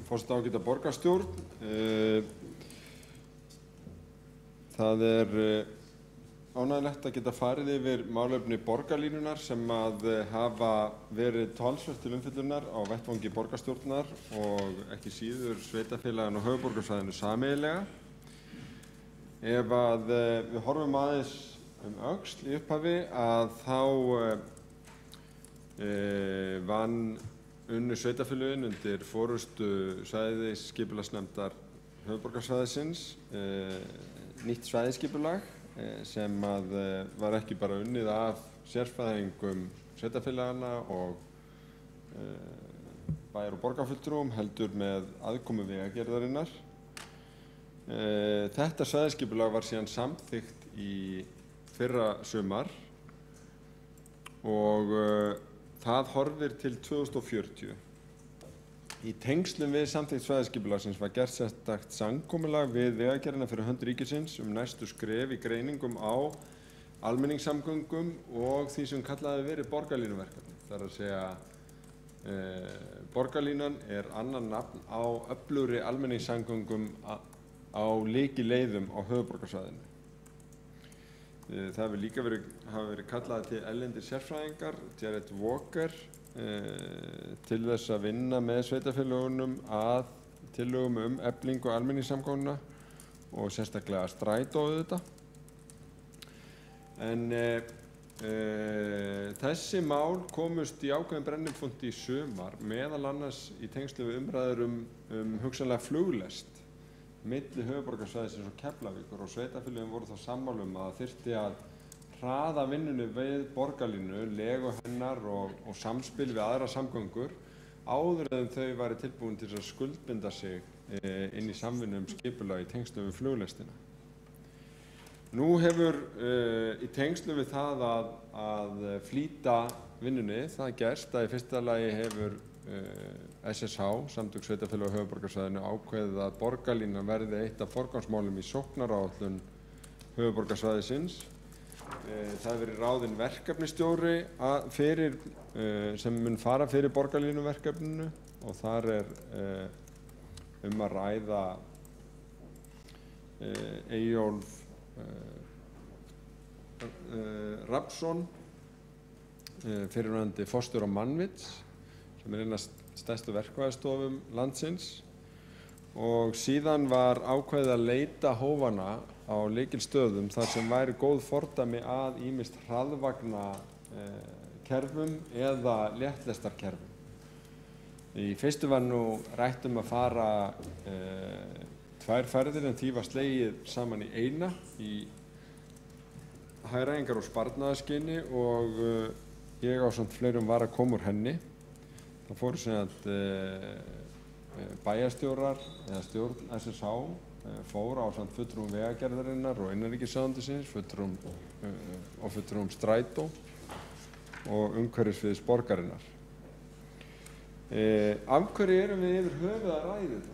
Forseti ágæta borgarstjórn. Það ánægjulegt að geta farið yfir málefni borgarlínunar sem hafa verið talsvert til umfjöllunar á vettvangi borgarstjórnar og ekki síður sveitarfélaginu og höfuðborgarsvæðinu sameiginlega. Ef við horfum aðeins öxl í upphafi þá unnu sveitarfélögin undir forystu svæðisskipulagsnefndar höfuðborgarsvæðisins nýtt svæðisskipulag sem var ekki bara unnið af sérfræðingum sveitarfélaganna og bæjar- og borgarfulltrúum heldur með aðkomu Vegagerðarinnar. Þetta svæðisskipulag var síðan samþykkt í fyrra sumar og það horfir til 2040. Í tengslum við samþykkt svæðisskipulagsins var gert sérstakt samkomulag við Vegagerðina fyrir hönd ríkisins næstu skref í greiningum á almenningssamgöngum og því sem kallað hefur verið borgarlínuverkefni. Það er að segja borgarlínan annan nafn á öflugri almenningssamgöngum á lykilleiðum á höfuðborgarsvæðinu. Það hefur líka verið kallað til erlendir sérfræðingar, Jared Walker, til þess að vinna með sveitarfélögunum að tillögum eflingu almenningssamgangna og sérstaklega strætó auðvitað. En þessi mál komust í ákveðinn brennipunkti í sumar, meðal annars í tengslu við umræður hugsanlega fluglest milli höfuðborgarsvæðisins og Keflavíkur og sveitarfélögin voru þá sammála að það þyrfti að hraða vinnunni við borgarlínu, legu hennar og samspil við aðrar samgöngur áður en þau væri tilbúin til að skuldbinda sig inn í samvinnu skipulag í tengslu við fluglestina. Nú hefur í tengslu við það að flýta vinnunni það gerst að í fyrsta lagi hefur SSH, Samtök sveitarfélaga á höfuðborgarsvæðinu, ákveðið að borgarlínan verði eitt af forgangsmálum í sóknaráætlun höfuðborgarsvæðisins. Það hefur verið ráðinn verkefnisstjóri sem mun fara fyrir borgarlínuverkefninu og þar að ræða Eyjólf Rafnsson, fyrrverandi forstjóri Mannvits, sem einn af stærstu verkfræðistofum landsins, og síðan var ákveðið að leita hófanna á lykilstöðum þar sem væri góð fordæmi að ýmist hraðvagna kerfum eða léttlestarkerfum. Í fyrstu var nú rætt að fara tvær ferðir en því var slegið saman í eina í hagræðingar- og sparnaðarskyni og ég ásamt fleirum var að koma úr henni. Það fóru sem bæjarstjórar eða stjórn SSH fóru ásamt fulltrúum Vegagerðarinnar og innanríkisráðuneytisins, fulltrúum strætó og umhverfissviðs borgarinnar. Af hverju erum við yfir höfuð að ræða þetta?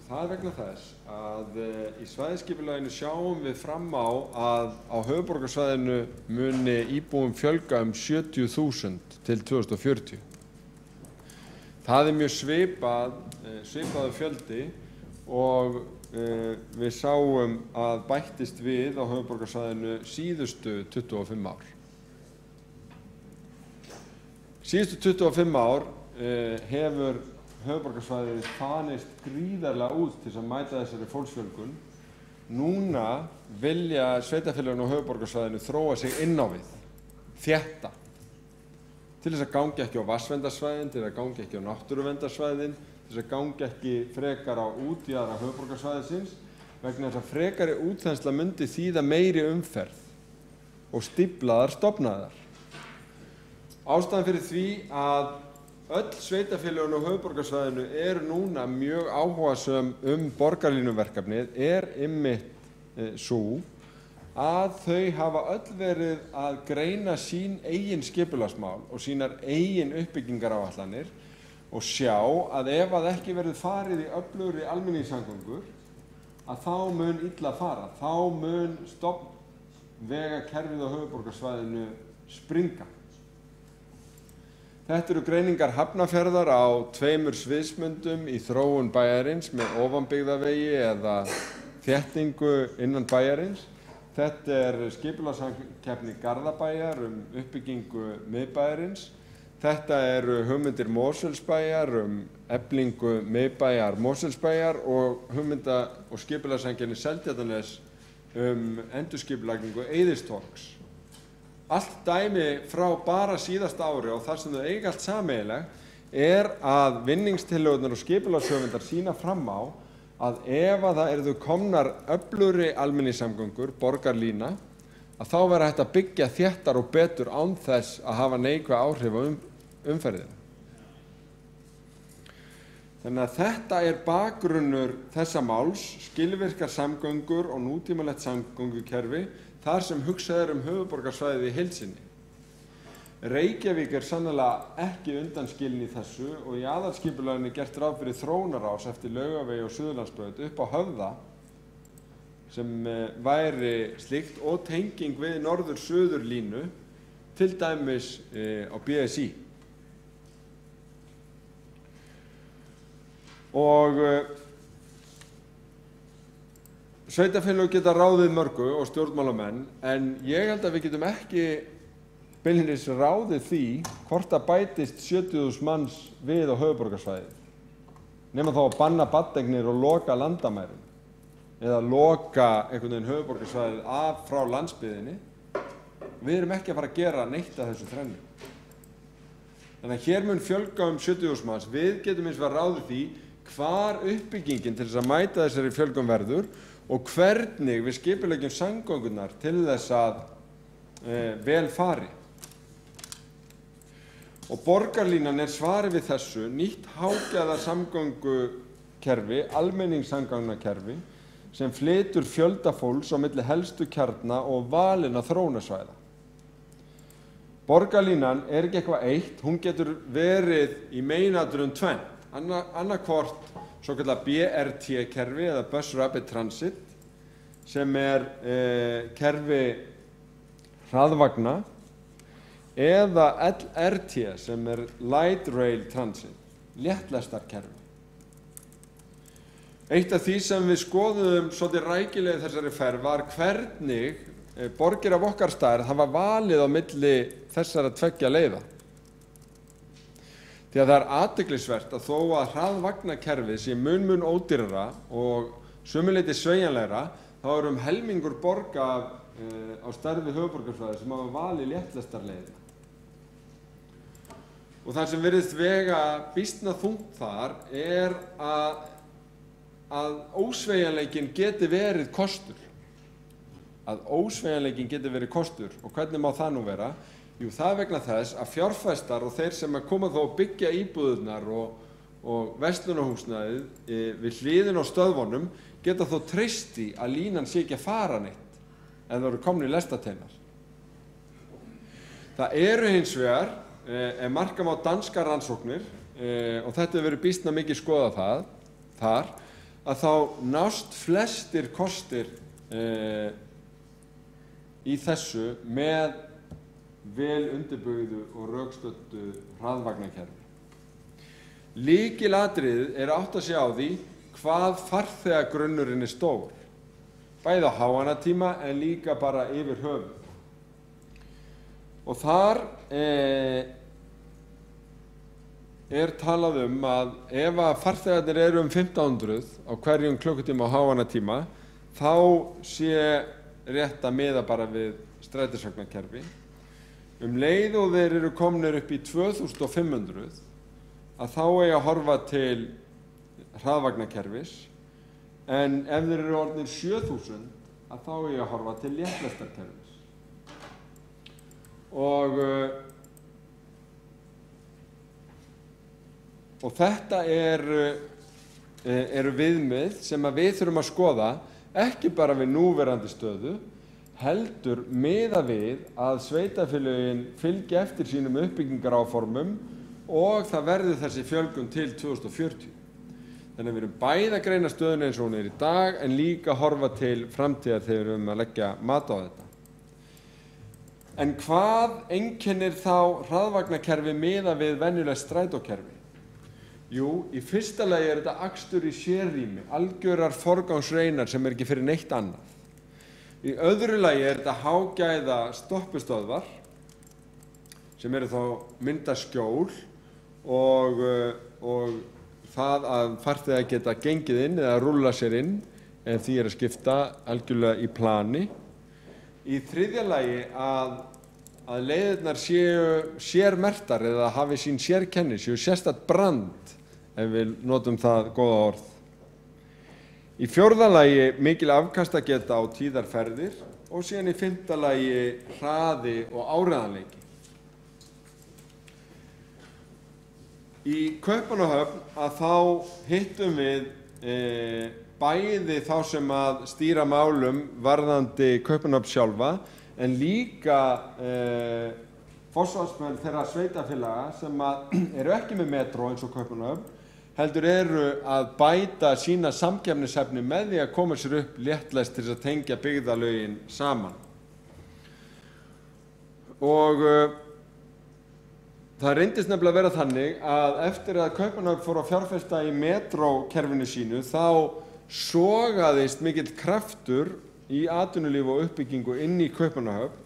Það vegna þess að í svæðisskipulaginu sjáum við fram á að á höfuðborgarsvæðinu muni íbúum fjölga 70.000 til 2040. Það mjög svipaður fjöldi og við sáum að bættist við á höfuðborgarsvæðinu síðustu 25 ár. Síðustu 25 ár hefur höfuðborgarsvæðið þanist gríðarlega út til að mæta þessari fólksfjölgun. Núna vilja sveitarfélögin á höfuðborgarsvæðinu þróa sig inn á við, þétta, til þess að gangi ekki á vatnsverndarsvæðin, til að gangi ekki á náttúruverndarsvæðin, til þess að gangi ekki frekar á útjaðra höfuðborgarsvæðisins, vegna þess að frekari útþensla myndi þýða meiri umferð og stíflaðar stofnaðar. Ástæðan fyrir því að öll sveitarfélögin á höfuðborgarsvæðinu núna mjög áhugasöm borgarlínuverkefnið einmitt sú að þau hafa öll verið að greina sín eigin skipulagsmál og sínar eigin uppbyggingaráætlanir og sjá að ef ekki verður farið í öflugri almenningssamgöngur að þá mun illa fara, þá mun stofnvegakerfið á höfuðborgarsvæðinu springa. Þetta eru greiningar Hafnarfjarðar á 2 sviðsmyndum í þróun bæjarins með ofanbyggðavegi eða þéttingu innan bæjarins. Þetta er skipulagssamkeppni Garðabæjar uppbyggingu miðbæjarins. Þetta eru hugmyndir Mosfellsbæjar eflingu miðbæjar Mosfellsbæjar og hugmynda- og skipulagssamkeppni Seltjarnarness endurskipulagningu Eiðistorgs. Allt dæmi frá bara síðasta ári og þar sem þau eiga allt sameiginlegt að vinningstillögurnar og skipulagshöfundar sýna fram á að ef að það yrðu komnar öflugri almenningssamgöngur, borgarlína, að þá verði hægt að byggja þéttar og betur án þess að hafa neikvæð áhrif á umferðina. Þannig að þetta er bakgrunnur þessa máls, skilvirkar samgöngur og nútímalegt samgöngukerfi, þar sem hugsað höfuðborgarsvæðið í heild sinni. Reykjavík sannarlega ekki undanskilin í þessu og í aðalskipulaginu gert ráð fyrir þróunarás eftir Laugavegi og Suðurlandsbraut upp á Höfða sem væri slíkt og tenging við norður-suður línu, til dæmis á BSI. Og sveitarfélög geta ráðið mörgu og stjórnmálamenn, en ég held að við getum ekki beinlínis ráðið því hvort að bætist 70.000 manns við á höfuðborgarsvæðið, nema þá að banna barneignir og loka landamærum eða loka einhvern veginn höfuðborgarsvæðið af frá landsbyggðinni. Við erum ekki að fara að gera neitt af þessu þrennu. Þannig að hér mun fjölga 70.000 manns. Við getum eins og ráðið því hvar uppbyggingin til þess að mæta þessari fjölgun verður og hvernig við skipuleggjum samgöngurnar til þess að vel fari. Og borgarlínan svarið við þessu, nýtt hágæða samgöngukerfi, almenningssamgangnakerfi, sem flytur fjölda fólks á milli helstu kjarna og valinna þróunarsvæða. Borgarlínan ekki eitthvað eitt, hún getur verið í meginatriðum tvennt. Annarkvort svokallað BRT-kerfi eða Bus Rapid Transit, sem kerfi hraðvagna, eða LRT sem Light Rail Transit, léttlestarkerfi. Eitt af því sem við skoðuðum svolítið rækilega í þessari ferð var hvernig borgir af okkar stærð hafa valið á milli þessara tveggja leiða. Því að það er athyglisvert að þó að hraðvagnakerfið sé mun ódýrara og sömuleiðis sveigjanlegra, þá helmingur borga á stærð við höfuðborgarsvæðið sem hafa valið léttlestarleiðina. Og það sem virðist vega býsna þungt þar að ósveigjanleikinn geti verið kostur. Og hvernig má það nú vera? Jú, það vegna þess að fjárfestar og þeir sem koma þó að byggja íbúðirnar og verslunarhúsnæðið við hliðina á stöðvunum geta þó treyst í að línan sé ekki að fara neitt ef það eru komnir lestarteinar. Það hins vegar, ef marka má danskar rannsóknir, og þetta hefur verið býsna mikið skoðað þar, að þá nást flestir kostir í þessu með vel undirbyggðu og rökstuddu hraðvagnakerfi. Lykilatriðið átt að sjá því hvað farþegagrunnurinn stór, bæði á háannatíma en líka bara yfir höfuð. Og þar talað að ef að farþegarnir 1500 á hverjum klukkutíma á háannatíma, þá sé rétt að miða bara við strætisvagnakerfi. Leið og þeir komnir upp í 2500, að þá að horfa til hraðvagnakerfis, en ef þeir orðnir 7000, að þá að horfa til léttlestarkerfis. Og þetta eru viðmið sem við þurfum að skoða, ekki bara við núverandi stöðu, heldur miða við að sveitarfélögin fylgi eftir sínum uppbyggingaráformum og það verði þessi fjölgun til 2040. Þannig að við erum bæði að greina stöðuna eins og hún í dag, en líka horfa til framtíðar þegar við erum að leggja mat á þetta. En hvað einkennir þá hraðvagnakerfi miðað við venjulegt strætókerfi? Jú, í fyrsta lagi þetta akstur í sérrými, algjörar forgangsreinar sem ekki fyrir neitt annað. Í öðru lagi þetta hágæða stoppustöðvar sem eru þá mynda skjól og það að farþegar geta gengið inn eða rúlla sér inn ef því að skipta algjörlega í plani. Í þriðja lagi að leiðirnar séu sérmerktar eða hafi sín sérkenni, séu sérstakt brand ef við notum það góða orð. Í fjórða lagi mikil afkastageta á tíðar ferðir og síðan í fimmta lagi hraði og áreiðanleiki. Í Kaupmannahöfn að þá hittum við bæði þá sem að stýra málum varðandi Kaupmannahöfn sjálfa en líka forsvarsmenn þeirra sveitarfélaga sem eru ekki með metró eins og Kaupmannahöfn heldur eru að bæta sína samkeppnishæfni með því að koma sér upp léttlest til þess að tengja byggðarlögin saman. Og það reyndist nefnilega að vera þannig að eftir að Kaupmannahöfn fór að fjárfesta í metrókerfinu sínu þá sogaðist mikill kraftur í atvinnulíf og uppbyggingu inn í Kaupmannahöfn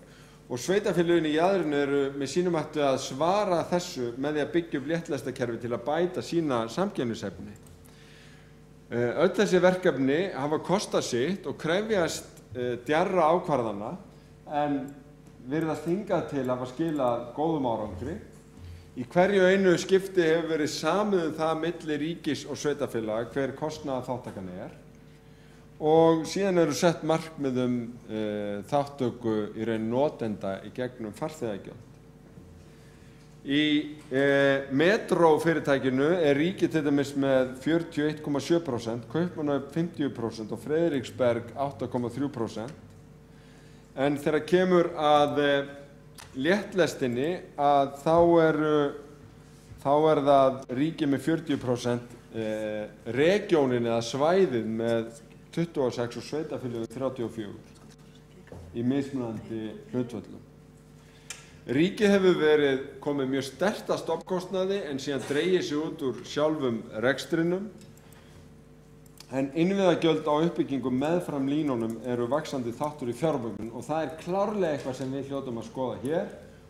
og sveitarfélögin í jaðrinu eru með sínum hættu að svara þessu með því að byggja upp léttlestakerfi til að bæta sína samkeppnishæfni. Öll þessi verkefni hafa kostað sitt og krefjast djarra ákvarðana en virðast hingað til að hafa skilað góðum árangri. Í hverju einu skipti hefur verið samið það milli ríkis og sveitarfélaga hver kostnaðarþátttakan og síðan eru sett markmið þáttöku í raun notenda í gegnum farþegagjöld. Í metrófyrirtækinu ríkið til dæmis með 41,7%, Kaupmannahöfn 50% og Frederiksberg 8,3%. En þegar kemur að léttlestinni að þá er það ríkið með 40%, regionin eða svæðið með 26 og sveitarfélögin 34 í mismunandi hlutföllum. Ríkið hefur komið mjög sterkt að stofnkostnaði en síðan dregið sig út úr sjálfum rekstrinum. En innviðagjöld á uppbyggingu meðfram línunum eru vaxandi þáttur í fjármögnun og það klárlega eitthvað sem við hljótum að skoða hér.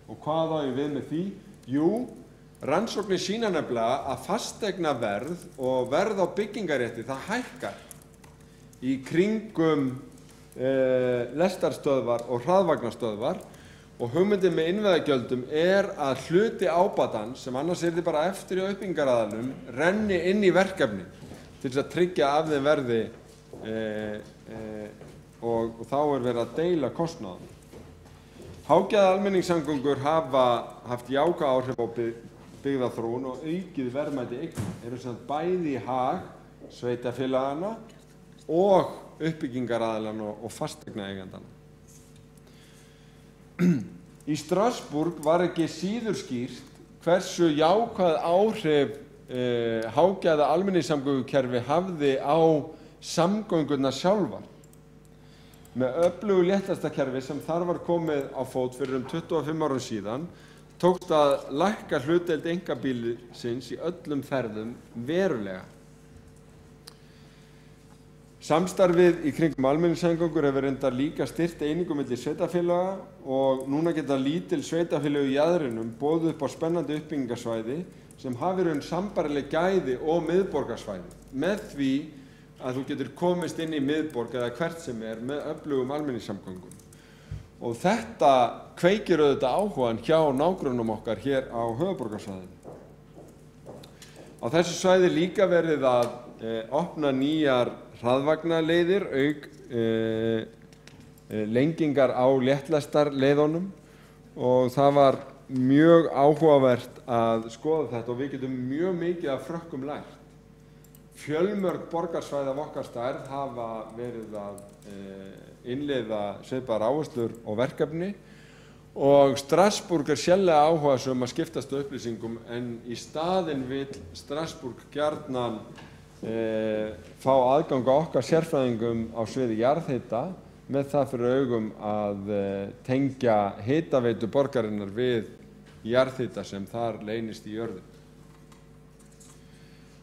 Og hvað á ég við með því? Jú, rannsóknir sýna nefnilega að fasteignaverð og verð á byggingarétti það hækkar í kringum lestarstöðvar og hraðvagnarstöðvar og hugmyndin með innviðagjöldum að hluti ábatans sem annars yrði bara eftir í uppbyggingaraðilum renni inn í verkefni til þess að tryggja af þeim verði og þá verið að deila kostnaðum. Hágæða almenningssamgöngur hafa haft jákvæð áhrif á byggðaþróun og aukið verðmæti eigna eru sem bæði í hag sveitarfélaganna og uppbyggingaraðilana og fasteignaeigendana. Í Strasbourg var ekki síður skýrt hversu jákvæð áhrif hágæða almenningssamgöngukerfi hafði á samgöngurnar sjálfar. Með öflugu léttlestakerfi sem þar var komið á fót fyrir 25 árum síðan tókst að lækka hlutdeild einkabílsins í öllum ferðum verulega. Samstarfið í kringum almenningssamgöngur hefur reyndar líka styrkt einingum milli sveitarfélaga og núna geta lítil sveitarfélög í jaðrinum boðið upp á spennandi uppbyggingarsvæði sem hafi raun sambærileg gæði og miðborgarsvæði með því að þú getur komist inn í miðborg eða hvert sem með öflugum almenningssamgöngum. Og þetta kveikir auðvitað áhugann hjá nágrönnum okkar hér á höfuðborgarsvæðinu. Á þessu svæði líka verið að opna nýjar hraðvagnaleiðir auk lengingar á léttlestarleiðunum og það var mjög áhugavert að skoða þetta og við getum mjög mikið af frökkum lært. Fjölmörg borgarsvæði af okkar stærð hafa verið að innleiða svipaðar áherslur og verkefni og Strasbourg sérlega áhugasöm að skiptast upplýsingum en í staðinn vill Strasbourg gjarnan fá aðgang á okkar sérfræðingum á sviði jarðhita með það fyrir augum að tengja hitaveitu borgarinnar við jarðhita sem þar leynist í jörðu.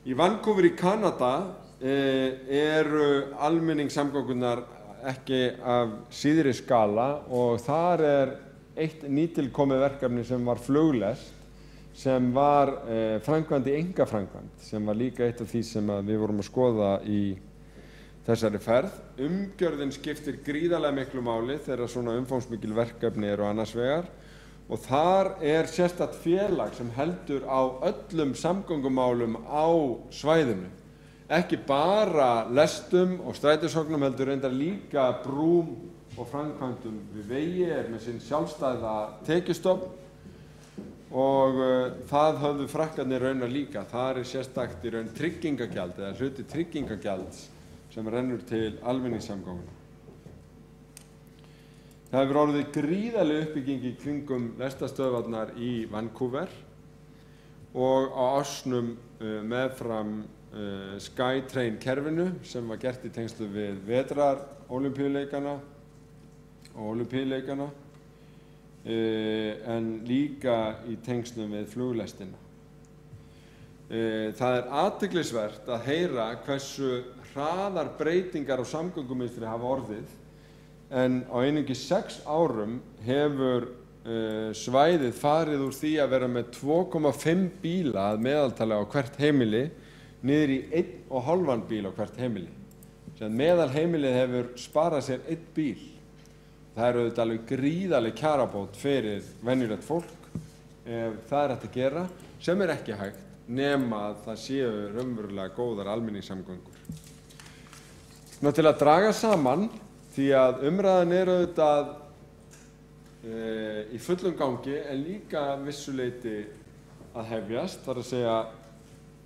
Í Vancouver í Kanada eru almenningssamgöngunar ekki af síðri skala og þar eitt nýtilkomið verkefni sem var fluglest sem var framkvæmd í einkaframkvæmd sem var líka eitt af því sem við vorum að skoða í þessari ferð. Umgjörðin skiptir gríðarlega miklu máli þegar svona umfangsmikil verkefni eru annars vegar og þar sérstakt félag sem heldur á öllum samgöngumálum á svæðinu. Ekki bara lestum og strætisvögnum heldur reyndar líka brúm og framkvæmdum við vegi með sinn sjálfstæða tekjustofn og það höfðu Frakkarnir raunar líka. Það sérstakt í raun tryggingagjald eða hluti tryggingagjalds sem rennur til almenningssamgangna. Það hefur orðið gríðarleg uppbygging í kringum lestarstöðvarnar í Vancouver og á ásnum meðfram Skytrain kerfinu sem var gert í tengslu við vetrarólympíuleikana og ólympíuleikana en líka í tengslum við fluglestina. Það athyglisvert að heyra hversu hraðar breytingar á samgöngumynstri hafa orðið en á einungis 6 árum hefur svæðið farið úr því að vera með 2,5 bíla að meðaltali á hvert heimili niður í 1,5 bíl á hvert heimili. Meðalheimilið hefur sparað sér 1 bíl. Það auðvitað alveg gríðarleg kjarabót fyrir venjulegt fólk ef það hægt að gera sem ekki hægt nema að það séu raunverulega góðar almenningssamgöngur. Til að draga saman því að umræðan auðvitað í fullum gangi en líka vissuleyti að hefjast, þar að segja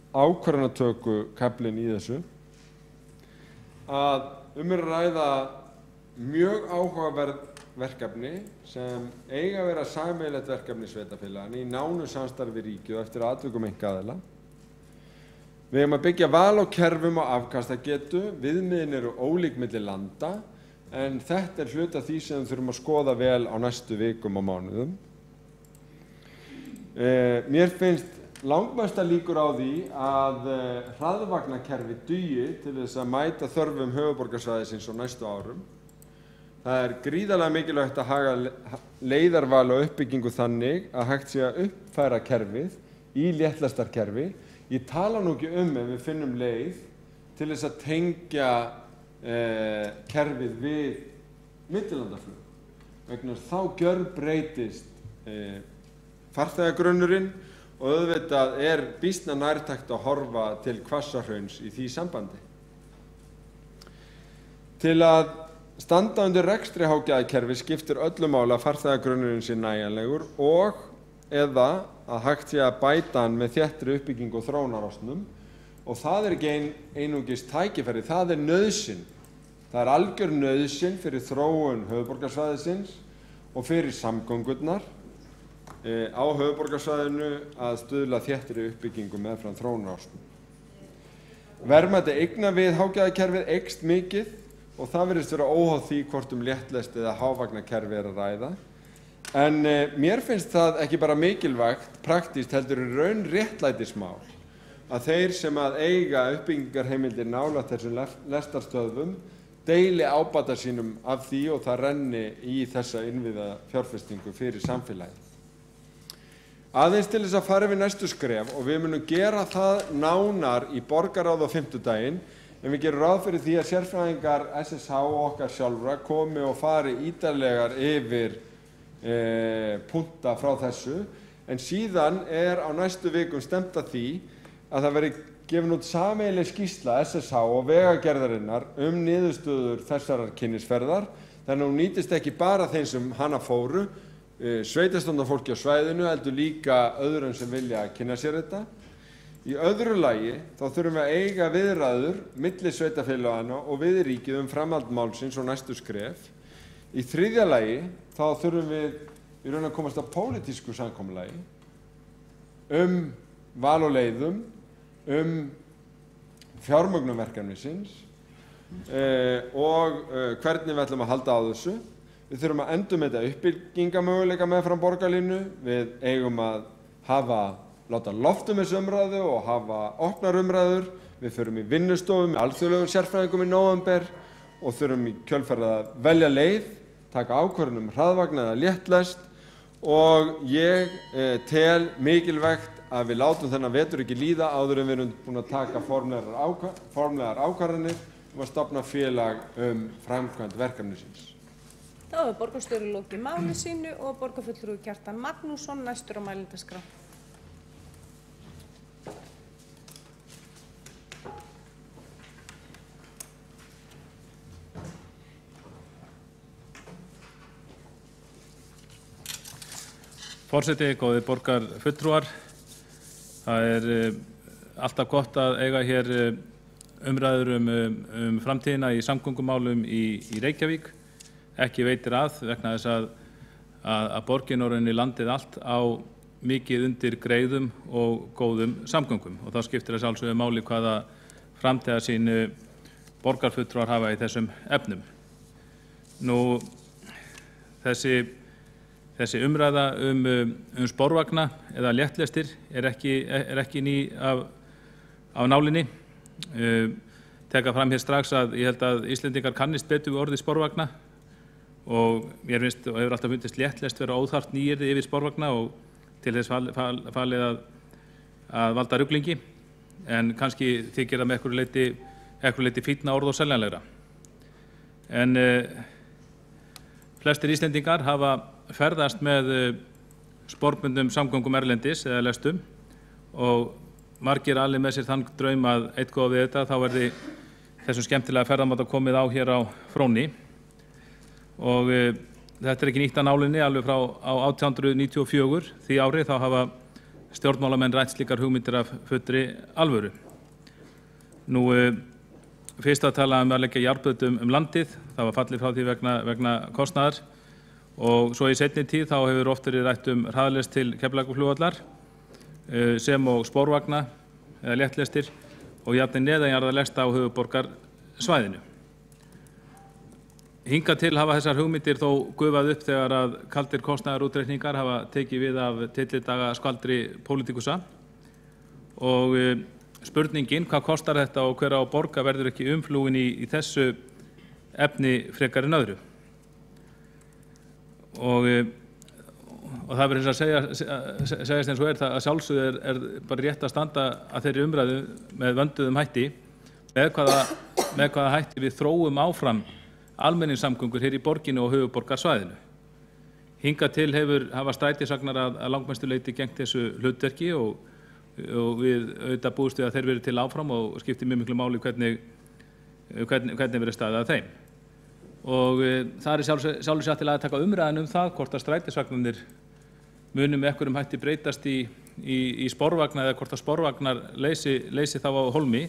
ákvarðanatöku kaflinn í þessu, að að ræða mjög áhugaverð verkefni sem eiga að vera sameiginlegt verkefni sveitarfélaganna í nánu samstarfi við ríkið og eftir atvikum einkaaðila. Við eigum að byggja val á kerfum og afkastagetu, viðmiðin eru ólík milli landa, en þetta hluti af því sem við þurfum að skoða vel á næstu vikum og mánuðum. Mér finnst langmestar líkur á því að hraðvagnakerfi dugi til þess að mæta þörfum höfuðborgarsvæðisins á næstu árum. Það gríðarlega mikilvægt að haga leiðarval og uppbyggingu þannig að hægt sé að uppfæra kerfið í léttlestarkerfi. Ég tala nú ekki ef við finnum leið til þess að tengja kerfið við millilandaflug. Vegna þá gjörbreytist farþegagrunnurinn og auðvitað býsna nærtækt að horfa til Hvassahrauna í því sambandi. Til að standa undir rekstri hágæðakerfi skiptir öllu máli að farþegagrunnurinn sé nægjanlegur og eða að hægt sé að bæta hann með þéttri uppbyggingu og þróunarásnum og það ekki einungis tækifæri, það nauðsyn. Það algjör nauðsyn fyrir þróun höfuðborgarsvæðisins og fyrir samgöngurnar á höfuðborgarsvæðinu að stuðla þéttri uppbyggingu meðfram þróunarásnum. Verðmæti eigna við hágæðakerfið eykst mikið og það virðist vera óháð því hvort léttlest eða hávagnakerfi að ræða. En mér finnst það ekki bara mikilvægt, praktískt heldur í raun réttlætismál að þeir sem að eiga uppbyggingarheimildir nálægt þessum lestarstöðvum deili ábata sínum af því og það renni í þessa innviða fjárfestingu fyrir samfélagið. Aðeins til þess að fara við næstu skref og við munum gera það nánar í borgarráð á fimmtudaginn en við gerum ráð fyrir því að sérfræðingar SSH og okkar sjálfra komi og fari ítarlegar yfir punta frá þessu en síðan á næstu vikum stefnt að því að það verði gefin út sameiginleg skýrsla SSH og Vegagerðarinnar niðurstöður þessarar kynnisferðar þannig að hún nýtist ekki bara þeim sem hana fóru, sveitarstjórnarfólki á svæðinu heldur líka öðrum sem vilja kynna sér þetta. Í öðru lagi þá þurfum við að eiga viðræður milli sveitarfélaganna og við ríkið framhald málsins og næstu skref. Í þriðja lagi þá þurfum við í raun að komast að pólitísku samkomulagi val og leiðum, fjármögnun verkefnisins og hvernig við ætlum að halda á þessu. Við þurfum að endurmeta uppbyggingamöguleika meðfram borgarlínu. Við eigum að láta loftum þessu umræðu og hafa opnar umræður. Við förum í vinnustofu með alþjóðlegum sérfræðingum í nóvember og þurfum í kjölfarið að velja leið, taka ákvörðun hraðvagna eða léttlest og ég tel mikilvægt að við látum þennan vetur ekki líða áður en við erum búin að taka formlegar ákvarðanir að stofna félag framkvæmd verkefnisins. Þá hefur borgarstjóri lokið máli sínu og borgarfulltrúi Kjartan Magnússon næstur á mælendaskrá. Forseti, góðir borgarfulltrúar, það alltaf gott að eiga hér umræður framtíðina í samgöngumálum í Reykjavík. Ekki veitir vegna þess að borgin og rauninni landið allt á mikið undir greiðum og góðum samgöngum og þá skiptir að sjálfsögðu máli hvaða framtíðarsýn borgarfulltrúar hafa í þessum efnum. Nú, þessi umræða sporvagna eða léttlestir ekki ný af nálinni. Teka fram hér strax að ég held að Íslendingar kannist betur við orðið sporvagna og mér finnst og hefur alltaf fundist léttlest vera óþarft nýyrði yfir sporvagna og til þess falið að valda ruglingi en kannski þykir það með einhverju leyti fínna orð og seljanlegra. En flestir Íslendingar hafa ferðast með sporbundnum samgöngum erlendis eða lestum og margir allir með sér þann draum að eitt góða við þetta þá verði þessum skemmtilega ferðamáta komið á hér á Fróni og þetta ekki nýtt að nálinni alveg frá 1894 því ári þá hafa stjórnmálamenn rætt slíkar hugmyndir af fullri alvöru. Nú fyrst að tala að leggja járnbrautum landið, það var fallið frá því vegna kostnaðar og svo í seinni tíð þá hefur oft verið rætt hraðlest til Keflavíkurflugvallar sem og sporvagna eða léttlestir og jafnvel neðanjarðarlesta á höfuðborgarsvæðinu. Hingað til hafa þessar hugmyndir þó gufað upp þegar að kaldir kostnaðarútreikningar hafa tekið við af tyllidaga skvaldri pólitíkusa og spurningin hvað kostar þetta og hver á að borga verður ekki umflúin í þessu efni frekar en öðru. Og það verður að segjast eins og það að sjálfsögðu bara rétt að standa að þeirri umræðu með vönduðum hætti með hvaða hætti við þróum áfram almenningssamgöngur hér í borginni og höfuðborgarsvæðinu. Hingað til hafa strætisvagnar að langmestu leyti gegnt þessu hlutverki og við auðvitað búist við að þeir verið til áfram og skiptir mjög miklu máli hvernig verið staðið að þeim. Og það sjálfur sér til að taka umræðan það hvort að strætisvagnarnir muni með einhverjum hætti breytast í sporvagna eða hvort að sporvagnar leysi þá á hólmi.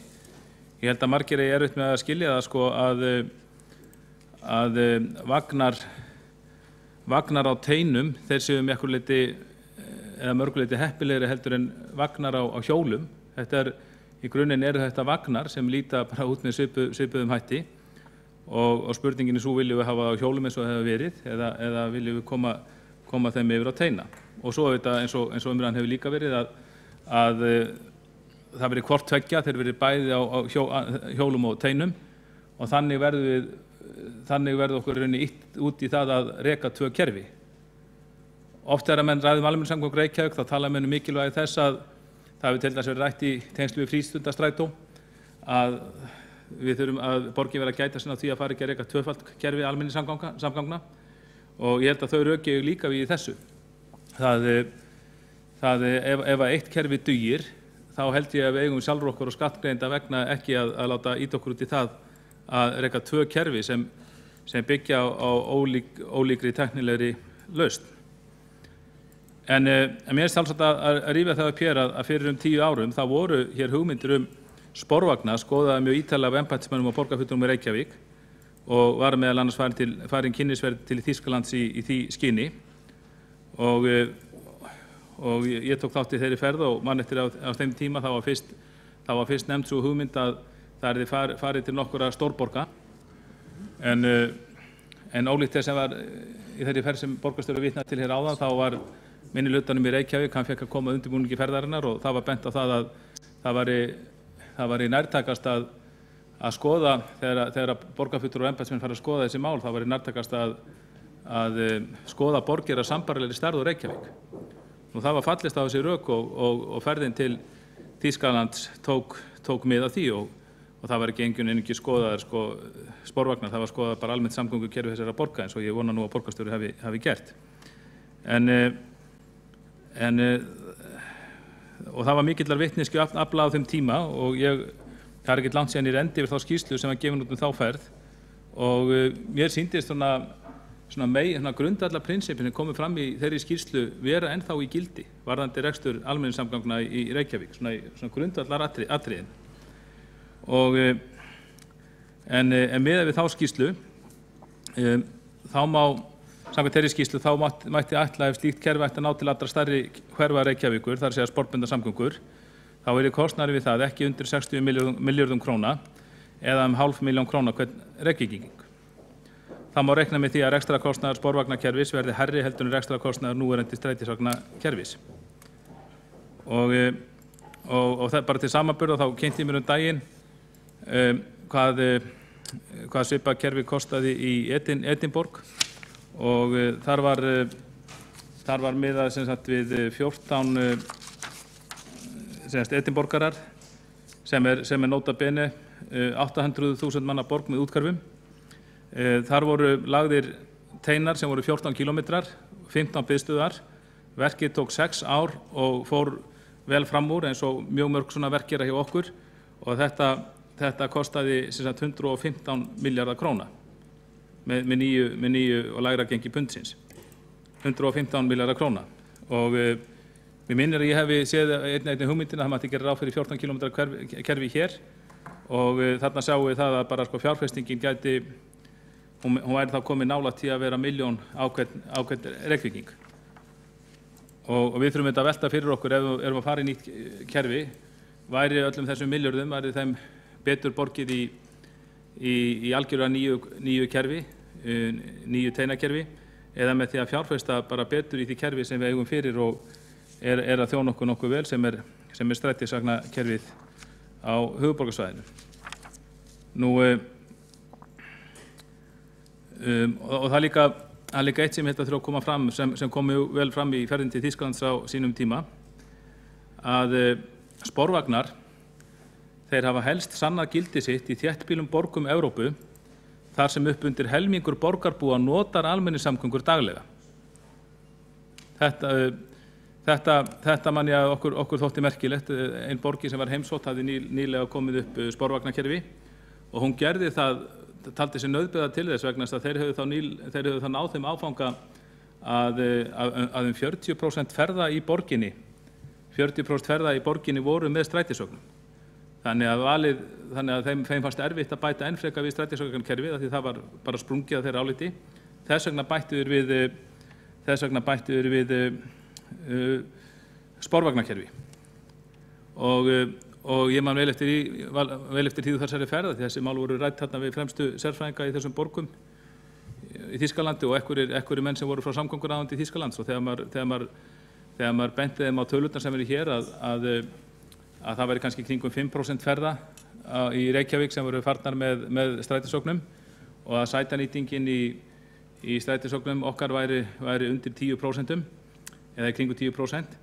Ég held að margir eigi erfitt með að skilja það sko að vagnar á teinum þeir séu með einhverju leyti eða mörguleyti heppilegri heldur en vagnar á hjólum. Í grunninn eru þetta vagnar sem líta bara út með svipuðum hætti og spurningin svo viljum við hafa á hjólum eins og það hefur verið eða viljum við koma þeim yfir á teina. Og svo eins og umræðan hefur líka verið að það verið hvort tveggja, þeir verið bæði á hjólum og teinum og þannig verður okkur rauninni ýtt út í það að reka tvö kerfi. Oft þegar menn ræðum almenningssamgöngur Reykjavík þá tala menn mikilvægi þess að það hefur til dæmis verið rætt í tengslum við frístundastrætó að við þurfum að borgin vera að gæta sinna því að fara ekki að reka tvöfalt kerfi almenningssamgangna og ég held að þau röki líka við í þessu. Ef eitt kerfi dugir þá held ég að við eigum sjálfur okkur og skattgreinda vegna ekki að láta ýta okkur út í það að reka tvö kerfi sem byggja á ólíkri tæknilegri lausn. En mér er sjálfsagt að rífa það upp hér að fyrir 10 árum þá voru hér hugmyndir sporvagna skoðaði mjög ítarlega af embættismönnum og borgarfulltrúum í Reykjavík og var meðal annars farin kynnisferð til Þýskalands í því skyni og ég tók þátt í þeirri ferð og mann eftir á þeim tíma þá var fyrst nefnd svo hugmynd að það yrði farið til nokkura stórborga en ólíkt þess sem var í þeirri ferð sem borgarstjóri vitnaði til hér áðan, þá var minnihlutanum í Reykjavík, hann fékk að koma að undirbúningi ferðarinnar og það var bent á það að það væri nærtækast að skoða þegar borgarfulltrúar og embættismenn fara að skoða þessi mál, það væri nærtækast að skoða borgir af sambærilegri stærð og Reykjavík. Nú það var fallist á þessi rök og ferðin til Þýskalands tók mið af því og það var ekki einungis skoðaðar sporvagnar, það var skoðað bara almennt samgöngukerfi þessara borga eins og ég vona nú að borgarstjóri hafi gert. Og það var mikillar vitneskju afla á þeim tíma og það er ekkert langt síðan ég rendi yfir þá skýrslu sem var gefin út þá ferð og mér sýndist svona grundvallar prinsipin sem komið fram í þeirri skýrslu vera ennþá í gildi varðandi rekstur almenningssamgangna í Reykjavík, svona grundvallar atriðin. En miðað við þá skýrslu, þá má samkvæmt þeirri skýrslu þá mætti ætla ef slíkt kerfi ætti að ná til allra stærri hverfa Reykjavíkur, þar segja sportbundnar samgöngur, þá yrði kostnaður við það ekki undir 60 milljörðum króna eða 500.000 króna hvern Reykvíking. Það má reikna með því að rekstrarkostnaður sporvagnakerfis verði hærri heldur en rekstrarkostnaður núverandi strætisvagnakerfis. Og það bara til samanburðar þá kynnti ég mér daginn hvað svipað kerfi kostaði í Edinborg og þar var miðað sem sagt við 14 Edinborgarar sem er nota bene 800.000 manna borg með úthverfum. Þar voru lagðir teinar sem voru 14 kilometrar, 15 biðstöðvar. Verkið tók 6 ár og fór vel fram úr eins og mjög mörg svona verk gera hjá okkur og þetta kostaði sem sagt 115 milljarða króna með nýju og lægra gengi pundsins. 115 milljarða króna og mér minnir að ég hefi séð einni hugmyndina að það mætti gera ráð fyrir 14 km kerfi hér og þarna sjáum við það að bara fjárfestingin gæti, hún væri þá komið nálægt til að vera 1 milljón ákveðn Reykvíking. Og við þurfum þetta að velta fyrir okkur ef við erum að fara í nýtt kerfi, væri öllum þessum milljörðum, væri þeim betur borgið í algjörlega nýju kerfi, nýju teinakerfi, eða með því að fjárfesta bara betur í því kerfi sem við eigum fyrir og er að þjóna okkur nokkuð vel sem er strætisvagnakerfið á höfuðborgarsvæðinu. Og það er líka eitt sem þetta þurfa að koma fram sem kom vel fram í ferðin til Þýskalands á sínum tíma, að sporvagnar þeir hafa helst sannað gildi sitt í þéttbýlum borgum Evrópu þar sem upp undir helmingur borgarbúa notar almenningssamgöngur daglega. Þetta man ég að okkur þótti merkilegt. Ein borgi sem var heimsótt hafði nýlega komið upp sporvagnakerfi og hún gerði það, taldi sig nauðbeygða til þess vegna að þeir höfðu þá náð þeim áfanga að 40% ferða í borginni, 40% ferða í borginni voru með strætisvögnum. Þannig að þeim fannst erfitt að bæta enn frekar við strætisvagnakerfið því það var bara sprungið að þeirra áliti. Þess vegna bættu þeir við sporvagnakerfi. Og ég man vel eftir tíðu þessari ferða því þessi mál voru rædd þarna við fremstu sérfræðinga í þessum borgum í Þýskalandi og einhverjir menn sem voru frá samgönguráðuneyti í Þýskalands og þegar maður benti þeim á tölurnar sem eru hér að það væri kannski kringum 5% ferða í Reykjavík sem voru farnar með strætisvögnum og að sætanýtingin í strætisvögnum okkar væri undir 10% eða kringum 10%.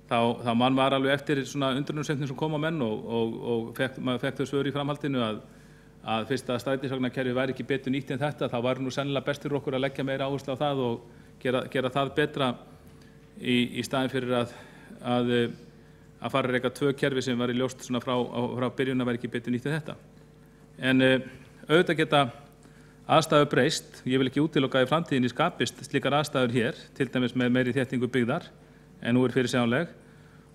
Þá mann var alveg eftir svona undrunarsveitin sem kom á menn og maður fekk þau svör í framhaldinu að fyrst að strætisvagnakerfi væri ekki betur nýtt en þetta, þá var nú sennilega best fyrir okkur að leggja meira áherslu á það og gera það betra í staðinn fyrir að fara að reka 2 kerfi sem var í ljóst svona frá byrjun að væri ekki betur nýtt en þetta. En auðvitað geta aðstæður breyst, ég vil ekki útiloka í framtíðinni skapist slíkar aðstæður hér, til dæmis með meiri þéttingu byggðar en nú er fyrirsjáanleg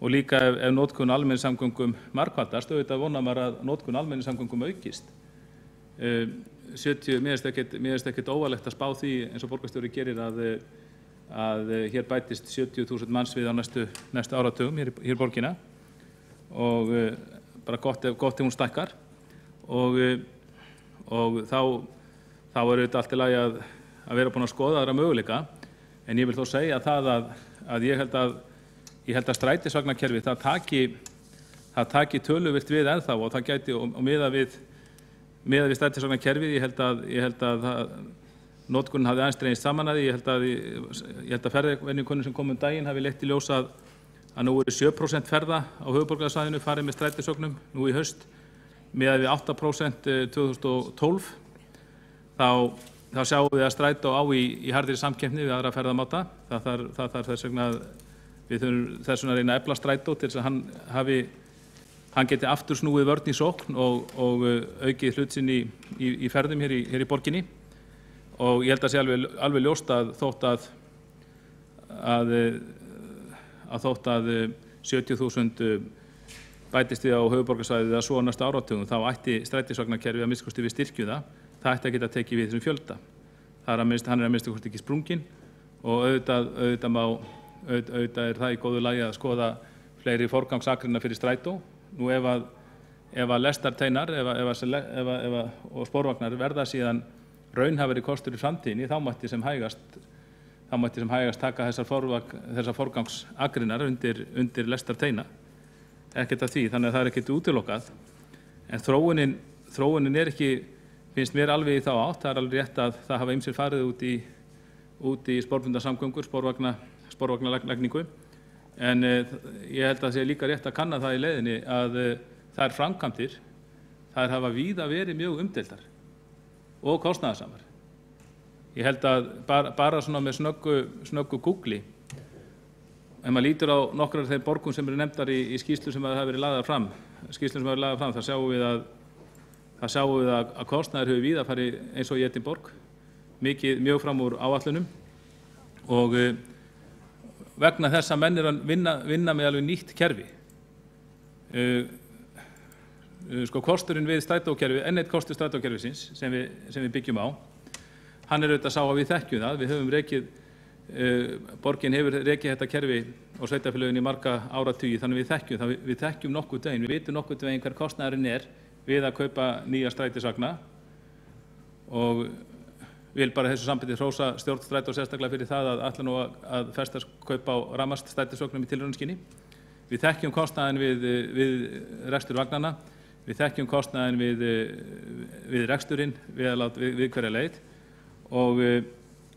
og líka ef notkun almenningssamgöngum margfaldast, auðvitað vonar maður að notkun almenningssamgöngum aukist. Mér finnst ekkert óvarlegt að spá því eins og borgarstjóri gerir að hér bætist 70.000 manns við á næstu áratugum hér í borgina og bara gott ef hún stækkar og þá er auðvitað allt í lagi að vera búin að skoða aðra möguleika, en ég vil þó segja það að ég held að strætisvagnakerfi það taki töluvirt við ennþá, og það gæti, og miðað við strætisvagnakerfið, ég held að notkunin hafði aðeins dregist saman að því. Ég held að ferðavenjukonur sem kom daginn hafi leitt í ljós að nú eru 7% ferða á höfuðborgarsvæðinu farið með strætisvögnum nú í haust, miðað við 8% 2012. Þá sjáum við að strætó á í harðri samkeppni við aðra ferðamáta. Það þarf þess vegna við þurfum þess vegna að reyna að efla strætó til þess að hann geti aftur snúið vörn í sókn og aukið hlut sinn í ferðum hér í borginni. Og ég held að sé alveg ljóst að þótt að 70.000 bætist við á höfuðborgarsvæðið að svo á næstu áratugum, þá ætti strætisvagnakerfið að minnsta kosti við styrkju það ætti að geta tekið við þessum fjölda. Hann er að minnsta kosti ekki sprunginn, og auðvitað er það í góðu lagi að skoða fleiri forgangsakreina fyrir strætó. Nú ef að lestarteinar og sporvagnar verða síðan raunhæfari kostur í framtíðinni, þá mætti sem hægast taka þessar forgangsakreinar undir lestarteina. Ekkert af því, þannig að það er ekkert útilokað. En þróunin er ekki, finnst mér, alveg í þá átt. Það er alveg rétt að það hafa ýmsir farið út í sporvagnasamgöngur, sporvagnalagningu. En ég held að það sé líka rétt að kanna það í leiðinni að þær framkvæmdir, þær hafa víða verið mjög umdeildar og kostnaðarsamar. Ég held að bara svona með snöggu Googli, ef maður lítur á nokkrar af þeim borgum sem eru nefndar í skýrslu sem hafa verið lagðar fram, þá sjáum við að kostnaður hefur víða farið eins og í Edinborg, mjög fram úr áætlunum, og vegna þess að menn eru að vinna með alveg nýtt kerfi. Kosturinn við strætókerfi, enn eitt kostur strætókerfisins sem við byggjum á, hann er auðvitað sá að við þekkjum það. Við höfum borgin hefur rekið þetta kerfi og sveitarfélögin í marga áratugi, þannig við þekkjum nokkuð veginn, við vitum nokkuð veginn hver kostnaðurinn er við að kaupa nýja strætisvagna, og vil bara þessu sambandi hrósa stjórn Strætó sérstaklega fyrir það að ætla nú að festa kaup á rafmagnsstrætisvögnum í tilraunaskyni. Við þekkjum kostnaðinn við rekstur vagnanna, við þekkjum kostnaðinn við reksturinn við hverja leið, og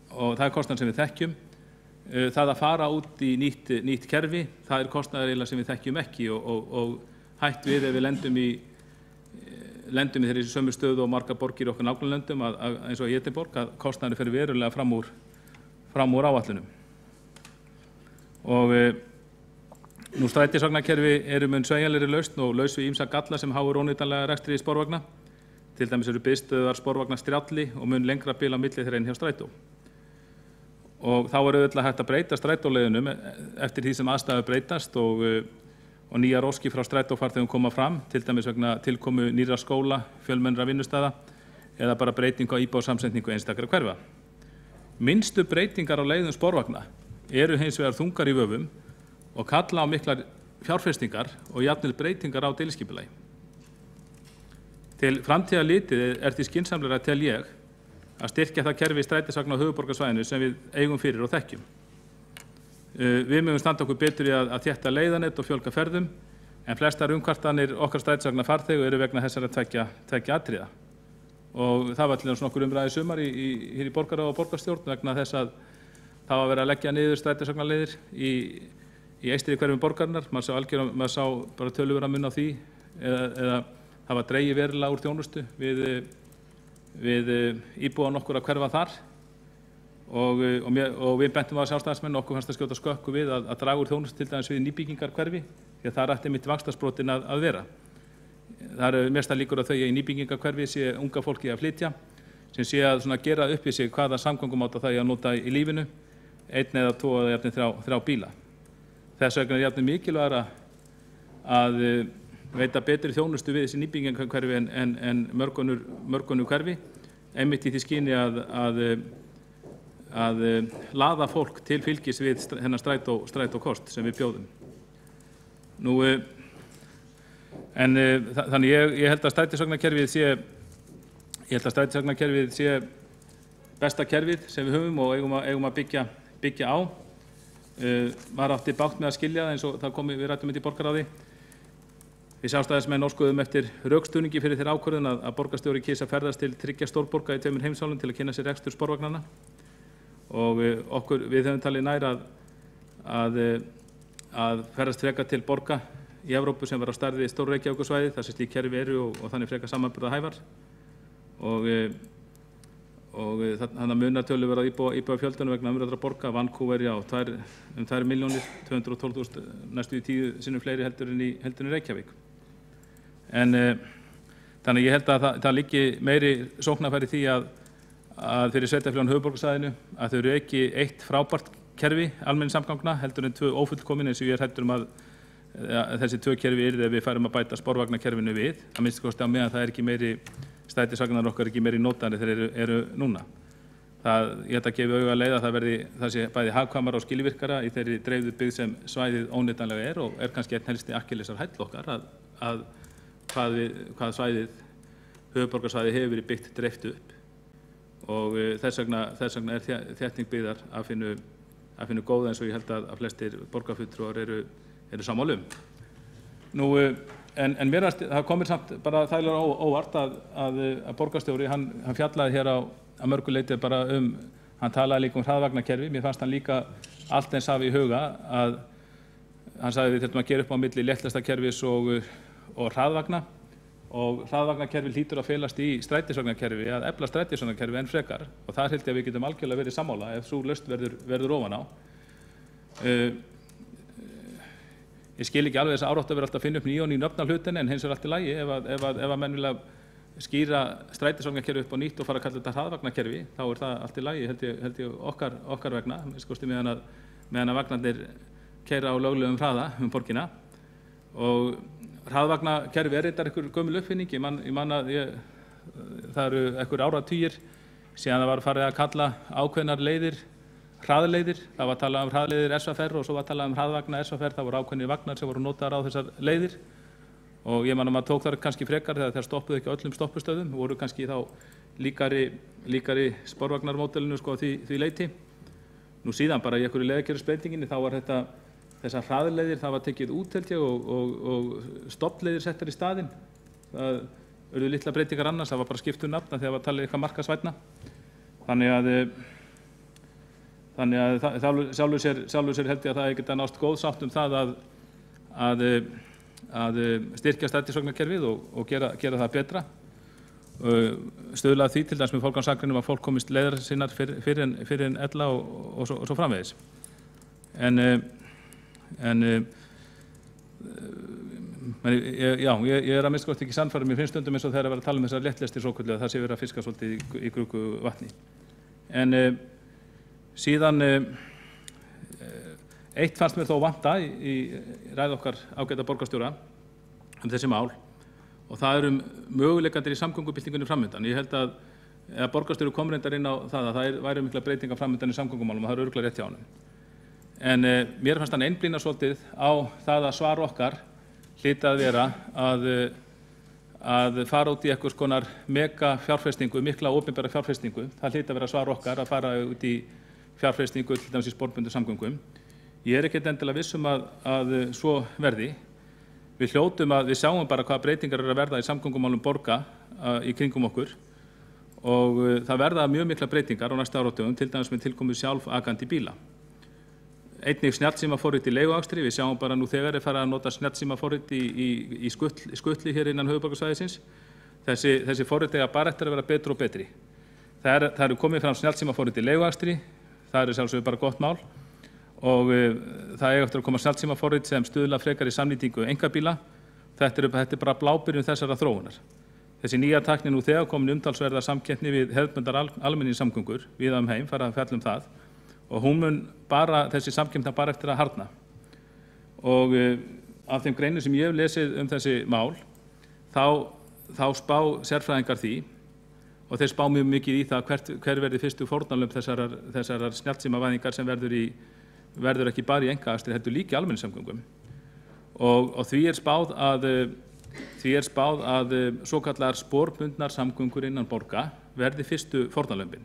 það er kostnaðinn sem við þekkjum. Það að fara út í nýtt kerfi, það er kostnaður sem við þekkjum ekki, og hætt við ef við lendum í þeirri sömu stöðu og margar borgir í okkar nágrannalöndum eins og í Edinborg, að kostnaðurinn fer verulega fram úr áætlunum. Og nú strætisvagnakerfi eru mun sveigjanlegri lausn og laus við ýmsa galla sem háir ónýtanlega rekstri í sporvagna. Til dæmis eru biðstöðvar sporvagna strjalli og mun lengra bil á milli þeirra en hjá strætó. Og þá er auðvitað hægt að breyta strætóleiðunum eftir því sem aðstæður breytast, og nýjar óskir frá strætófarþegum koma fram, til dæmis vegna tilkomu nýrra skóla, fjölmennra vinnustæða eða bara breytingu á íbúasamsetningu einstakra hverfa. Minnstu breytingar á leiðum sporvagna eru hins vegar þungar í vöfum og kalla á miklar fjárfestingar og jafnvel breytingar á deiliskipulagi. Til framtíðar litið er því skynsamlegra, tel ég, að styrkja það kerfi strætisvagna á höfuðborgarsvæðinu sem við eigum fyrir og þekkjum. Við mögum standa okkur betur í að þétta leiðanett og fjölga ferðum, en flestar umkvartanir okkar strætisvagna farþegu eru vegna þessara tveggja atriða. Og það var til þess nokkur umræði í sumar hér í borgarráð og borgarstjórn vegna þess að það var verið að leggja niður strætisvagnaleiðir í eystri hverfum borgarinnar. Maður sá bara töluvera mun á því, eða það var dregið verulega úr þjónustu við íbúa nokkur að hverfa þar, og við bentum á sjálfstæðismenn, okkur fannst að skjóta skökku við að draga úr þjónustu til dæmis við nýbyggingarhverfi, því að það ætti einmitt vaxtarsprotin að vera. Það eru mestar líkur að þau í nýbyggingarhverfi sé unga fólki að flytja, sem sé að gera upp í sig hvaða samgöngumáta það að nota í lífinu, 1 eða 2 eða jafnvel 3 bíla. Þess vegna er jafnvel mikilvægara að veita betri þjónustu við þessi nýbyggingarhverfi en mörgunur hverfi, einmitt í því skyni að laða fólk til fylgis við þennan strætókost sem við bjóðum. Nú, En þannig ég held að strætisvagnakerfið sé besta kerfið sem við höfum og eigum að byggja á. Var átti bágt með að skilja það eins og það við ræddum þetta í borgarráði. Við Sjálfstæðismenn óskuðum eftir rökstuðningi fyrir þeirri ákvörðun að borgarstjóri kýs að ferðast til 3 stórborga í 2 heimsálfum til að kynna sér rekstur sporvagnanna. Og við höfum talið nær að ferðast frekar til borga í Evrópu sem var á stærð við Stór-Reykjavíkursvæðið, þar sem slík kerfi eru og þannig frekar samanburðarhæfar. Og þannig að munatölu verða íbúa fjöldunum vegna umræddra borga. Vancouver, já, 2.212.000, næstu í 10 sinnum fleiri heldur en í Reykjavík. En þannig ég held að það liggi meiri sóknarfæri því að fyrir sveitarfélögin höfuðborgarsvæðinu að þau eru ekki eitt frábært kerfi almenningssamgangna heldur en 2 ófullkomin, eins og ég hræddur að þessi 2 kerfi yrði ef við færum að bæta sporvagnakerfinu við, að minnsta kosti á meðan það er ekki meiri strætisvagnar okkar ekki meiri nótandi þeir eru núna. Ég held að gefa auga leið að það sé bæði hagkvæmara og skilvirkara í þeirri dreifðu byggð sem svæðið óneitanlega og kannski einn helsti akkilesarhæll okkar að hvað svæðið, höfuðborgarsvæðið hefur verið byggt dreift upp. Og þess vegna er þétting byggðar að finna góða eins og ég held að flestir borgarfulltrúar eru sammála um. En það komir samt bara þægilega óvart að borgarstjóri, hann fjallaði hér að mörgu leyti bara hann talaði líka hraðvagnakerfi. Mér fannst hann líka allt eins hafa í huga að hann sagði við þurfum að gera upp á milli léttlestakerfis og hraðvagna og hraðvagnakerfi hlýtur að felast í strætisvagnakerfi að efla strætisvagnakerfi enn frekar og það held ég að við getum algjörlega verið sammála ef sú lausn verður ofan á. Ég skil ekki alveg þess að árátt að vera alltaf að finna upp ný og ný nöfn á hlutinni en hins vegar allt í lagi ef að menn vilja skýra strætisvagnakerfi upp á nýtt og fara að kalla þetta hraðvagnakerfi þá er það allt í lagi held ég okkar vegna, meðan að vagnarnir keyra á löglegum hraða borgina og hraðvagnakerfi er eitthvað einhver gömul uppfinning. Ég man að það eru einhver áratugir síðan það var farið að kalla ákveðnar leiðir hraðleiðir. Það var talað hraðleiðir SFR og svo var talað hraðvagna SFR. Það voru ákveðnir vagnar sem voru notaðar á þessar leiðir og ég man að maður tók þar kannski frekar þegar þeir stoppuðu ekki öllum stoppustöðum voru kannski þá líkari sporvagnarmódelinu því leyti. Nú síðan bara í einhverju leiðakerfisbreytinginni þá var þessar hraðleiðir, það var tekið út held ég og stoppleiðir settar í staðinn. Það urðu litla breytingar annars, það var bara skipt nafn þegar það var talið eitthvað markaðsvænna. Þannig að sjálfur sér held ég að það geta nást góð sátt það að styrkja strætisvagnakerfið og gera það betra. Stuðla því til dæmis með forgangsakrinum að fólk komist leiðar sinnar fyrir en ella og svo framvegis. Ég er að minnsta kosti ekki sannfærður, mér finnst stundum eins og þegar að vera að tala þessar léttlestir svokölluðu að það sé verið að fiska svolítið í gruggu vatni. En síðan eitt fannst mér þó vanta í ræðu okkar ágæta borgarstjóra þessi mál og það eru möguleikandir í samgöngubyltingunni framöndan. Ég held að borgarstjóri kom reyndar inn á það að það væru mikla breytingar framöndan í samgöngumálum og það eru örugglega rétt hjá honum. En mér fannst hann einblína svolítið á það að svar okkar hlyti að vera að fara út í einhvers konar mega fjárfestingu, mikla opinbera fjárfestingu. Það hlyti að vera svar okkar að fara út í fjárfestingu til dæmis í sportbundum samgöngum. Ég er ekkert endilega viss að svo verði. Við hljótum að við sjáum bara hvaða breytingar eru að verða í samgöngumálum borga í kringum okkur og það verða mjög mikla breytingar á næsta áratugum, til dæmis með tilkomu sjálfakandi bíla. Einnig snjallsímaforrit í leiguakstri, við sjáum bara nú þegar farið að nota snjallsímaforrit í skutli hér innan höfuðborgarsvæðisins. Þessi forrit eiga bara eftir að vera betri og betri. Það eru komið fram snjallsímaforrit í leiguakstri, það er sjálfsögðu bara gott mál og það eiga eftir að koma snjallsímaforrit sem stuðla frekar í samnýtingu einkabíla. Þetta er bara blábyrjun þessara þróunar. Þessi nýja tækni nú þegar komin umtalsverða samkeppni við hefðbundnar almenningssamgöngur víða heim, fara að fjalla það. Og hún mun þessi samkeppni bara eftir að harðna. Og af þeim greinum sem ég hef lesið þessi mál, þá spá sérfræðingar því, og þeir spá mjög mikið í það hver verði fyrstu fórnarlömb þessarar snjallsímavæðingar sem verður ekki bara í einkaakstri, heldur líka í almenningssamgöngum. Og því spáð að Því spáð að svokallar sporbundnar samgöngur innan borga verði fyrstu fórnarlömbin.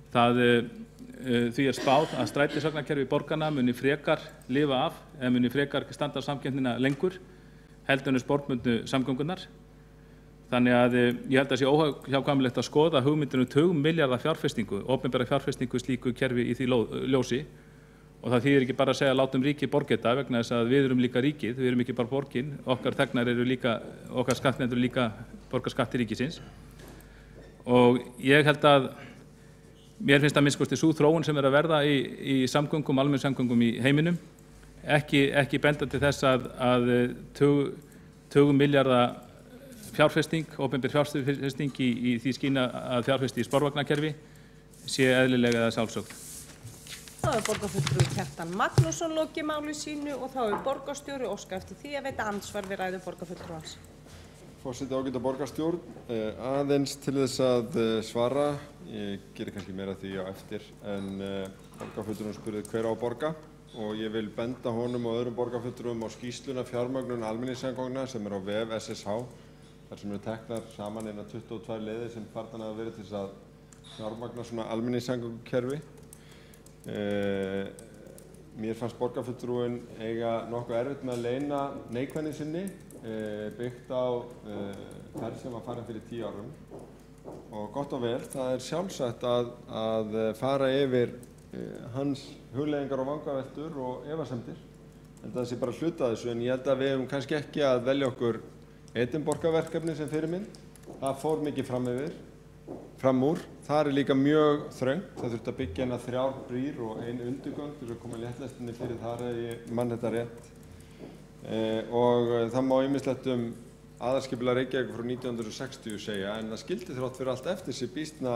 Því spáð að strætisvagnakerfi borgarna muni frekar lifa af eða muni frekar standa samkeppnina lengur heldur en sporbundnu samgöngunar. Þannig að ég held að sé óhjákvæmilegt að skoða hugmyndinu 20 milljarða fjárfestingu, opinbera fjárfestingu slíku kerfi í því ljósi. Og það þýðir ekki bara að segja látum ríkið borga þetta vegna þess að við erum líka ríkið, við erum ekki bara borgin, okkar þegnar eru líka, okkar skattnemendur líka borga skatt til ríkisins. Og ég held að mér finnst að minnsta kosti sú þróun sem að verða í samgöngum, almenningssamgöngum í heiminum, ekki benda til þess að 20 milljarða fjárfesting, opinber fjárfesting í því skyni að fjárfesti í sporvagnakerfi sé eðlilega eða sjálfsögð. Þá hefur borgarfulltrúi Kjartan Magnússon lokið máli sínu og þá hefur borgarstjóri óskað eftir því að veita andsvar við ræðu borgarfulltrúans. Forseti, ágæta borgarstjórn, aðeins til þess að svara, ég gerir kannski meira því á eftir, en borgarfulltrúin spurði hver á að borga og ég vil benda honum og öðrum borgarfulltrúum á skýrsluna fjármögnun almenningssamgangna sem á vef SSH, þar sem eru teknar saman innan 22 leiðir sem farnar hafa verið til þess að fjármagna svona almenningssamgöngukerfi. Mér fannst borgarfulltrúin eiga nokkuð erfitt með að leyna neikvæðni sinni byggt á ferð sem var farin fyrir 10 árum og gott og vel, það sjálfsagt að fara yfir hans hugleiðingar og vangaveltur og efasemdir. Það sé bara hluta þessu, en ég held að við hefum kannski ekki að velja okkur Edinborgarverkefni sem fyrirmynd. Það fór mikið fram úr. Það líka mjög þröngt. Það þurfti að byggja hérna 3 brýr og 1 undirgöng til að koma léttlestinni fyrir þar ef ég man þetta rétt. Og það má ýmislegt aðalskipulag Reykjavíkur frá 1960 segja, en það skildi þrátt fyrir allt eftir sig býsna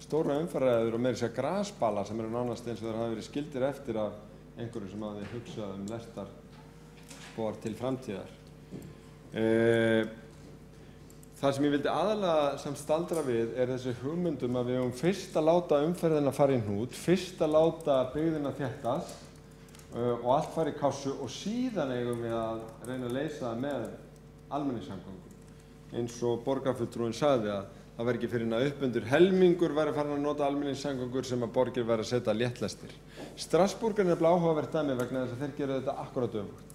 stóra umferðaræður og meira að segja grasbala sem eru nánast eins og þeir hafa verið skildir eftir af einhverju sem hafi hugsað lestarspor til framtíðar. Það sem ég vildi aðalega samt staldra við þessi hugmyndum að við höfum fyrst að láta umferðina fara í hnút, fyrst að láta byggðina þéttast og allt fara í kássu og síðan eigum við að reyna að leysa það með almenningssamgöngum. Eins og borgarfulltrúin sagði að það væri ekki fyrir að upp undir helmingur væri farin að nota almenningssamgöngur sem að borgir væri að setja léttlestir. Strassborg er nefnilega áhugavert dæmi vegna þess að þeir gera þetta akkúrat öfugt.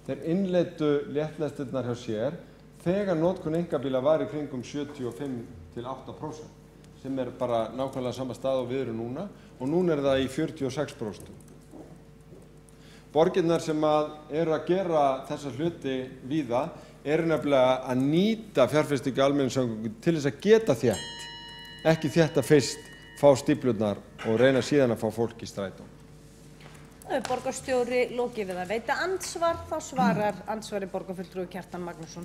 Þeir innleiddu léttlestirnar hjá sér þegar notkun einkabíla var í kringum 75–8%, sem bara nákvæmlega sama stað og við erum núna, og núna það í 46%. Borgirnar sem eru að gera þessa hluti víða eru nefnilega að nýta fjárfestingu almenningssamgöngur til þess að geta þétt, ekki þétta fyrst, fá stíflurnar og reyna síðan að fá fólk í strætó. Borgarstjóri lokið við að veita andsvar, þá svarar andsvari borgarfulltrúi Kjartan Magnússon.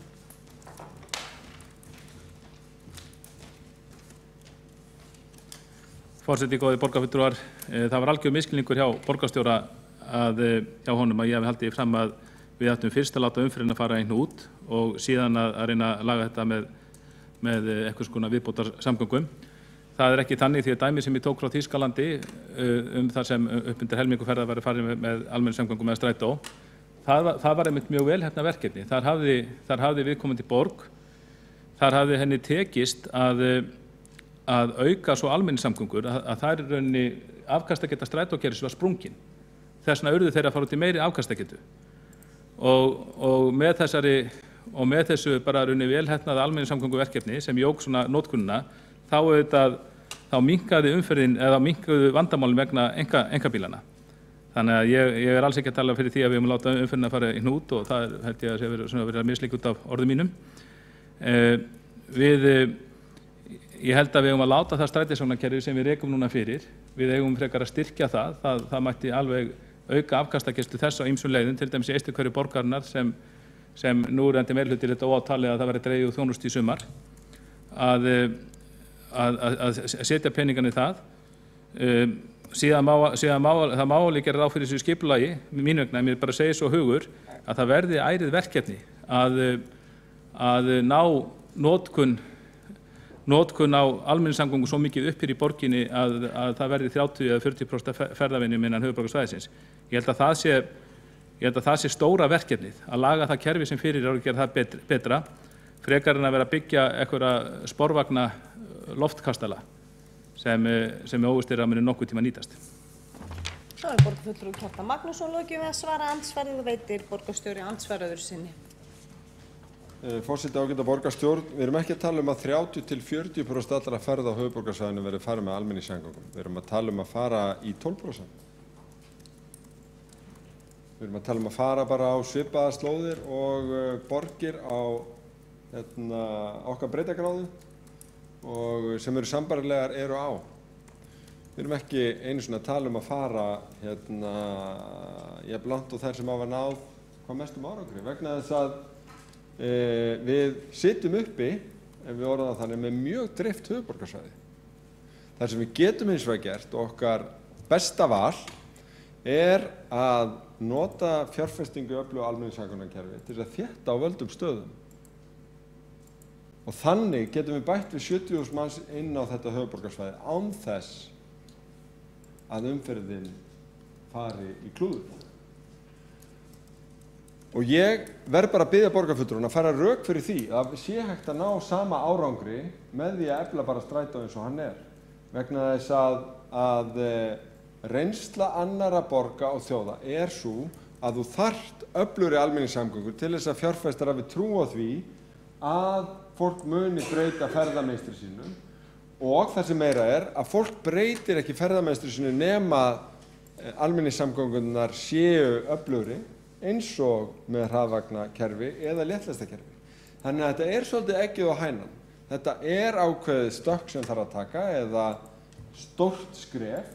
Forseti, góðir borgarfulltrúar, það var algjör misskilningur hjá borgarstjóra hjá honum að ég hafi haldið fram að við ættum fyrst að láta umferðina fara í hnút og síðan að reyna að laga þetta með einhvers konar viðbótar samgöngum. Það ekki þannig því að dæmi sem ég tók frá Þýskalandi þar sem upp undir helmingu ferða væri farið með almenningssamgöngum eða strætó. Það var einmitt mjög vel hérna verkefni. Þar hafði viðkomandi borg, þar hafði henni tekist að auka svo almenningssamgöngur að það í rauninni afkastageta strætókerfis var sprungin. Þess vegna urðu þeir að fara út í meiri afkastagetu. Og með þessu bara rauninni velheppnaða almenningssamgönguverkefni sem jók svona notkunina, þá minnkaði umferðin eða minnkuðu vandamálin vegna einkabílana. Þannig að ég alls ekki að tala fyrir því að við höfum láta umferðina fara í hnút og það held ég að sé verið að mislíka út af orðum mínum. Ég held að við höfum að láta það strætisvagnakerfi sem við rekum núna fyrir. Við eigum frekar að styrkja það mætti alveg auka afkastageirslu þess á ýmsum leiðum, til dæmis í Eysturhverfi borgarinnar sem núverandi meirihluti þetta ótalið að það verði dregið úr þjónustu í sumar, að setja peningan í það. Síðan það má alveg gera ráð fyrir þessu skipulagi, mín vegna, mér bara segir svo hugur að það verði ærið verkefni að ná notkun á almenningssamgöngum svo mikið upp hér í borginni að það verði 30 eða 40% ferðavinnu innan höfuðborgarsvæðisins. Ég held að það sé Ég held að það sé stóra verkefnið, að laga það kerfi sem fyrir að gera það betra, frekar en að vera að byggja einhverja sporvagna loftkastala sem óvíst að muni nokkuð tíma nýtast. Þá borgarfulltrúi Kjartan Magnússon lokið við að svara andsvarið og veitir borgarstjóri andsvar öðru sinni. Forseti, ágæta borgarstjórn, við erum ekki að tala um að 30–40% allra ferða á höfuðborgarsvæðinu verði farið með almenningssamgöngum. Við erum að tala um að fara í 12%. Við erum að tala um að fara bara á svipaðar slóðir og borgir á okkar breiddargráðu og sem eru sambærilegar eru á. Við erum ekki einu svona að tala um að fara jafn langt og þær sem hafa náð hvað mestum árangri, vegna þess að við sitjum uppi, ef við orðum það þannig, með mjög dreift höfuðborgarsvæði. Það sem við getum hins vegar gert, okkar besta val, er að nota fjárfestingu í öflugu almenningssamgöngukerfi til að þétta á völdum stöðum. Og þannig getum við bætt við 70.000 manns inn á þetta höfuðborgarsvæði án þess að umferðin fari í klúður. Og ég verð bara að biðja borgarfulltrúana að fara rök fyrir því að sé hægt að ná sama árangri með því að efla bara strætó eins og hann er. Vegna þess að reynsla annarra borga og þjóða er svo að þú þarft öflugri almenningssamgöngur til þess að fjárfestar hafi trú á því að fólk muni breyta ferðamynstri sínu og það sem meira er að fólk breytir ekki ferðamynstri sínu nema almenningssamgöngunar séu öflugri eins og með hraðvagnakerfi eða léttlestakerfi. Þannig að þetta er svolítið eggið og hænan. Þetta er ákveðið stökk sem þarf að taka eða stórt skref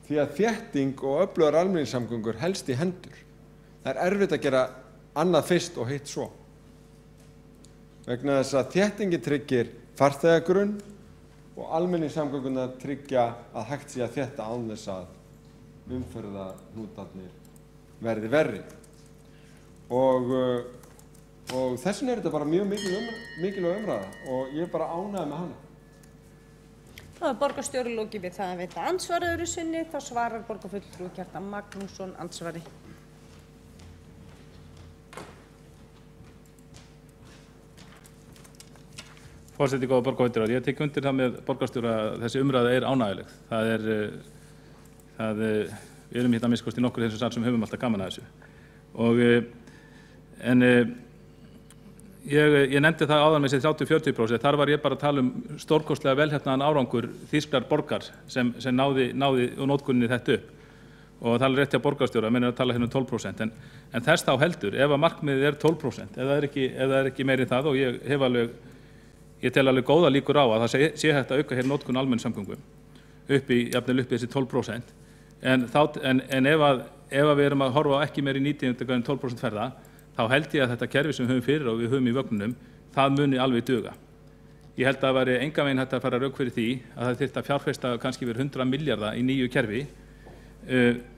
því að þétting og öflugar almenningssamgöngur helst í hendur. Það er erfitt að gera annað fyrst og hitt svo. Vegna þess að þéttingin tryggir farþegagrunn og almenningssamgöngurnar tryggja að hægt sé að þétta án þess að umferðarhnútarnir verði verri. Og þess vegna er þetta bara mjög mikilvæg umræða og ég er bara ánægður með hana. Þá borgarstjóri lokið við það að veita andsvar öðru sinni, þá svarar borgarfulltrúi Kjartan Magnússon andsvari. Forseti, góða borgarfulltrúar, ég tek undir það með borgarstjóra að þessi umræða er ánægjuleg. Við erum hérna að minnst í nokkur þessum sal sem höfum alltaf gaman að þessu. Ég nefndi það áðan með þessi 30–40%, þar var ég bara að tala um stórkostlega velheppnaðan árangur þýskrar borgar sem náði og nótkunni þetta upp. Og það er rétt hjá borgarstjóra, menn er að tala hérna 12%, en þess þá heldur, ef að markmiðið er 12%, ef það er ekki meiri það, og ég tel alveg góða líkur á að það sé hægt að auka hér notkun almenningssamgöngum jafnvel upp í þessi 12%. En ef við erum að horfa á ekki meiri nýting en 12% ferða, þá held ég að þetta kerfi sem við höfum fyrir og við höfum í vögnunum, það muni alveg duga. Ég held að það væri engan veginn hægt að fara rök fyrir því að það þyrfti að fjárfesta kannski verið 100 milljarða í nýju kerfi,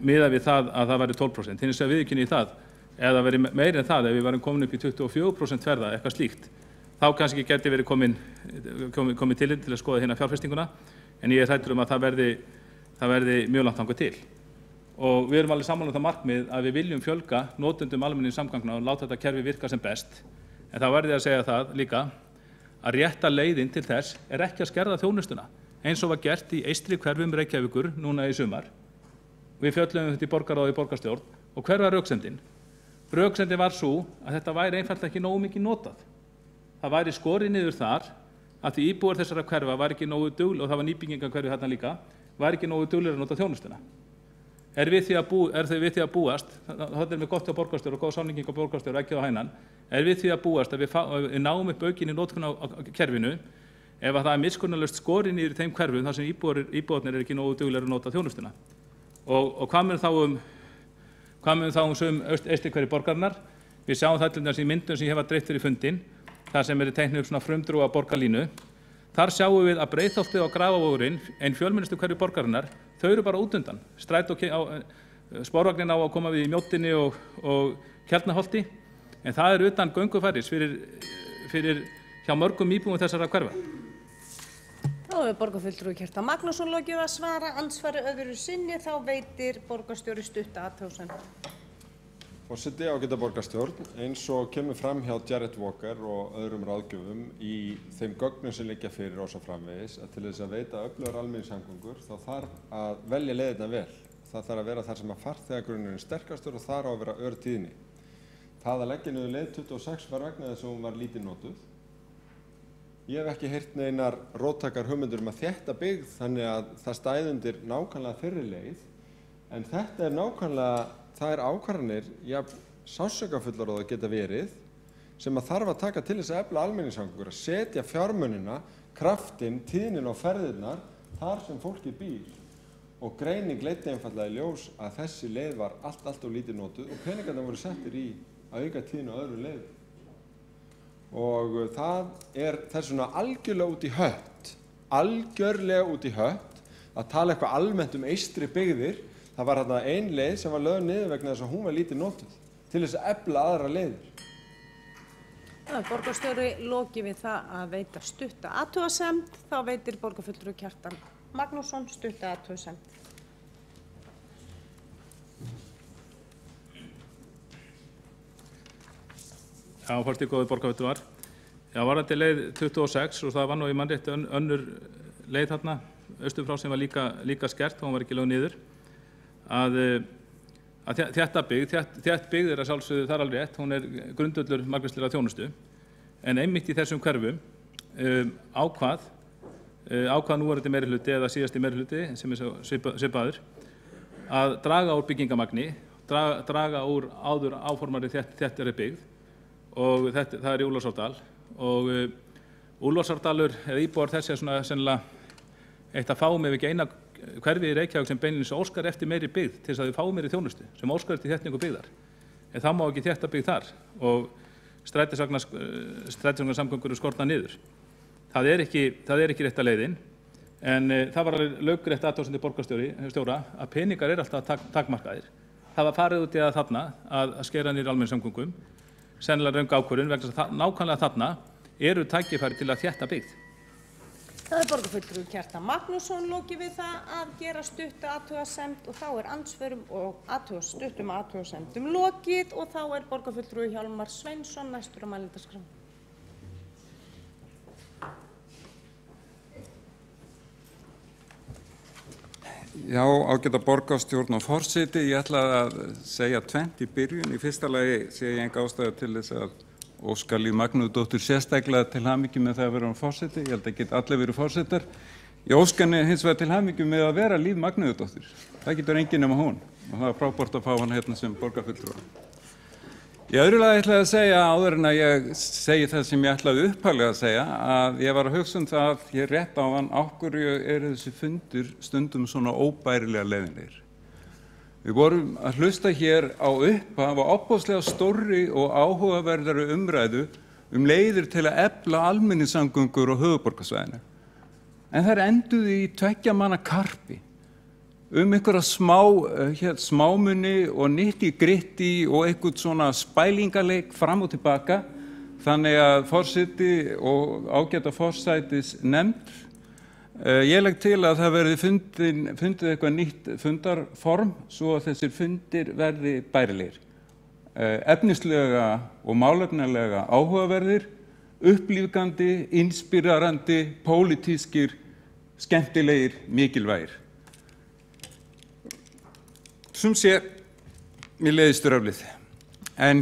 miðað við það að það væri 12%. Hins vegar viðurkenni í það, ef það væri meira en það, ef við varum komin upp í 24% ferða, eitthvað slíkt, þá kannski geti verið komin til að skoða hérna fjárfestinguna, en ég er hræddur að það verði mjög langt þangað til. Og við erum alveg sammála um það markmið að við viljum fjölga notendum almenningssamgangna og láta þetta kerfi virka sem best. En þá verði ég að segja það líka að rétta leiðin til þess er ekki að skerða þjónustuna, eins og var gert í eystri hverfum Reykjavíkur núna í sumar. Við fjöllum þetta í borgarráði og borgarstjórn og hver var röksemdin? Röksemdin var svo að þetta væri einfaldlega ekki nógu mikið notað. Það væri skorið niður þar að því íbúar þessara hverfa var ekki nógu duglegir, og það var nýbyggingarhverfi þarna líka, var ekki nógu duglegir að nota þjónustuna. Er þau við því að búast, það er með gott hjá borgarstjóra og góð samlíking á borgarstjóra, ekki á hænan, er við því að búast að við náum upp aukinni notkun á kerfinu ef að það er miskunnarlaust skorið niður í þeim hverfum þar sem íbúarnir er ekki nógu duglegir að nota þjónustuna. Og hvað mun þá sum eystri hverfi borgarinnar? Við sjáum það til þess í myndum sem ég hef að dreift fyrir fundinn, þar sem teiknuð upp svona frumdrúga borgarlínu. Þar sjáum við að Breiðholtið og Grafavogurinn, ein fjölmennustu hverfi borgarinnar, þau eru bara út undan. Sporvagnin á að koma við í Mjóddinni og Keldnaholti, en það er utan göngufæris fyrir hjá mörgum íbúum þessara hverfa. Þá hefur borgarfulltrúi Kjartan Magnússon lokið að svara andsvari öðru sinni, þá veitir borgarstjóri stutta athugasemd. Forseti, ágæta borgarstjórn, eins og kemur fram hjá Jared Walker og öðrum ráðgjöfum í þeim gögnum sem liggja fyrir og svo framvegis, að til þess að veita öflugar almenningssamgöngur þá þarf að velja leiðirnar vel. Það þarf að vera þar sem að farþegagrunnurinn sterkastur og þar á að vera örtíðni. Það að leggja niður leið 26 var vegna þess að hún var lítið notuð. Ég hef ekki heyrt neinar róttækar hugmyndir að þétta byggð þannig að það stæði undir nákvæmlega fyrri leið, en þetta nákvæmlega þær ákvarðanir, sársaukafullar og það geta verið, sem að þarf að taka til þess að efla almenningssamgöngur, að setja fjármunina, kraftinn, tíðnin og ferðirnar þar sem fólkið býr. Og greining leiddi einfaldlega í ljós að þessi leið var allt og lítið notuð og peningarnir voru settir í að auka tíðni á öðru leiðum. Og það þess vegna algjörlega út í hött, að tala eitthvað almennt eystri byggðir. Það var þarna ein leið sem var lögð niður vegna þess að hún var lítið notuð til þess að efla aðra leiðir. Borgarstjóri loki við það að veita stutta athugasemd. Þá veitir borgarfulltrúi Kjartan Magnússon stutta athugasemd. Já, forseti, góðir borgarfulltrúar. Já, varðandi leið 26 og það var nú í mannrétti önnur leið þarna austur frá sem var líka skert, hún var ekki lögð niður. Að þétt byggð að sjálfsögðu, það alveg rétt, hún grundvöllur margvíslegra þjónustu, en einmitt í þessum hverfum ákvað núverandi meirihluti eða síðasti meirihluti sem svipaður að draga úr byggingamagni, draga úr áður áformari þéttari byggð og það í Úlfarsárdal og Úlfarsárdalur eða íbúar þessi svona sennilega eitt að fáum ef ekki eina hverfi í Reykjavík sem beinlínis óskar eftir meiri byggð til þess að þau fá meiri þjónustu sem óskar eftir þéttingu byggðar. En það má ekki þétta byggð þar og strætisvagnasamgöngur skorna niður. Það er ekki rétta leiðin, en það var alveg lögrétt athugasemd borgarstjóra að peningar alltaf takmarkaðir. Það var farið út í að þarna að skera niður almenningssamgöngum, sennilega röng ákvörðun vegna þess að nákvæmlega þarna eru tækifæri til að þétta byggð. Það borgarfulltrúi Kjartan Magnússon loki við það að gera stutta athugasemd og þá andsvörum og stuttum athugasemdum lokið og þá borgarfulltrúi Hjálmar Sveinsson næstur á mælendaskrá. Já, ágæta borgarstjórn og forseti, ég ætla að segja tvennt í byrjun. Í fyrsta lagi sé ég enga ástæðu til þess að óska Líf Magnúsdóttur sérstaklega til hamingju með það að vera forseti. Ég held að geta allir verið forsetar. Ég óska henni hins vegar til hamingju með að vera Líf Magnúsdóttir. Það getur enginn nema hún og það frábært að fá hana hérna sem borgarfulltrúa. Í öðru lagi ætla ég að segja áður en að ég segi það sem ég ætlaði upphaflega að segja að ég var að hugsa það hér rétt áðan af hverju þessi fundir stundum svona óbærilega leiðinlegir. Við vorum að hlusta hér á upphaf á ofboðslega stórri og áhugaverðari umræðu leiðir til að efla almenningssamgöngur á höfuðborgarsvæðinu. En þær enduðu í 2 manna karpi einhverja smámuni og nitti-gritti og einhvern svona spælingaleik fram og tilbaka. Þannig að forseti og ágæta forsætisnefnd, ég legg til að það verði fundið eitthvað nýtt fundarform svo að þessir fundir verði bærilegir. Efnislega og málefnalega áhugaverðir, upplífgandi, inspírarandi, pólitískir, skemmtilegir, mikilvægir. Sem sé, mér leiðist röflið. En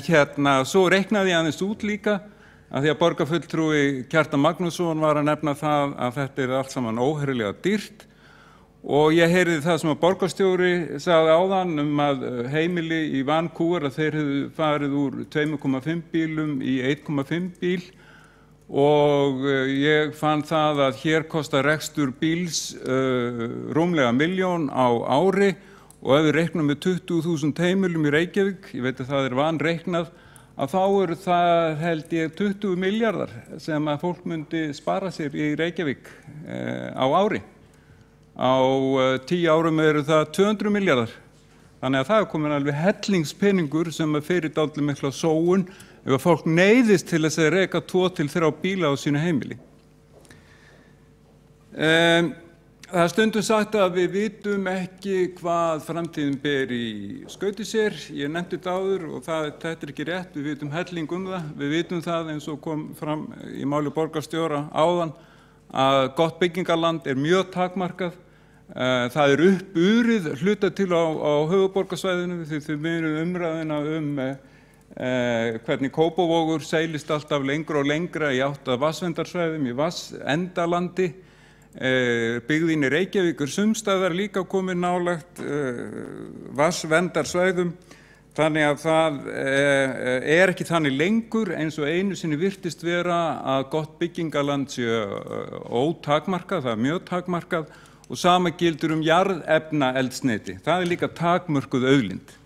svo reiknaði ég aðeins út líka að því að borgarfulltrúi Kjartan Magnússon var að nefna það að þetta allt saman óheyrilega dýrt og ég heyrði það sem að borgarstjóri sagði áðan að heimili í Vancouver að þeir hefðu farið úr 2,5 bílum í 1,5 bíl og ég fann það að hér kostar rekstur bíls rúmlega 1 milljón á ári og ef við reiknum með 20.000 heimilum í Reykjavík, ég veit að það vanreiknað, að þá eru það held ég 20 milljarðar sem að fólk myndi spara sér í Reykjavík á ári. Á 10 árum eru það 200 milljarðar. Þannig að það er komin alveg hellingspeningur sem að fyrir dálítið mikla sóun ef að fólk neyðist til þess að reka 2 til 3 bíla á sínu heimili. Það er stundum sagt að við vitum ekki hvað framtíðin ber í skauti sér. Ég nefndi þetta áður og þetta er ekki rétt. Við vitum helling það. Við vitum það eins og kom fram í máli borgarstjóra áðan að gott byggingarland er mjög takmarkað. Það er uppurið hluta til á höfuðborgarsvæðinu því þau munum umræðina hvernig Kópavogur seilist alltaf lengra og lengra í átt að vatnsverndarsvæðum, í vatnsendalandi. Byggðin í Reykjavík sums staðar líka komin nálægt vatnsverndarsvæðum, þannig að það er ekki þannig lengur eins og einu sinni virtist vera að gott byggingaland sé ótakmarkað, það er mjög takmarkað og sama gildir jarðefnaeldsneyti, það er líka takmörkuð auðlind.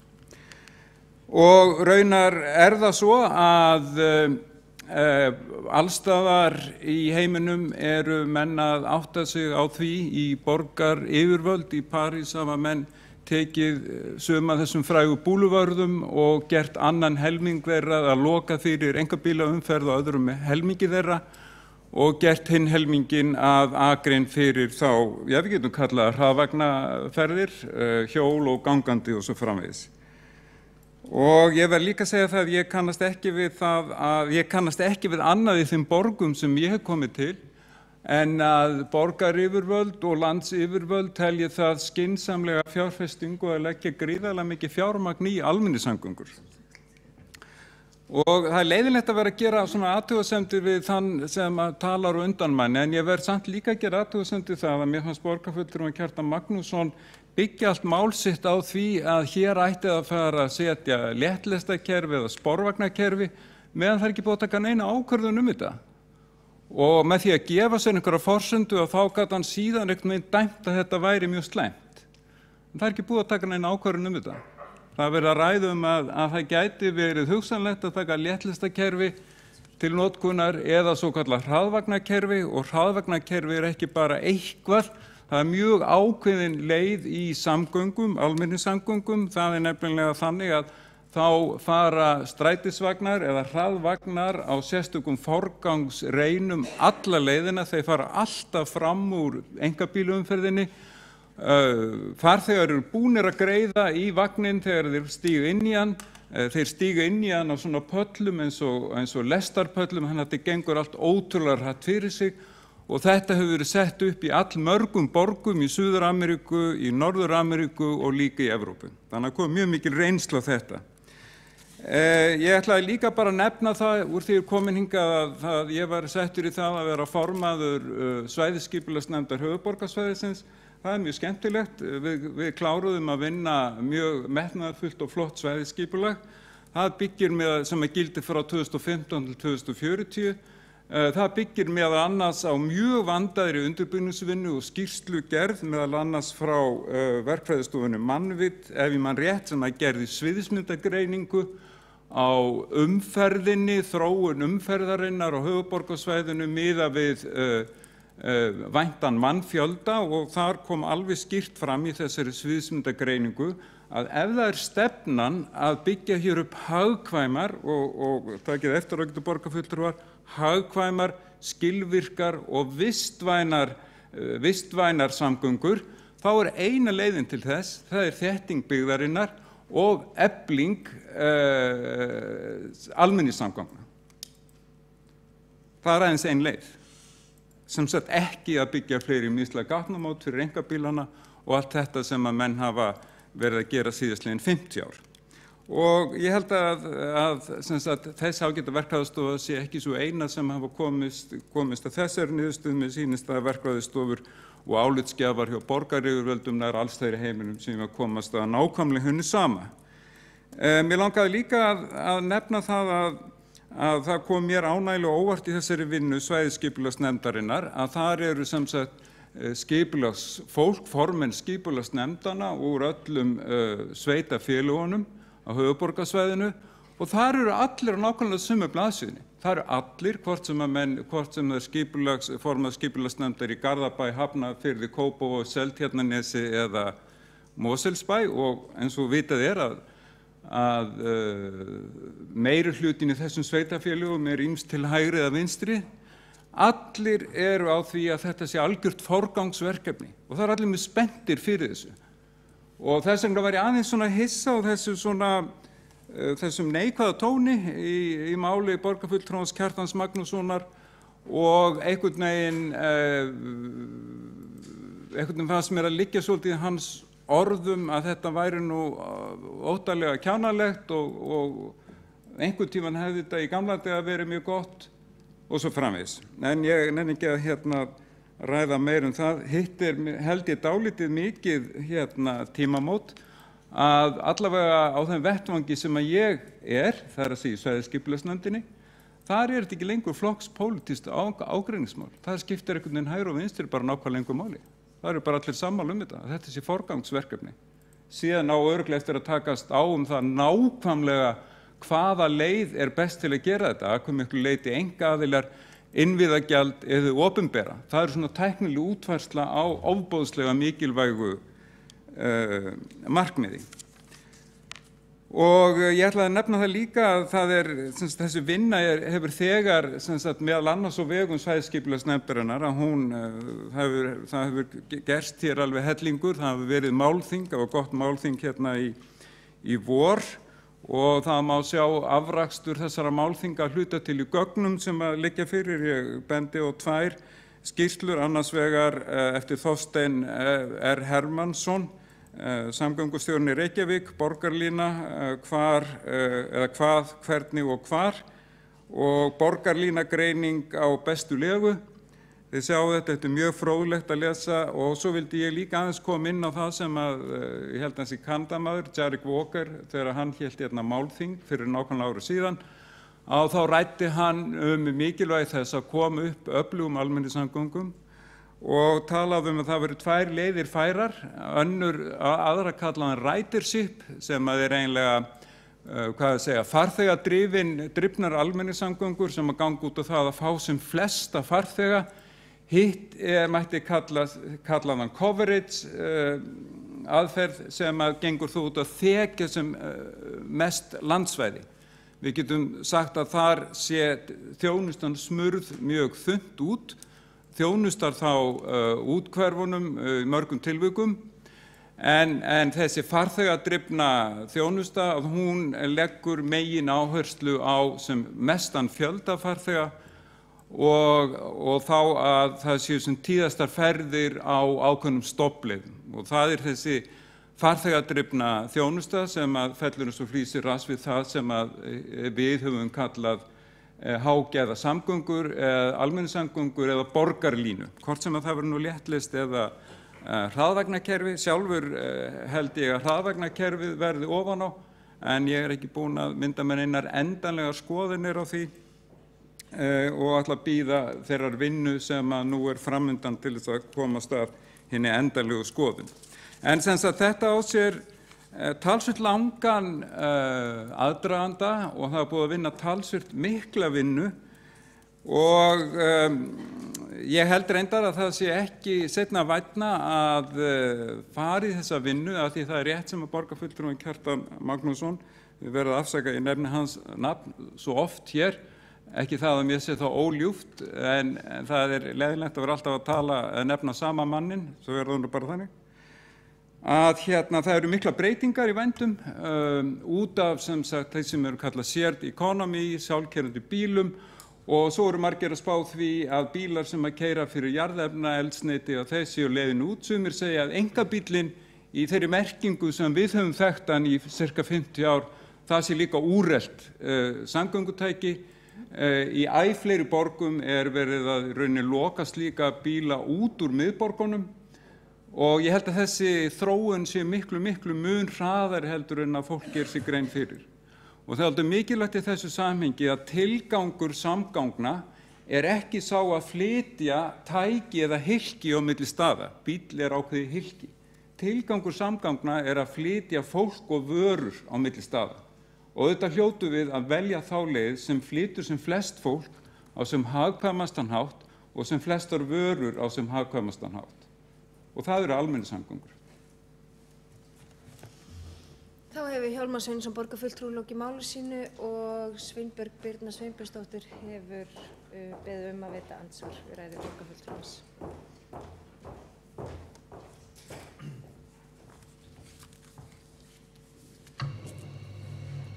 Og raunar það svo að allstaðar í heiminum eru menn að átta sig á því í borgaryfirvöld. Í París hafa menn tekið suma þessum frægu búluvörðum og gert annan helming þeirra að loka fyrir einkabílaumferð og öðrum helmingi þeirra og gert hinn helmingin að akrein fyrir þá, við getum kallað hraðvagnaferðir, hjól og gangandi og svo framvegis. Og ég verð líka að segja það að ég kannast ekki við annað í þeim borgum sem ég hef komið til en að borgaryfirvöld og landsyfirvöld telji það skynsamlega fjárfestingu að leggja gríðarlega mikið fjármagn í almenningssamgöngur. Og það er leiðinlegt að vera að gera svona athugasemdir við þann sem talar á undan manni, en ég verð samt líka að gera athugasemdir það að mér fannst borgarfulltrúinn Kjartan Magnússon byggja allt mál sitt á því að hér ætti að fara að setja léttlestakerfi eða sporvagnakerfi meðan það er ekki búið að taka neina ákvörðun þetta. Og með því að gefa sér einhverja forsendu og þá gat hann síðan einhvern veginn dæmt að þetta væri mjög slæmt. En það er ekki búið að taka neina ákvörðun þetta. Það er verið að ræða að það gæti verið hugsanlegt að taka léttlestakerfi til notkunar eða svokallað hraðvagnakerfi og hraðvagnakerfi ekki bara eitthvað. Það er mjög ákveðin leið í samgöngum, almenningssamgöngum. Það er nefnilega þannig að þá fara strætisvagnar eða hraðvagnar á sérstökum forgangsreinum alla leiðina. Þeir fara alltaf fram úr einkabílaumferðinni. Farþegar eru búnir að greiða í vagnin þegar þeir stíga inn í hann. Þeir stíga inn í hann á svona pöllum eins og lestarpöllum, þannig að þetta gengur allt ótrúlega hratt fyrir sig. Og þetta hefur verið sett upp í allmörgum borgum í Suður-Ameríku, í Norður-Ameríku og líka í Evrópu. Þannig að kom mjög mikil reynsla á þetta. Ég ætlaði líka bara að nefna það úr því komin hingað að ég var settur í það að vera formaður svæðisskipulagsnefndar höfuðborgarsvæðisins. Það er mjög skemmtilegt. Við kláruðum að vinna mjög metnaðarfullt og flott svæðisskipulag. Það byggir sem að gildi frá 2015 til 2040. Það byggir meðal annars á mjög vandaðri undirbúningsvinnu og skýrslugerð meðal annars frá verkfræðistofunni Mannvit, ef ég man rétt, sem að gerði sviðsmyndagreiningu á umferðinni, þróun umferðarinnar á höfuðborgarsvæðinu miðað við væntan mannfjölda og þar kom alveg skýrt fram í þessari sviðsmyndagreiningu að ef það er stefnan að byggja hér upp hagkvæmar og takið eftir að auðvitað borgarfulltrúar, hagkvæmar, skilvirkar og vistvænar samgöngur, þá er eina leiðin til þess, það er þétting byggðarinnar og efling almenningssamgangna. Það er aðeins ein leið, sem sagt ekki að byggja fleiri mislæg gatnamót fyrir einkabílana og allt þetta sem að menn hafa verið að gera síðastliðin 50 ár. Og ég held að þess ágæta verkfræðistofa sé ekki svo eina sem hafa komist að þessari niðurstöðu. Mér sýnist að verkfræðistofur og álitsgjafar hjá borgaryfirvöldum nær alls þeirri heiminum sem að komast að nákvæmlega hinu sama. Mér langaði líka að nefna það að það kom mér ánægilega óvart í þessari vinnu svæðisskipulagsnefndarinnar að þar eru sem sagt skipulagsfólk, formenn skipulagsnefndana úr öllum sveitarfélögunum á höfuðborgarsvæðinu og þar eru allir á nákvæmlega sömu blaðsíðunni. Það eru allir, hvort sem það er formað skipulagsnefndar í Garðabæ, Hafnarfirði, Kópavogi, Seltjarnarnesi eða Mosfellsbæ og eins og vitað er að meiri hlutin í þessum sveitarfélögum ýmst til hægri eða vinstri. Allir eru á því að þetta sé algjört forgangsverkefni og það allir mjög spenntir fyrir þessu. Og þess vegna var ég aðeins svona hissa á þessum neikvæða tóni í máli borgarfulltrúans Kjartans Magnússonar og einhvern veginn fannst mér að liggja svolítið í hans orðum að þetta væri nú óttalega kjánalegt og einhvern tímann hefði þetta í gamla daga verið mjög gott og svo framvegis. En ég nenni ekki að ræða meir það. Hitt held ég dálítið mikið tímamót að allavega á þeim vettvangi sem að ég það að segja svæðisskipulagsnefndinni, þar þetta ekki lengur flokkspólitískt ágreiningsmál. Það skiptir einhvern veginn hægri og vinstri bara nákvæmlega engu máli. Það eru bara allir sammála þetta, að þetta sé forgangsverkefni. Síðan á örugglega eftir að takast á það nákvæmlega hvaða leið best til að gera þetta, að hve miklu leyti einkaaðilar, innviðagjald eða opinbera. Það eru svona tæknileg útfærsla á ofboðslega mikilvægu markmiði. Og ég ætla að nefna það líka að það þessi vinna hefur þegar meðal annars á vegum svæðisskipulagsnefndarinnar að það hefur gerst hér alveg hellingur, það hefur verið málþing, það var gott málþing í vor og það má sjá afrakstur þessara málþinga hluta til í gögnum sem að liggja fyrir. Ég bendi á 2 skýrslur, annars vegar eftir Þorstein R. Hermannsson, samgöngustjórinn í Reykjavík, borgarlína, hvað, hvernig og hvar, og borgarlínagreining á bestu legu. Þið sjáu þetta mjög fróðlegt að lesa og svo vildi ég líka aðeins koma inn á það sem ég held að þessi kandamaður, Jarek Walker, þegar hann hélt málþing fyrir nákvæmlega ári síðan, þá ræddi hann mikilvægi þess að koma upp öflugum almenningssamgöngum og talaði að það veru 2 leiðir færar, aðra kallaðan ridership sem að eiginlega farþegadrifnar almenningssamgöngur sem að ganga út á það að fá sem flesta farþega. Hitt mætti kallaðan coverage aðferð sem að gengur þú út að þekja sem mest landsvæði. Við getum sagt að þar sé þjónustan smurð mjög þunnt út, þjónustar þá úthverfunum í mörgum tilvikum, en þessi farþegadrifna þjónusta, hún leggur megin áherslu á sem mestan fjölda farþega og þá að það séu sem tíðastar ferðir á ákveðnum stoppleiðum og það þessi farþegadrifna þjónusta sem að fellur eins og flýsir rass við það sem að við höfum kallað hágæða samgöngur, almenningssamgöngur eða borgarlínu, hvort sem að það verður nú léttlist eða hraðvagnakerfi. Sjálfur held ég að hraðvagnakerfið verði ofan á, en ég ekki búinn að mynda mér einar endanlegar skoðanir á því og ætla að bíða þeirrar vinnu sem að nú framundan til þess að komast að hinni endanlegu skoðun. En þetta á sér talsvert langan aðdraganda og það búið að vinna talsvert mikla vinnu og ég held reyndar að það sé ekki seinna vænna að fara í þessa vinnu af því það rétt sem að borgarfulltrúinn Kjartan Magnússon, við verðum að afsaka ég nefni hans nafn svo oft hér, ekki það að mér sé þá óljúft, en það leiðinlegt að vera alltaf að tala nefna sama mannin, svo verður það nú bara þannig. Að það eru mikla breytingar í vændum út af sem sagt þeir sem eru kallað shared economy, sjálfkeyrandi bílum og svo eru margir að spá því að bílar sem að keyra fyrir jarðefnaeldsneyti og þessi og leiðin út, sumir segja að einkabíllinn í þeirri merkingu sem við höfum þekkt hann í cirka 50 ár, það sé líka úrelt samgöngutæki. Í æ fleiri borgum verið að rauninni loka slíka bíla út úr miðborgunum og ég held að þessi þróun sé miklu mun hraðari heldur en að fólk gerir sig grein fyrir. Og það er mikilvægt í þessu samhengi að tilgangur samgangna ekki sá að flytja tæki eða hylki á milli staða. Bíll ákveðið hylki. Tilgangur samgangna að flytja fólk og vörur á milli staða. Og auðvitað hljótum við að velja þá leið sem flytur sem flest fólk á sem hagkvæmastan hátt og sem flestar vörur á sem hagkvæmastan hátt. Og það eru almenningssamgöngur. Þá hefur Hjálmar Sveinsson borgarfulltrúi lokið máli sínu og Sveinbjörg Birna Sveinbjörnsdóttir hefur beðið að veita andsvar við ræðu borgarfulltrúans.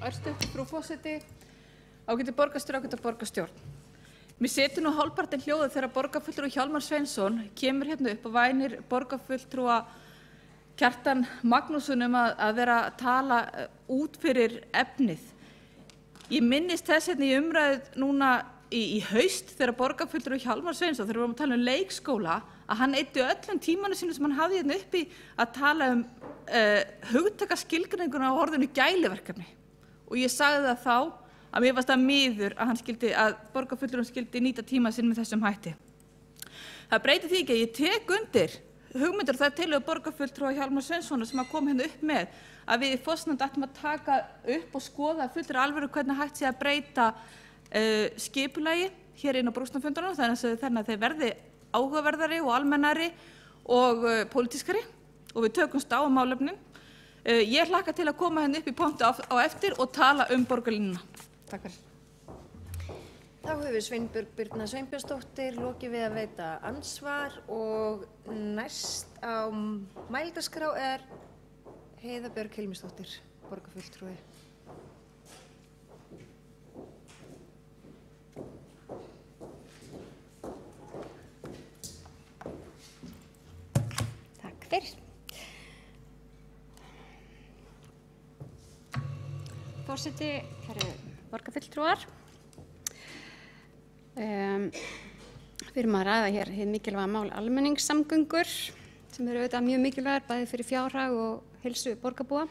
Örstutt, frú forseti, ágæti borgarstjóri, ágæti borgarstjórn. Mér setur nú hálfpartinn hljóðið þegar borgarfulltrúi Hjálmar Sveinsson kemur hérna upp og vænir borgarfulltrúa Kjartan Magnússon að vera að tala út fyrir efnið. Ég minnist þess hérna í umræðu núna í haust þegar borgarfulltrúi Hjálmar Sveinsson, þegar við varum að tala leikskóla, að hann eyddi öllum tímanu sínu sem hann hafði hérna uppi að tala hugtakaskilgreininguna á orðinu gæluverkefni. Og ég sagði það þá að mér varst það miður að borgarfulltrúinn skyldi nýta tíma sinn með þessum hætti. Það breytir því ekki að ég tek undir hugmyndir það tillögu borgarfulltrúa Hjálmar Sveinssonar sem að koma hérna upp með að við í Fossnefnd ættum að taka upp og skoða fullri alvöru hvernig hægt sé að breyta skipulagi hér inn á brúkstafundunum þannig að þeir verði áhugaverðari og almennari og pólitískari og við tökumst á málefnin. Ég hlakka til að koma hérna upp í pontu á eftir og tala borgarlínuna. Takk fyrir. Þá hefur Sveinbjörg Birna Sveinbjörnsdóttir lokið við að veita andsvar og næst á mælendaskrá Heiða Björg Hilmisdóttir, borgarfulltrúi. Takk fyrir. Forseti, kæru borgarfulltrúar. Við erum að ræða hér hið mikilvæga mál almenningssamgöngur sem eru auðvitað mjög mikilvægar bæði fyrir fjárhag og heilsu borgarbúa.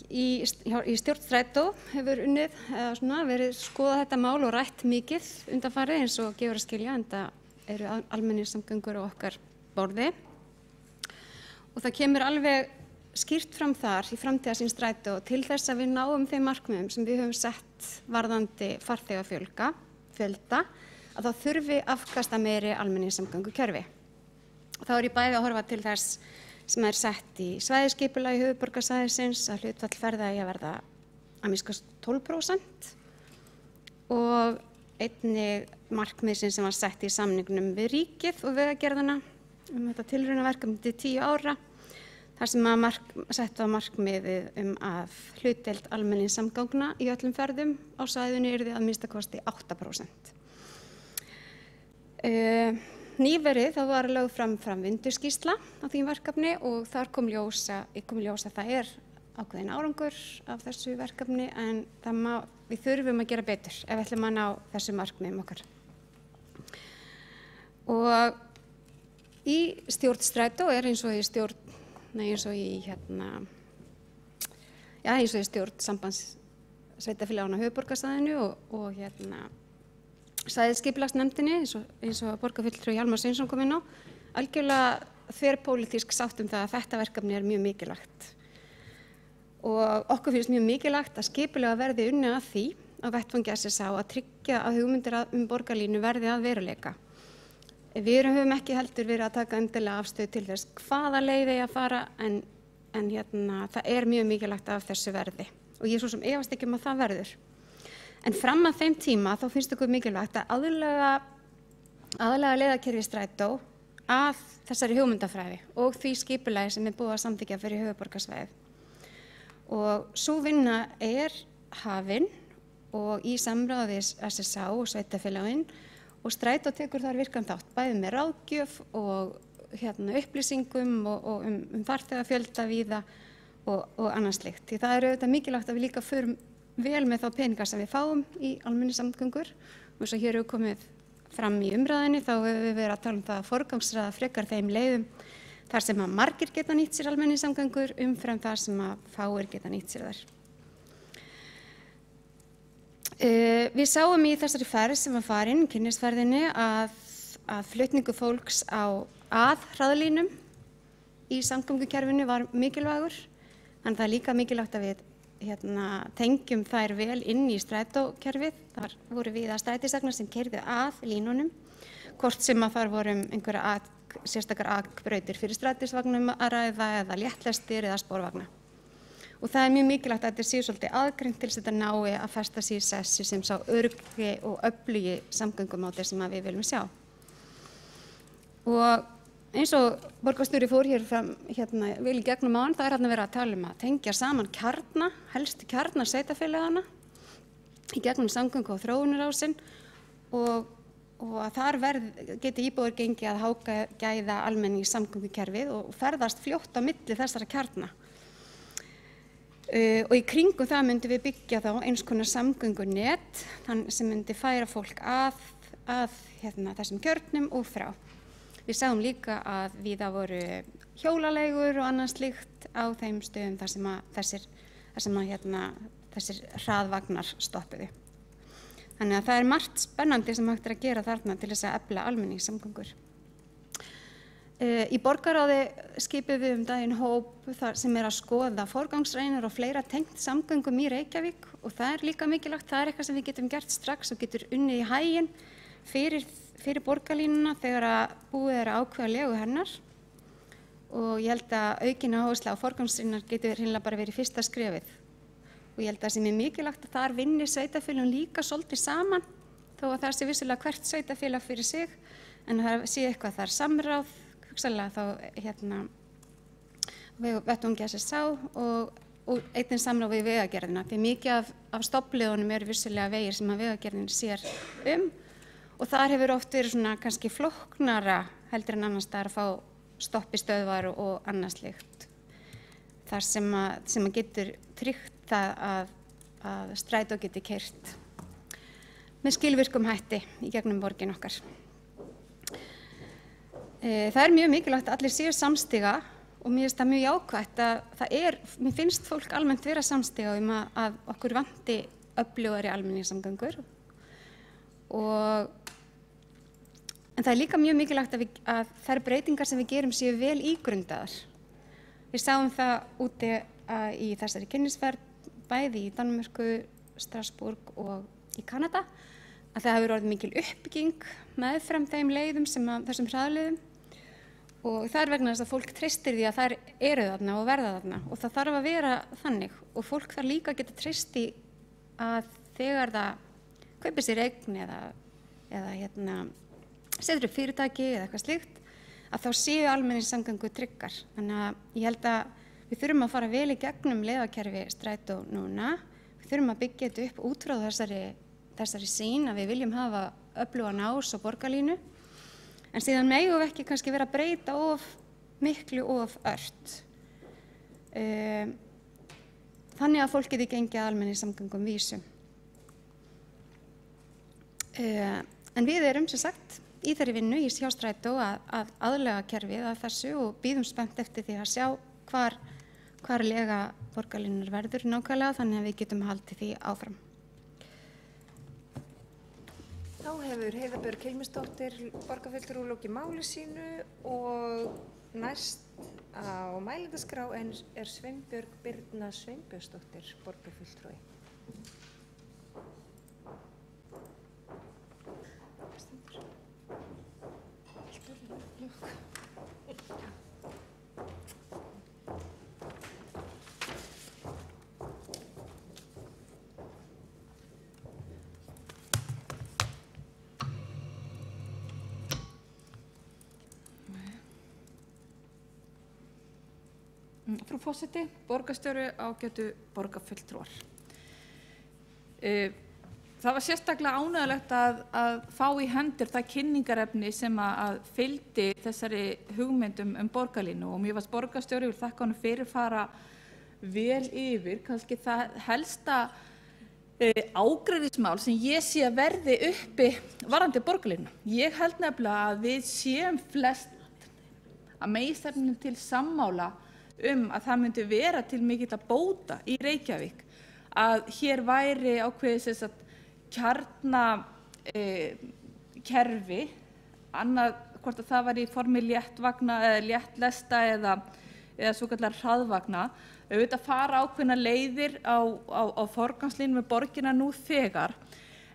Í stjórn Strætó hefur verið skoðað þetta mál og rætt mikið undanfarið eins og gefur að skilja enda eru almenningssamgöngur á okkar borði og það kemur alveg skýrt fram þar í framtíðarsýn Strætó til þess að við náum þeim markmiðum sem við höfum sett varðandi farþegafjölda að þá þurfi afkasta meiri almenningssamgöngukerfi. Þá ég bæði að horfa til þess sem sett í svæðisskipulagi höfuðborgarsvæðisins að hlutfall ferða eigi að verða að minnst 12% og einnig markmiðsins sem var sett í samningnum við ríkið og Vegagerðina þetta tilraunaverkefni til 10 ára. Þar sem sett var markmiðið að hlutdeild almenningssamgangna í öllum ferðum á svæðinu yrði að minnsta 8%. Nýverið þá var lögð fram vindurskýrsla á því verkefni og þar kom ljós að það ákveðinn árangur af þessu verkefni en við þurfum að gera betur ef við ætlum að ná þessu markmiðum okkar. Og í stjórn Strætó eins og í stjórn sambands sveitarfélaganna á höfuðborgarsvæðinu og svæðisskipulagsnefndinni eins og borgarfulltrúi Hjálmar Sveinsson kom inn á, algjörlega þverpólitísk sátt það að þetta verkefni mjög mikilvægt. Og okkur finnst mjög mikilvægt að skipulega verði unnið að því á vettvangi SSA að tryggja að hugmyndir borgarlínu verði að veruleika. Við höfum ekki heldur verið að taka endilega afstöðu til þess hvaða leið eigi að fara en það mjög mikilvægt af þessu verði og ég svo sem efast ekki að það verður. En fram að þeim tíma þá finnst okkur mikilvægt að aðlaga leiðakerfi Strætó að þessari hugmyndafræði og því skipulagi sem búið að samþykkja fyrir höfuðborgarsvæðið. Og sú vinna hafin og í samráði við SSA og sveitarfélögin og Strætó tekur þar virkan þátt, bæði með ráðgjöf og upplýsingum og farþegafjölda víða og annað slíkt. Því það auðvitað mikilvægt að við líka förum vel með þá peninga sem við fáum í almenningssamgöngur. Og eins og hér hefur komið fram í umræðinni þá hefur við verið að tala það að forgangsraða frekar þeim leiðum þar sem að margir geta nýtt sér almenningssamgöngur umfram þar sem að fáir geta nýtt sér þær. Við sáum í þessari ferð sem var farin, kynnisferðinni, að flutningu fólks að hraðlínum í samgöngukerfinu var mikilvægur. En það líka mikilvægt að við tengjum þær vel inn í strætókerfið. Þar voru við að strætisvagnar sem keyrðu að línunum, hvort sem að þar voru einhverja sérstakar akbrautir fyrir strætisvagnum að ræða eða léttlestir eða spórvagna. Og það er mjög mikilvægt að þetta sé svolítið aðgreint til þess að þetta nái að festa sig í sessi sem sá öruggi og öflugi samgöngumáti sem við viljum sjá. Og eins og borgarstjóri fór hér fram vel í gegnum áðan, það er þarna verið að tala um að tengja saman kjarna, helstu kjarna sveitarfélagana í gegnum samgöngu- og þróunarásin og að þar geti íbúar gengið að hágæða almenningssamgöngukerfið og ferðast fljótt á milli þessara kjarna. Og í kringum það myndum við byggja þá eins konar samgöngunet sem myndi færa fólk að þessum kjörnum og frá. Við sáum líka að víða voru hjólaleigur og annað slíkt á þeim stöðum þar sem þessir hraðvagnar stoppuðu. Þannig að það er margt spennandi sem hægt er að gera þarna til þess að efla almenningssamgöngur. Í borgarráði skipuðum við daginn hóp sem er að skoða forgangsrænir og fleira tengt samgöngum í Reykjavík og það er líka mikilvægt, það er eitthvað sem við getum gert strax og getur unnið í hæginn fyrir borgarlínuna þegar að búið er að ákveða legu hennar og ég held að aukin áhersla á forgangsrænir getur hreinlega bara verið fyrsta skrefið og ég held að það sem er mikilvægt að þar vinni sveitarfélögin líka svolítið saman þó að það sé vissulega hvert sveitarfélag fyrir sig en það sé eitthvað þar samráð hugsanlega þá vettvangi SSA og einnig samráð við vegagerðina. Því mikið af stofnliðunum eru vissulega vegir sem að vegagerðin sér og þar hefur oft verið svona kannski flóknara heldur en annars staðar að fá stoppistöðvar og annað slíkt. Þar sem að getur tryggt það að strætó geti keyrt með skilvirkum hætti í gegnum borgin okkar. Það er mjög mikilvægt að allir séu samstiga og mér finnst það mjög jákvætt að mér finnst fólk almennt vera samstiga að okkur vanti öflugari almenningssamgöngur en það er líka mjög mikilvægt að þær breytingar sem við gerum séu vel ígrundaðar. Við sáum það úti í þessari kynnisferð bæði í Danmörku, Strasbourg og í Kanada að það hefur orðið mikil uppbygging meðfram þeim leiðum þessum hraðleiðum og það er vegna þess að fólk treystir því að þær eru þarna og verða þarna og það þarf að vera þannig og fólk þarf líka að geta treyst í að þegar það kaupir sér eign eða setur upp fyrirtæki eða eitthvað slíkt að þá séu almenningssamgöngur tryggar. Þannig að ég held að við þurfum að fara vel í gegnum leiðakerfi strætó núna, við þurfum að byggja þetta upp út frá þessari sýn að við viljum hafa öflugan ás og borgarlínu en síðan megum við ekki kannski vera að breyta of miklu of ört. Þannig að fólk geti gengið að almenningssamgöngum vísum. En við erum sem sagt í þeirri vinnu í strætó að aðlaga kerfið að þessu og bíðum spennt eftir því að sjá hvar lega borgarlínur verður nákvæmlega þannig að við getum haldið því áfram. Þá hefur Heiða Björg Hilmisdóttir borgarfulltrúi lokið máli sínu og næst á mælendaskrá er Sveinbjörg Birna Sveinbjörnsdóttir borgarfulltrúi. Frú forseti, borgarstjóri, ágætu borgarfulltrúar. Það var sérstaklega ánægjulegt að fá í hendur það kynningarefni sem að fylgdi þessari hugmyndum borgarlínu og mér varst borgarstjóri vil þakka honum fyrir fara vel yfir, kannski það helsta ágreiningsmál sem ég sé að verði uppi varðandi borgarlínu. Ég held nefnilega að við séum flest að meginstefnu til sammála að það myndi vera til mikill að bóta í Reykjavík að hér væri ákveðið kjarnakerfi, annað hvort að það var í formi léttvagna eða léttlesta eða svokallar hraðvagna, auðvitað fara ákveðna leiðir á forgangslínu með borgina nú þegar,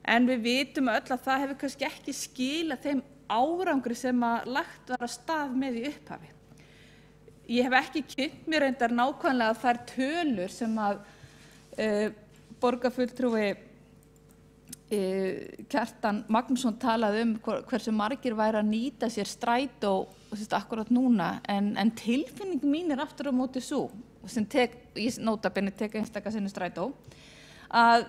en við vitum öll að það hefur kannski ekki skilað þeim árangri sem að lagt var að stað með í upphafi. Ég hef ekki kynnt mér reyndar nákvæmlega þær tölur sem að borgarfulltrúi Kjartan Magnússon talaði hversu margir væri að nýta sér strætó akkurat núna, en tilfinning mín aftur á móti svo, sem ég nótabenni tek einstaka sinni strætó, að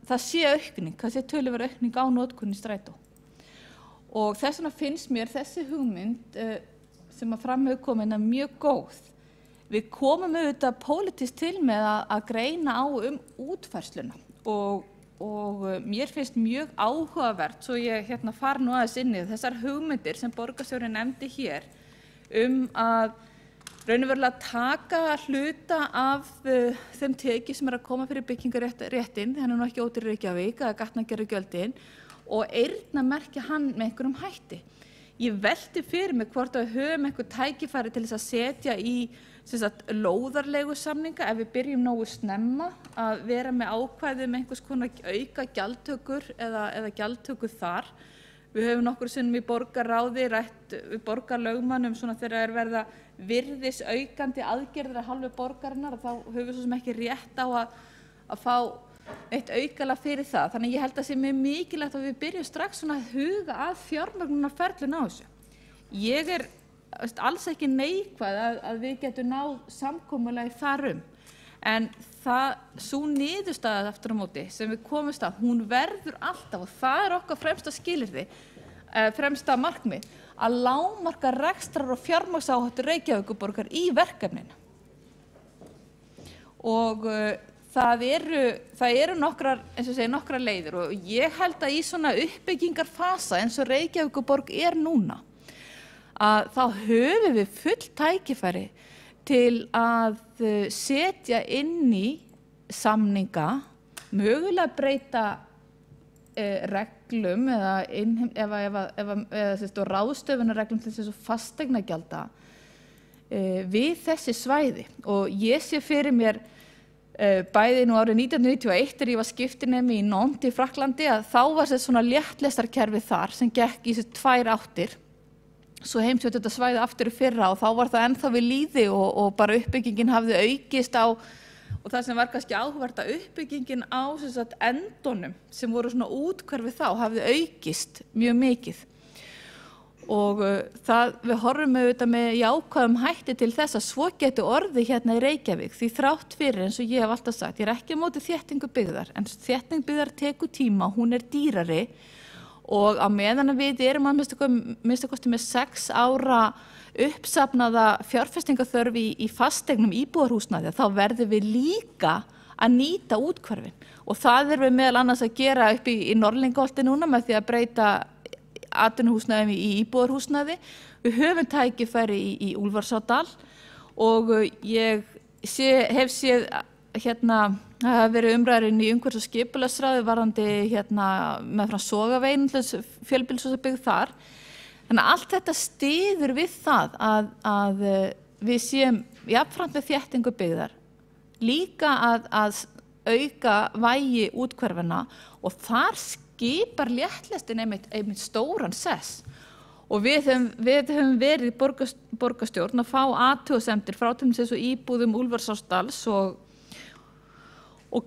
það sé aukning, það sé töluverð aukning á notkun í strætó. Og þess vegna finnst mér þessi hugmynd sem að fram hefur komið mjög góð. Við komum auðvitað pólitískt til með að greina á útfærsluna og mér finnst mjög áhugavert, svo ég fari nú aðeins inn í þessar hugmyndir sem borgarstjórinn nefndi hér að raunverulega taka hluta af þeim teki sem að koma fyrir byggingaréttinn, hann nú ekki ódýr Reykjavík eða gatnagerðargjöldin, og eyrnamerkja hann með einhverjum hætti. Ég velti fyrir mig hvort við höfum einhver tækifæri til þess að setja í lóðarlegu samninga ef við byrjum nógu snemma að vera með ákvæði einhvers konar auka gjaldtökur eða gjaldtöku þar. Við höfum nokkur sinnum í borgarráði rætt við borgarlögmann þegar verða virðisaukandi aðgerðir af hálfu borgarinnar, og þá höfum við svo sem ekki rétt á að fá eitt aukala fyrir það. Þannig ég held að sé mjög mikilvægt að við byrjum strax að huga að fjármögnunarferlinu á þessu. Ég alls ekki neikvæð að við getum náð samkomulagi þar en sú niðurstaða aftur á móti sem við komumst að, hún verður alltaf, og það okkar fremsta skilyrði, fremsta markmið, að lágmarka rekstrar- og fjármagnsáhættu Reykjavíkurborgar í verkefninu. Og það eru nokkrar, eins og segja, nokkrar leiðir, og ég held að í svona uppbyggingarfasa eins og Reykjavíkurborg núna, að þá höfum við full tækifæri til að setja inn í samninga, mögulega breyta reglum eða ráðstöfunarreglum til þess að fasteignagjalda við þessi svæði. Og ég sé fyrir mér bæði nú árið 1991 þegar ég var skiptinemi í Nantes í Frakklandi, að þá var þessi svona léttlestarkerfi þar sem gekk í þessi 2 áttir. Svo heimsótti þetta svæði aftur í fyrra og þá var það ennþá við lýði og bara uppbyggingin hafði aukist á, og það sem var kannski áhugavert að uppbyggingin á endunum sem voru svona úthverfi þá hafði aukist mjög mikið. Og við horfum auðvitað með jákvæðum hætti til þess að svo geti orðið hérna í Reykjavík, því þrátt fyrir, eins og ég hef alltaf sagt, ég ekki á móti þéttingu byggðar, en þétting byggðar tekur tíma, hún dýrari, og á meðan við erum að minnsta kosti með 6 ára uppsafnaða fjárfestingarþörf í fasteignum íbúðarhúsnæði, þá verðum við líka að nýta úthverfin, og það við meðal annars að gera upp í Norðlingaholti núna með því að breyta atvinnuhúsnæði í íbúðarhúsnæði. Við höfum tækifæri í Úlfarsárdal, og ég hef séð það hafa verið umræðurinn í umhverfis- og skipulagsráði varðandi meðfram Sogaveginn fjölbýlishúsabyggð þar. Þannig að allt þetta styður við það að við séum jafnframt við þéttingu byggðar líka að auka vægi úthverfanna, og þar skipar léttlestin einmitt stóran sess. Og við höfum verið í borgarstjórn að fá athugasemdir frá til þess og íbúðum Úlfarsárdals og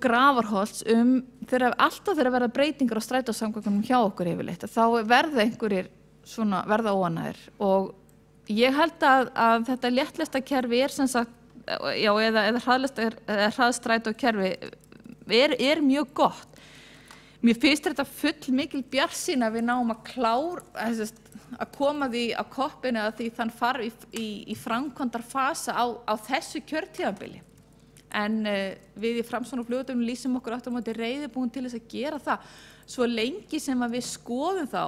Grafarholts alltaf þegar verða breytingar á strætósamgöngunum hjá okkur yfirleitt, þá verða einhverjir verða óánægðir. Og ég held að þetta léttlestakerfi sem sagt, eða hraðstrætókerfi mjög gott. Mér finnst þetta full mikil bjartsýn að við náum að koma því á koppinu að því þann far í framkvæmdarfasa á þessu kjörtímabili. En við í Framsókn og Flugvöllum lýsum okkur aftur á móti reiðubúin til þess að gera það svo lengi sem að við skoðum þá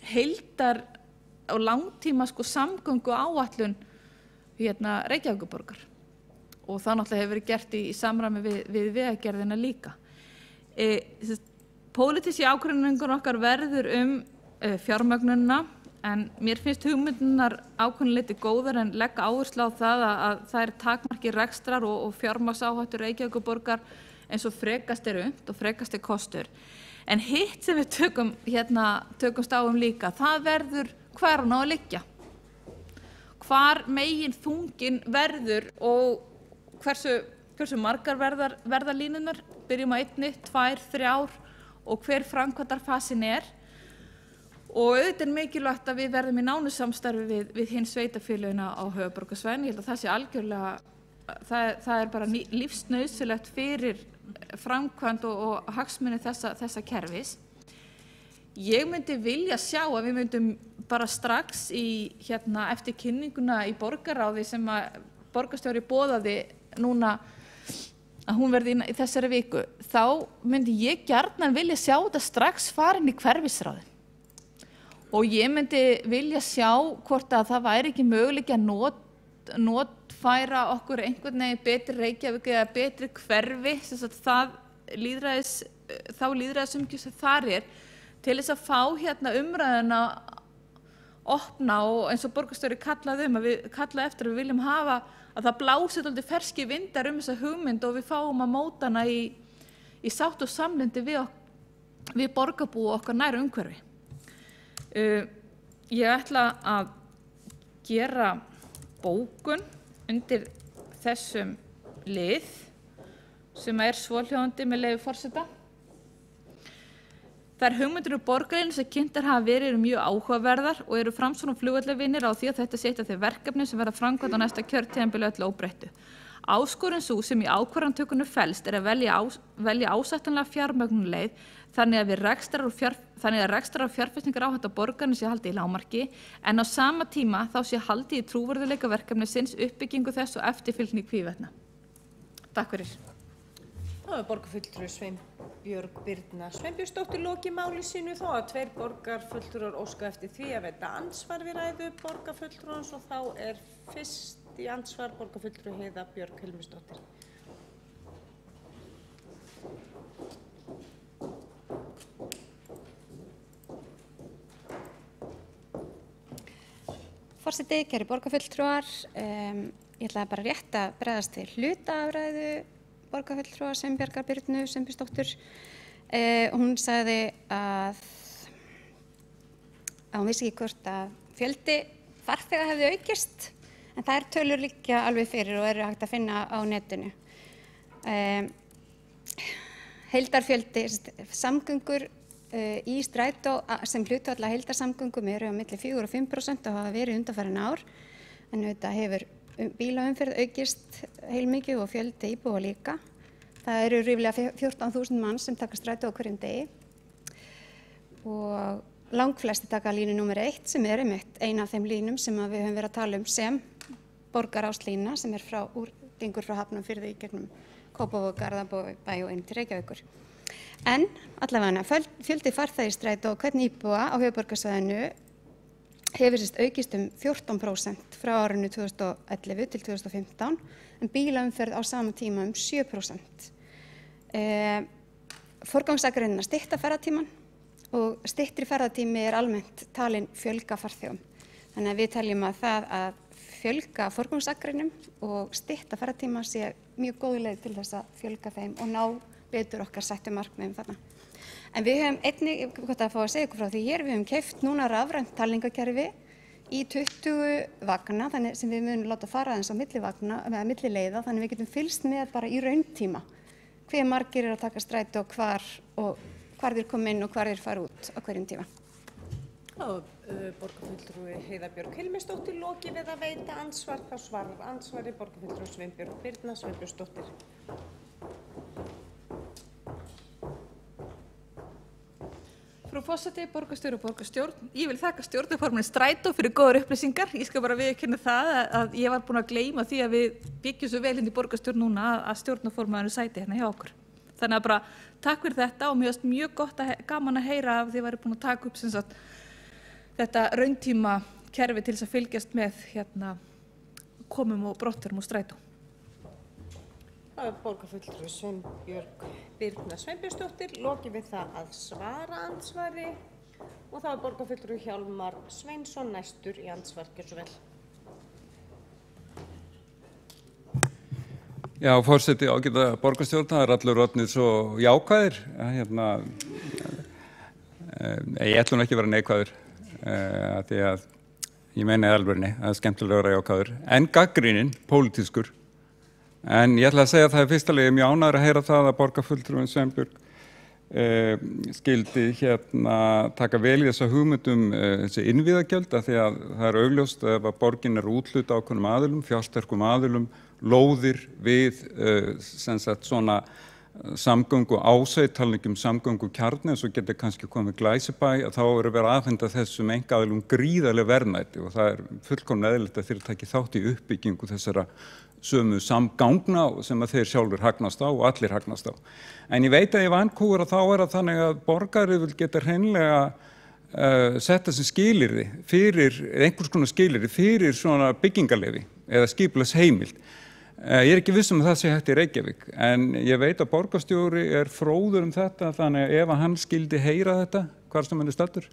heildar og langtíma samgöngu áætlun Reykjavíkurborgar, og það náttúrulega hefur verið gert í samræmi við vegagerðina líka. Pólitíski ákvörðunin okkar verður fjármögnunina, en mér finnst hugmyndunar ákveðinleiti góðar, en leggja áherslu á það að það takmarki rekstrar og fjármagnsáhættu Reykjavíkurborgar eins og frekast unnt og frekast kostur. En hitt sem við tökumst á líka, það verður hvar hún á að liggja. Hvar megin þungin verður og hversu margar verða línunar, byrjum á 1, 2, 3 og hver framkvæmdarfasin og auðvitað mikilvægt að við verðum í nánu samstarfi við hins sveitafélögin á höfuðborgarsvæðinu. Ég held að það sé algjörlega, það bara lífsnauðsynlegt fyrir framkvæmd og hagsmuni þessa kerfis. Ég myndi vilja sjá að við myndum bara strax eftir kynninguna í borgarráði sem að borgarstjóri boðaði núna að hún verði í þessari viku, þá myndi ég gjarnan vilja sjá þetta strax farin í hverfisráðin. Og ég myndi vilja sjá hvort að það væri ekki möguleiki að notfæra okkur einhvern veginn betri Reykjavík eða betri hverfi, þá lýðræðisumgjörð sem þar til þess að fá umræðuna opna og eins og borgarstjóri kallaði að við kallaði eftir að við viljum hafa að það blási dálítið ferski vindar þessa hugmynd og við fáum að móta hana í sátt og samlyndi við borgarbúa okkar nær umhverfi. Ég ætla að gera bókun undir þessum lið sem svohljóðandi með leyfi forseta. Þær hugmyndir úr borgarlínu sem kynntar hafa verið eru mjög áhugaverðar og eru Framsóknarflugvallavinir á því að þetta sé eitt af þeim verkefnum sem verða framkvæmd á næsta kjörtímabili öllu óbreyttu. Áskorun sú sem í ákvarðanatökunni felst að velja ásættanlega fjármögnunarleið þannig að rekstrar og fjárfestingar áhætta borgarins sé haldið í lágmarki en á sama tíma þá sé haldið í trúverðugleika verkefnisins, uppbyggingu þess og eftirfylgni í hvívetna. Takk fyrir. Þá borgarfulltrúi Sveinbjörg Birna Sveinbjörnsdóttir lokið máli sínu þó að 2 borgarfulltrúar óska eftir því að veita andsvar við ræðu borgarfulltrúans og þá fyrst í andsvar borgarfulltrúi Heiða Björg Hilmisdóttir. Forseti, kæru borgarfulltrúar, ég ætlaði bara rétt að bregðast til hlutaafræðu borgarfulltrúa Sveinbjargar Birnu Sveinbjörnsdóttur. Hún sagði að hún vissi ekki hvort að fjöldi farþega hefði aukist, en það tölur liggja alveg fyrir og eru hægt að finna á netinu. Heildarfjöldi samgöngur í strætó sem hlutfall af heildarsamgöngum eru á milli 4 og 5% og hafa verið undanfarin ár, en auðvitað hefur bílaumferð aukist heilmikið og fjöldi íbúa líka. Það eru ríflega 14.000 manns sem taka strætó á hverjum degi og langflesti taka línu númer 1 sem einmitt ein af þeim línum sem við höfum verið að tala sem borgaráslína sem gengur frá Hafnarfirði í gegnum Kópavog, Garðabæ og inn til Reykjavíkur. En allavega fjöldi farþega í strætó og hvern íbúa á höfuðborgarsvæðinu hefur aukist 14% frá árinu 2011 til 2015 en bílaumferð á sama tíma 7%. Forgangsakreinar stytta ferðatímann og styttri ferðatími almennt talin fjölga farþegum. Þannig að við teljum að það að fjölga forgangsakreinum og stytta ferðatíma sé mjög góð leið til þess að fjölga þeim og ná betur okkar settu markmiðum þarna. En við höfum einnig, gott að fá að segja ykkur frá því hér, við höfum keypt núna rafrænt talningakerfi í 20 vagna, þannig sem við munum láta fara aðeins á millivagna, eða millileiða, þannig við getum fylgst með bara í rauntíma hve margir að taka strætó og hvar þeir koma inn og hvar þeir fara út á hverjum tíma. Borgarfulltrúi Heiða Björg Hilmisdóttir lokið við að veita ansvar, þá svarar ansvari borgarfulltrúi Sveinbjörg Birna Sveinbjörnsdóttir. Frú forseti, borgarstjóri og borgarstjórn, ég vil þakka stjórnarformanni Strætó fyrir góðar upplýsingar. Ég skal bara viðurkenna það að ég var búin að gleyma því að við byggjum svo vel inn í borgarstjórn núna að stjórnarformaðurinn sæti hérna hjá okkur. Þannig að bara takk fyrir þetta og mjög gott gaman að heyra að þið væri búin að taka upp þetta rauntíma kerfi til þess að fylgjast með komum og brottförum úr Strætó. Borgarfulltrúi Sveinbjörg Birna Sveinbjörnsdóttir lokið við það að svara andsvari og þá borgarfulltrúi Hjálmar Sveinsson næstur í andsvar. Gjörðu svo vel. Já, forseti ágæta borgarstjórn, það er allur orðnir svo jákvæðir. Ég ætla nú ekki að vera neikvæður, því að ég meina í alvörunni, það er skemmtilega að vera jákvæður. En gagnrýninn, pólitískur. En ég ætla að segja að það fyrsta lagi mjög ánægður að heyra það að borgarfulltrúinn Sveinbjörg skildi taka vel í þessa hugmyndum þessi innviðagjöld, af því að það er augljóst ef að borgin er úthluta ákveðnum aðilum, fjársterkum aðilum, lóðir við svona samgöngu ásveit, tala ekki samgöngu kjarni, eins og getur kannski komið Glæsibæ, að þá verið að afhenda þessum einkaaðilum gríðarleg verðmæti og það er fullkomlega eðlilegt að fyrirtæki þátt í uppbyggingu þessara sömu samgangna sem að þeir sjálfur hagnast á og allir hagnast á. En ég veit að í Vancouver þá það þannig að borgari vil geta hreinlega setta sem skilyrði fyrir, einhvers konar skilyrði fyrir svona byggingarleyfi eða skipulagsheimild. Ég er ekki viss að það sé hægt í Reykjavík, en ég veit að borgarstjóri er fróður þetta, þannig að ef hann skildi heyra þetta, hvar sem hann er staddur,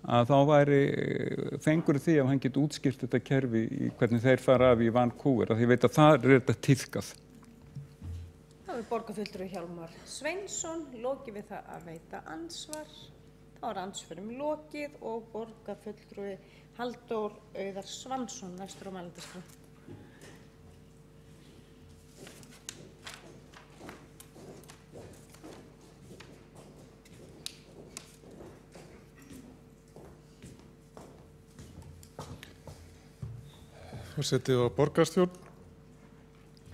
að þá væri fengur því að hann geti útskýrt þetta kerfi í hvernig þeir fara af í Vancouver, af því ég veit að það er þetta tíðkað. Þá er borgarfulltrúi Hjálmar Sveinsson lokið við það að veita ansvar. Þá er ansvörum lokið og borgarfulltrúi Halldór Auðar Svansson næstur á mælendaskrá. Forseti og borgarstjórn.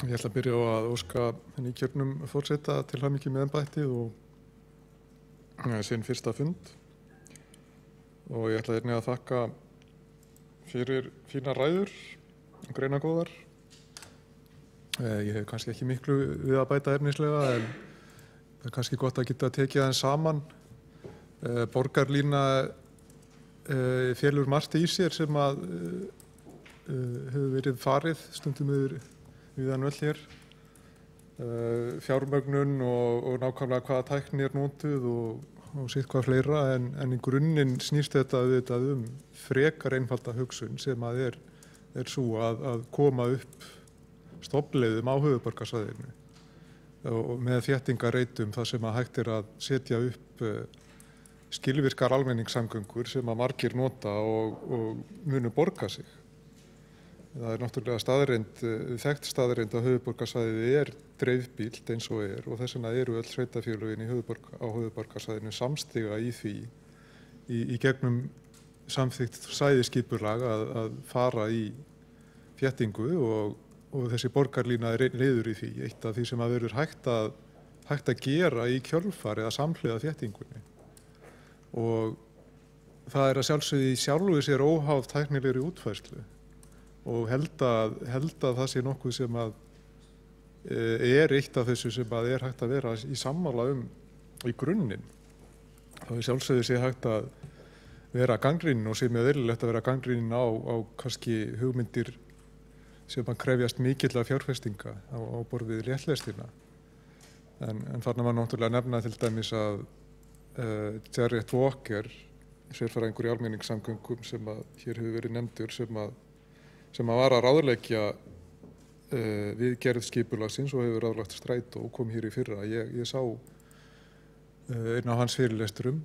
Ég ætla að byrja á að óska nýkjörnum forseta til hamingju með embættið og sinn fyrsta fund. Og ég ætla einnig að þakka fyrir fínar ræður, greinagóðar. Ég hef kannski ekki miklu við að bæta efnislega, en það er kannski gott að geta tekið aðeins saman. Borgarlína felur margt í sér sem að hefur verið farið stundum við hann öll hér. Fjármögnun og nákvæmlega hvaða tækni er notuð og sitt hvað fleira, en í grunninn snýst þetta auðvitað frekar einfalda hugsun sem að er svo að koma upp stofnleiðum á höfuðborgarsvæðinu og með þéttingarreitum þar sem að hægt er að setja upp skilvirkar almenningssamgöngur sem að margir nota og munu borga sig. Það er náttúrulega þekkt staðreynd að höfuðborgarsvæðið dreifbýlt eins og þess vegna eru öll sveitarfélögin á höfuðborgarsvæðinu samstiga í því í gegnum samþykkt svæðisskipulag að fara í þéttingu og þessi borgarlína er liður í því. Eitt af því sem að verður hægt að gera í kjölfarið að samhliða þéttingunni. Og það er að sjálfsögðu í sjálfu sér óháð tæknilegri útfærslu. Og held að það sé nokkuð sem að er eitt af þessu sem að er hægt að vera í sammála í grunninn. Þá er sjálfsögðu sé hægt að vera gagnrýnin og sé mjög eðlilegt að vera gagnrýnin á kannski hugmyndir sem að krefjast mikilla fjárfestinga á borð við léttlestina. En þarna var náttúrulega nefna til dæmis að Jarrett Walker, sérfræðingur í almenningssamgöngum sem að hér hefur verið nefndur, sem að var að ráðleggja við gerð skipulagsins og hefur ráðlagt strætó og kom hér í fyrra. Ég sá einn á hans fyrirlesturum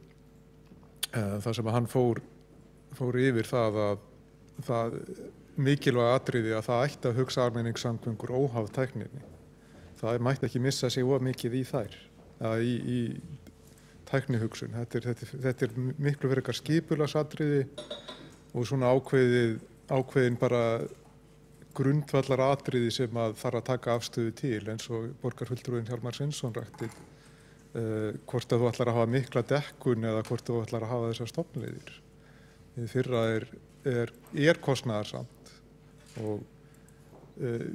þar sem að hann fór yfir það mikilvæga atriði að það ætti að hugsa almenningssamgöngur óháð tækninni. Það mætti ekki missa sig of mikið í þær, í tæknihugsun. Þetta er miklu frekar skipulagsatriði og svona ákveðin bara grundvallar atriði sem að þarf að taka afstöðu til, eins og borgarfulltrúinn Hjálmar Sveinsson rakti, hvort að þú ætlar að hafa mikla dekkun eða hvort þú ætlar að hafa þessar stofnleiðir. Hið fyrra er kostnaðarsamt og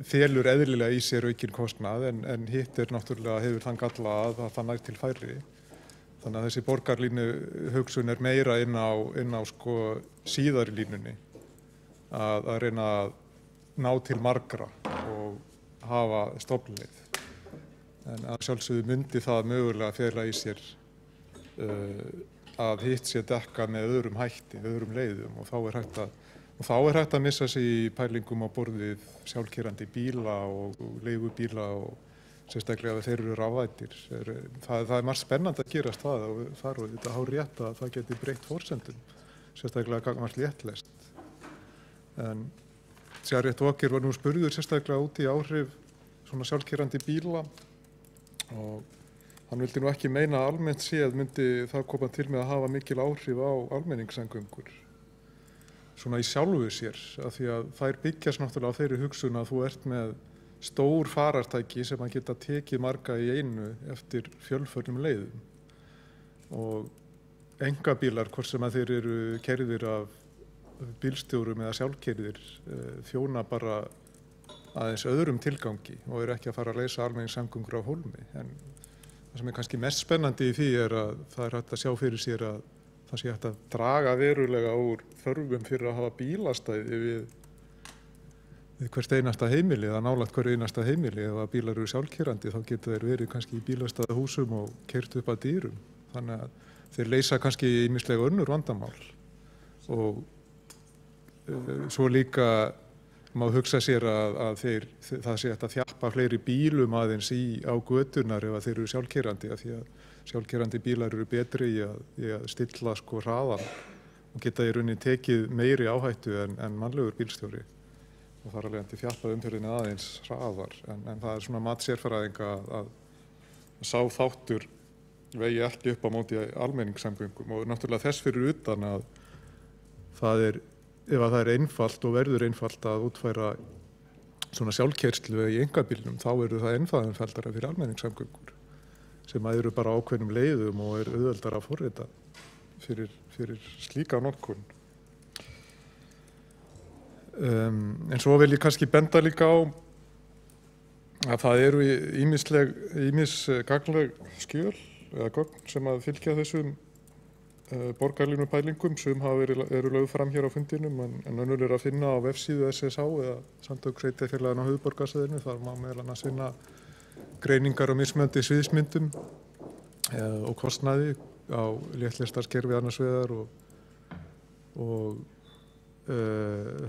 felur eðlilega í sér aukinn kostnað, en hitt náttúrulega hefur þann galla að það nær til færri. Þannig að þessi borgarlínu hugsun meira inn á sko síðari línunni að reyna að ná til margra og hafa stofnleið. En að sjálfsögðu myndi það mögulega fela í sér að hitt sé dekka með öðrum hætti, öðrum leiðum, og þá hægt að Og þá hægt að missa sig í pælingum á borðið sjálfkeyrandi bíla og leigubíla og sérstaklega ef þeir eru rafvæddir. Það margt spennandi að gerast það og þar og þetta hár rétt að það geti breytt forsendum, sérstaklega gagnvart léttlest. En Jared Walker var nú spurður sérstaklega út í áhrif svona sjálfkeyrandi bíla og hann vildi nú ekki meina að almennt séð myndi það koma til með að hafa mikil áhrif á almenningssamgöngur. Svona í sjálfu sér, af því að þær byggjast náttúrulega á þeirri hugsun að þú ert með stór farartæki sem að geta tekið marga í einu eftir fjölförnum leiðum. Og einkabílar, hvort sem að þeir eru keyrðir af bílstjórum eða sjálfkeyrðir, þjóna bara aðeins öðrum tilgangi og eru ekki að fara að leysa almenningssamgöngur á hólmi. En það sem er kannski mest spennandi í því er að það er hægt að sjá fyrir sér að það sé hægt að draga verulega úr þörfum fyrir að hafa bílastæði við hvert einasta heimili eða nálægt hverju einasta heimili. Ef að bílar eru sjálfkeyrandi þá getur þeir verið kannski í bílastæðahúsum og keyrt upp að dýrum. Þannig að þeir leysa kannski ýmislega önnur vandamál. Og svo líka má hugsa sér að það sé hægt að þjappa fleiri bílum aðeins á göturnar ef að þeir eru sjálfkeyrandi, af því að sjálfkeyrandi bílar eru betri í að stilla hraðan og geta í rauninni tekið meiri áhættu en mannlegur bílstjóri og þar alveg þjappa umferðinni aðeins hraðar. En það er svona mat sérfræðinga að sá þáttur vegi ekki upp á móti almenningssamgöngum og náttúrulega þess fyrir utan að ef það er einfalt og verður einfalt að útfæra svona sjálfkeyrslu í einkabílnum þá eru það einfaldara fyrir almenningssamgöngur sem að eru bara ákveðnum leiðum og er auðveldara að forrita fyrir slíka notkun. En svo vil ég kannski benda líka á að það eru ýmis gagnleg skjöl eða gögn sem að fylgja þessum borgarlínupælingum sem eru lögð fram hér á fundinum en önnur er að finna á vefsíðu SSH eða Samtök sveitarfélaganna á höfuðborgarsvæðinu. Þar má meðal annars finna greiningar á mismunandi sviðsmyndum og kostnaði á léttlestarkerfi annars vegar og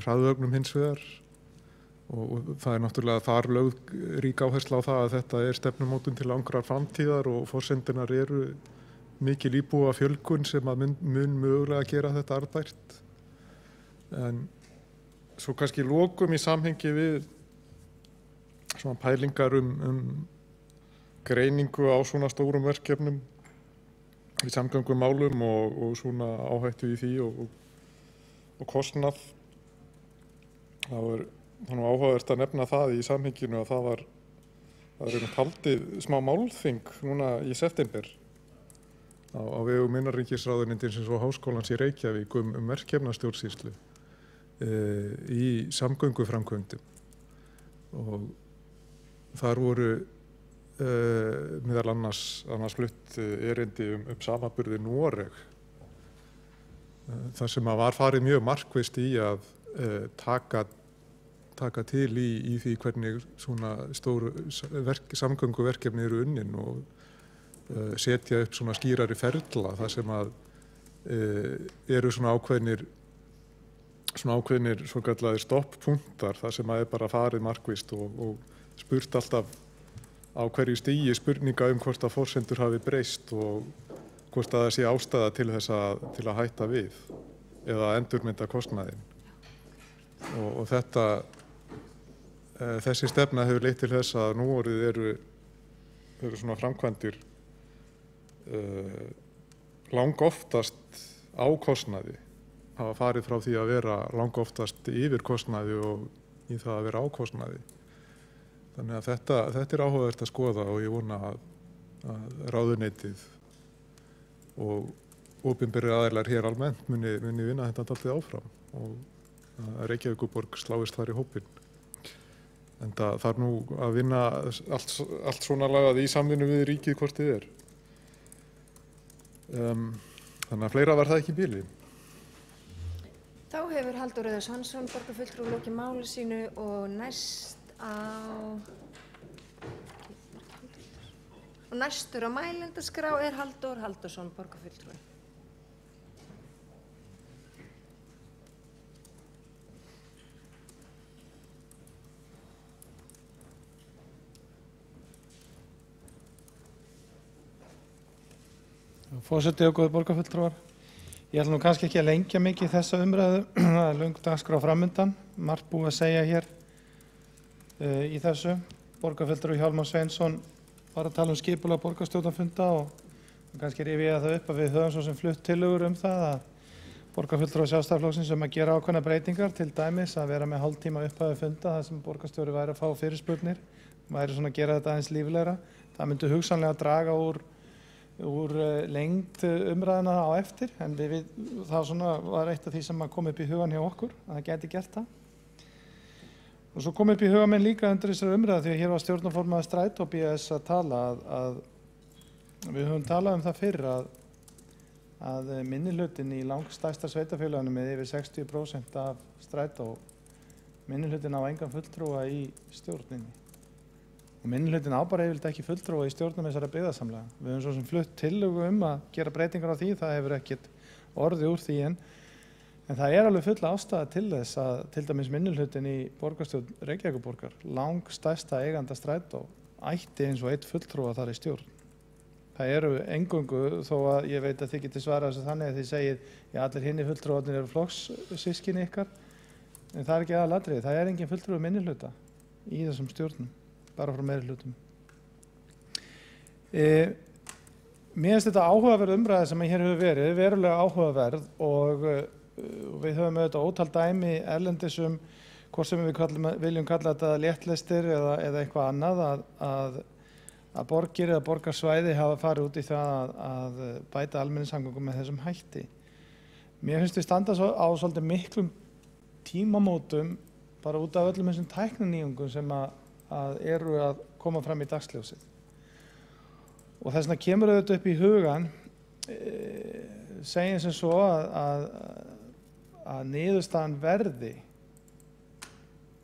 hraðvögnum hins vegar. Og það er náttúrulega þar lögð rík áhersla á það að þetta er stefnumótun til langrar framtíðar og forsendunar eru mikil íbúa fjölgun sem að mun mögulega gera þetta arðbært. En svo kannski lokum í samhengi við svona pælingar greiningu á svona stórum verkefnum í samgöngumálum og svona áhættu í því og kostnað. Það er áhugavert að nefna það í samhenginu að það er haldið smá málþing núna í september á vegum innanríkisráðuneytisins og Háskólans í Reykjavík verkefnastjórnsýslu í samgönguframkvæmdum. Og þar voru meðal annars flutt erindi samanburði Noreg. Þar sem að var farið mjög markvisst í að taka til í því hvernig svona stóru samgönguverkefni eru unnin og setja upp svona skýrari ferla þar sem að eru svona ákveðnir svo kallaðir stopppunktar þar sem að bara farið markvisst og spurt alltaf á hverju stigi spurninga hvort að forsendur hafi breyst og hvort að það sé ástæða til að hætta við eða endurmynda kostnaðinn. Og þessi stefna hefur leitt til þess að núorðið eru svona framkvæmdir langoftast á kostnaði, hafa farið frá því að vera langoftast yfir kostnaði og í það að vera á kostnaði. Þannig að þetta er áhugavert að skoða og ég vona að ráðuneytið og opinberir aðilar hér almennt muni vinna þetta dálítið áfram og að Reykjavíkurborg sláist þar í hópinn. En það þarf nú að vinna allt svona lagað í samvinnu við ríkið hvort þið er. Þannig að fleira var það ekki í bili. Þá hefur Halldór Auðuns Hansson, borgarfulltrúi, lokið máli sínu og næstur á mælendaskrá er Halldór Halldórsson, borgarfulltrúi. Forseti og góðir borgarfulltrúar. Ég ætla nú kannski ekki að lengja mikið í þessa umræðu, það er löng dagskrá framundan, margt búið að segja hér í þessu. Borgarfulltrúi Hjálmar Sveinsson var að tala skipulag borgarstjórnarfunda og kannski rifja ég það upp að við höfum svo sem flutt tillögur það að borgarfulltrúi Sjálfstæðisflokksins að gera ákveðnar breytingar, til dæmis að vera með hálftíma upphafi funda þar sem borgarstjóri væri að fá fyrirspurnir, væri svona að gera þetta aðeins líflegra. Það myndi hugsanlega draga úr lengd umræðina á eftir, en það svona var eitt af því sem kom upp í hugan hjá okkur, að það gæti gert það. Og svo kom upp í huga minn líka undir þessari umræðu, því að hér var stjórnarformaður Strætó BS að tala að við höfum talað það fyrr að minnihlutinn í langstærsta sveitarfélaginu með yfir 60% af Strætó, minnihlutinn á engan fulltrúa í stjórninni. Og minnihlutinn á bara yfirleitt ekki fulltrúa í stjórnum þessara byggðasamlaga. Við höfum svo sem flutt tillögu að gera breytingar á því, það hefur ekkert orðið úr því en það er alveg full ástæða til þess að til dæmis minnihlutinn í borgarstjórn Reykjavíkurborgar, langstærsta eiganda Strætó, ætti eins og einn fulltrúa þar í stjórn. Það eru eingöngu, þó að ég veit að þið getið svarað þessu þannig að þið segið já, allir hinni fulltrúarnir eru flokkssystkini ykkar, en það er ekki aðalatriði, það er engin fulltrúi minnihluta í þessum stjórnum, bara frá meirihlutum. Mér finnst þetta áhugaverð umræða sem hér hefur verið, verulega áhugaverð og við höfum auðvitað ótal dæmi erlendis hvort sem við viljum kalla þetta léttlestir eða eitthvað annað að borgir eða borgarsvæði hafa farið út í það að bæta almenningssamgöngum með þessum hætti. Mér finnst við standa á svolítið miklum tímamótum bara út af öllum þessum tækninýjungum sem að eru að koma fram í dagsljósið. Og þess vegna kemur auðvitað upp í hugan segjum sem svo að niðurstaðan verði,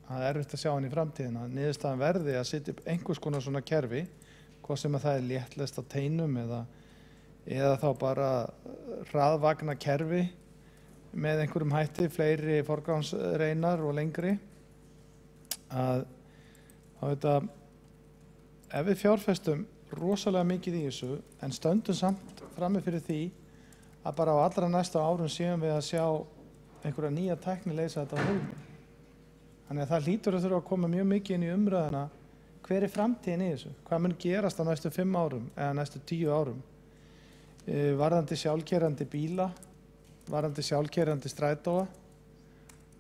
það er erfitt að sjá hann í framtíðina, niðurstaðan verði að setja upp einhvers konar svona kerfi, hvað sem að það er léttlest á teinum eða þá bara hraðvagna kerfi með einhverjum hætti, fleiri forgangsreinar og lengri, að ef við fjárfestum rosalega mikið í þessu en stöndum samt frammi fyrir því að bara á allra næsta árum séum við að sjá einhverja nýja tækni leysa þetta á hólmi. Þannig að það hlýtur að þurfa að koma mjög mikið inn í umræðuna hver er framtíðin í þessu, hvað mun gerast á næstu 5 árum eða næstu 10 árum varðandi sjálfkeyrandi bíla, varðandi sjálfkeyrandi strætóa,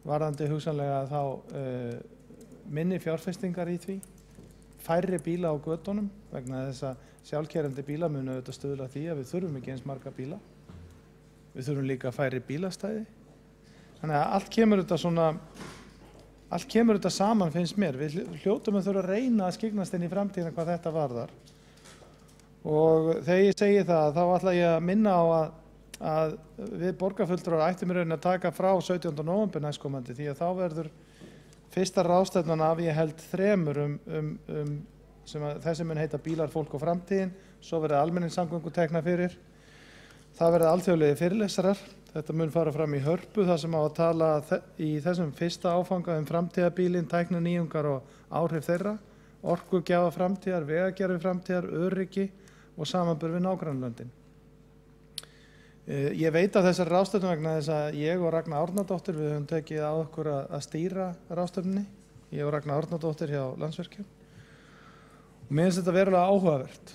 varðandi hugsanlega þá minni fjárfestingar í því, færri bíla á götunum vegna þess að sjálfkeyrandi bíla munu auðvitað stuðla að því að við þurfum ekki eins marga bíla. Við þurfum líka færri bílastæði. Þannig að allt kemur þetta saman finnst mér. Við hljótum að þurfa að reyna að skyggnast inn í framtíðina hvað þetta varðar. Og þegar ég segi það þá ætla ég að minna á að við borgarfulltrúar ættum í rauninni að taka frá 17. nóvember næstkomandi því að þá verður fyrsta ráðstefnan af ég held 3 þessi mun heita Bílar, fólk og framtíðin, svo verður almenningssamgöngur tekna fyrir. Það verður alþjóðlegir fyrirlesarar. Þetta mun fara fram í Hörpu þar sem á að tala í þessum fyrsta áfanga framtíðarbílinn, tækninýjungar og áhrif þeirra, orkugjafa framtíðar, vegagerðar framtíðar, öryggi og samanburð við nágrannalöndin. Ég veit af þessari ráðstefnu vegna þess að ég og Ragna Árnadóttir við höfum tekið á okkur að stýra ráðstefnunni. Ég og Ragna Árnadóttir hjá Landsvirkjun. Og mér finnst þetta verulega áhugavert.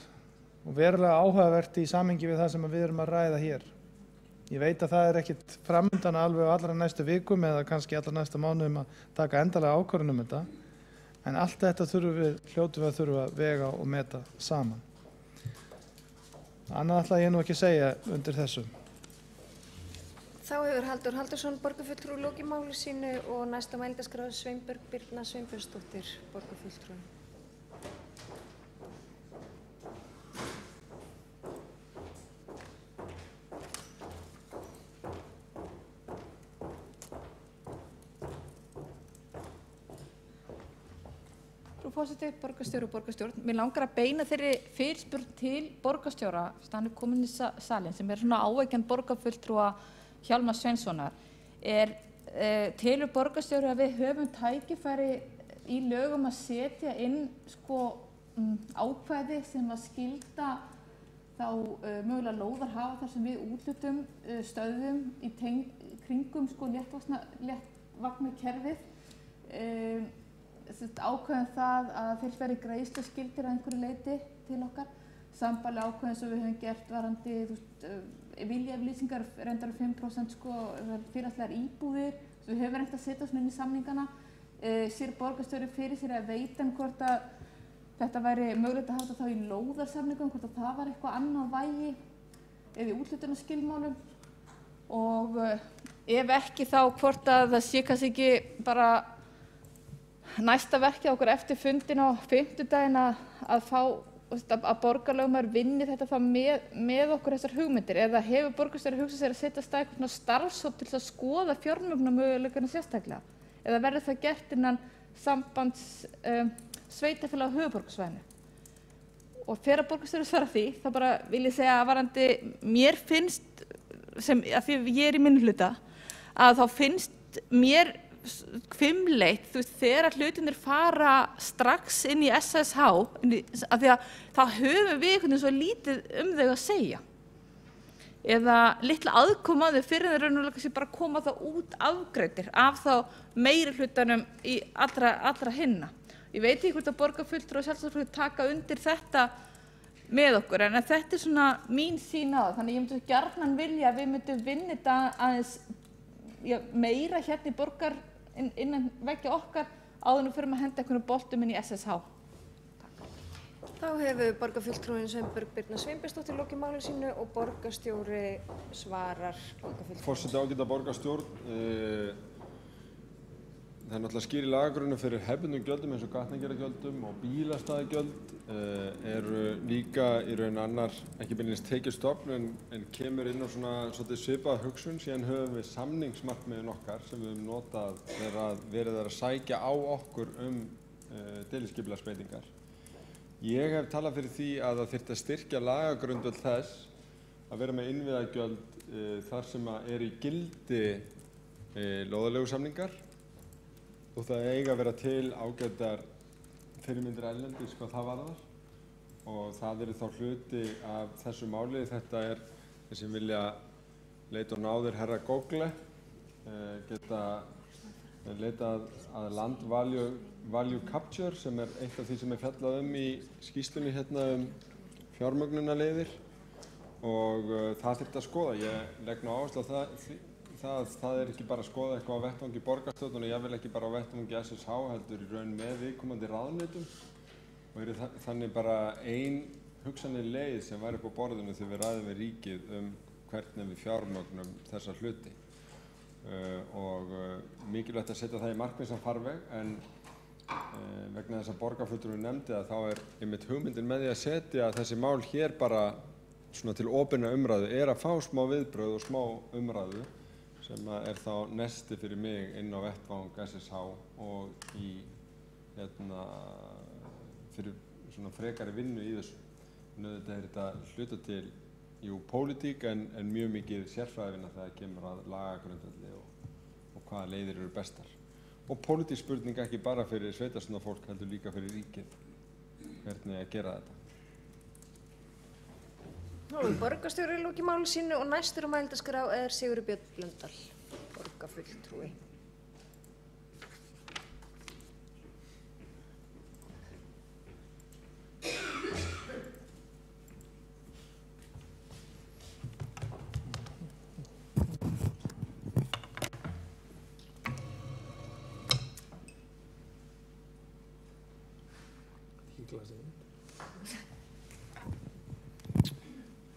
Og verulega áhugavert í samhengi við það sem við erum að ræða hér. Ég veit að það er ekkit framundan alveg á allra næstu vikum eða kannski allra næstu mánuðum að taka endalega ákvörðun þetta. En allt þetta hljótum við að þurfa að vega og meta saman. Annað ætla ég nú ekki að segja undir þessu. Þá hefur Halldór Halldórsson borgarfulltrúi lokið máli sínu og næsta mælendaskrá Sveinbjörg Birna Sveinbjörnsdóttir borgarfulltrúi. Forseti, borgarstjóri og borgarstjórn. Mér langar að beina þeirri fyrirspurn til borgarstjóra, hann er komin í salinn, sem er svona áveikjan borgarfulltrúa Hjálmars Sveinssonar. Telur borgarstjóri að við höfum tækifæri í lögum að setja inn ákvæði sem að skylda þá mögulega lóðar hafa þar sem við útlutum stöðum í kringum sko léttvagnakerfið. Ákveðum það að þeir verði greiðsluskyldir að einhverju leyti til okkar. Sambærilega ákveðum sem við höfum gert varðandi viljayfirlýsingar reyndar 5% sko félagslegar íbúðir. Við höfum reynt að setja svona inn í samningana. Sér borgarstjóri fyrir sér að veita hvort að þetta væri mögulegt að hafa þetta þá í lóðarsamningum, hvort að það var eitthvað annað vægi eða í úthlutunarskilmálum og ef ekki þá hvort að það sé kannski ekki bara næsta verkið okkur eftir fundin á fimmtudaginn að fá að borgarlögmaður vinni þetta þá með okkur þessar hugmyndir eða hefur borgarstjóri hugsað sér að setja af stað eitthvað starfshóp til að skoða fjármögnunarmöguleikana sérstaklega eða verður það gert innan sambands sveitarfélaga á höfuðborgarsvæðinu. Og þegar borgarstjóri svarar því þá bara vil ég segja að varðandi mér finnst sem að því ég í minnihluta að þá finnst mér hvimleitt þegar hlutirnir fara strax inn í SSH af því að þá höfum við einhvern veginn svo lítið þau að segja eða litla aðkoma að þau fyrir þeir raunverulega kannski bara koma þá út afgreiddir af þá meiri hlutanum í allra hinna. Ég veit ekki hvort að borgarfulltrúar og sjálfstæðisflokkur taka undir þetta með okkur en þetta svona mín sýn á það þannig ég myndi gjarnan vilja að við myndum vinna þetta aðeins meira hérna í borgar innan veggja okkar áður en við förum að henda einhvern boltum inn í SSH. Þá hefur borgarfulltrúinn Sveinbjörg Birna Sveinbjörnsdóttir lokið máli sínu og borgarstjóri svarar borgarfulltrúinn. Forseti ágæta borgarstjórn. Það náttúrulega skýr í lagagrunni fyrir hefðbundnum gjöldum eins og gatnagerðargjöldum og bílastæðagjöld eru líka í raun annar ekki beinlínis tekjustofn en kemur inn á svona svolítið svipaða hugsun síðan höfum við samningsmarkmiðin okkar sem við höfum notað þegar verið að sækja á okkur deiliskipulagsbreytingar. Ég hef talað fyrir því að það þyrfti að styrkja lagagrundvöll þess að vera með innviðagjöld þar sem í gildi lóðarleigusamningar og það eiga að vera til ágætar fyrirmyndir erlendis hvað það varðar og það þá hluti af þessu máli. Þetta þeir sem vilja leita á náðir herra Google geta leitað að land value capture sem eitt af því sem fjallað í skýrslunni hérna fjármögnunarleiðir og það þyrfti að skoða. Ég legg nú áherslu á það ekki bara að skoða eitthvað á vettvangi borgarstjórnar og jafnvel ekki bara á vettvangi SSH heldur í raun með viðkomandi ráðuneytum og þannig bara ein hugsanleg leið sem væri upp á borðinu þegar við ræðum við ríkið hvernig við fjármögnum þessa hluti og mikilvægt að setja það í markvissan farveg en vegna þess að borgarfulltrúinn nefndi að þá einmitt hugmyndin með því að setja þessi mál hér bara svona til opinna umræðu að fá smá viðbrögð og smá umræðu sem þá nesti fyrir mig inn á vettvang SSH og fyrir svona frekari vinnu í þessu. Auðvitað þetta hluta til pólitík en mjög mikið sérfræðivinna þegar kemur að lagagrundvelli og hvaða leiðir eru bestar. Og pólitísk spurning ekki bara fyrir sveitarstjórnarfólk heldur líka fyrir ríkið hvernig að gera þetta. Nú er borgarstjóri lokið máli sínu og næstur á mælendaskrá Sigurður Björn Blöndal, borgarfulltrúi.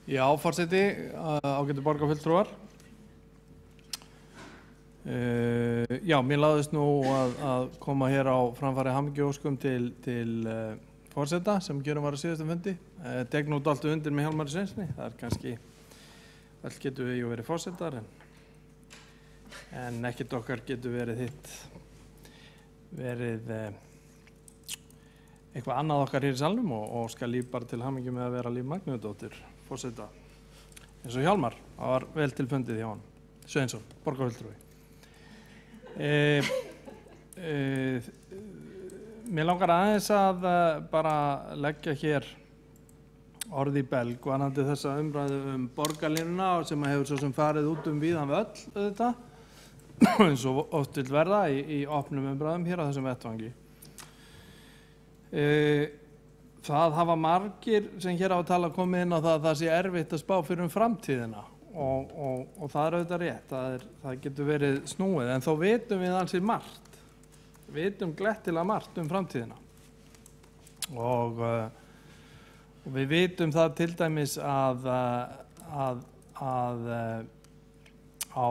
Já, forseti, ágætu borgarfulltrúar. Já, mér láðist nú að koma hér á framfæri hamingjuóskum til forseta sem gjörum var á síðastum fundi. Tek nú dálítið undir með Hjálmari Sveinssyni. Það kannski, öll getum við verið forsetar en ekkert okkar getur verið eitthvað annað okkar hér í salnum og skal líf bara til hamingju með að vera Líf Magnúsdóttir forseta eins og Hjálmar. Það var vel til fundið hjá hann. Sveinsson, borgarfulltrúi. Mér langar aðeins að bara leggja hér orði í belg varðandi þessa umræðu borgarlínuna sem hefur svo sem farið út víðan völl auðvitað, eins og oft vil verða í opnum umræðum hér á þessum vettvangi. Það hafa margir sem hér hafa talað komið inn á það að það sé erfitt að spá fyrir framtíðina og það auðvitað rétt, það getur verið snúið, en þó vitum við ansi margt, vitum glettilega margt framtíðina og við vitum það til dæmis að á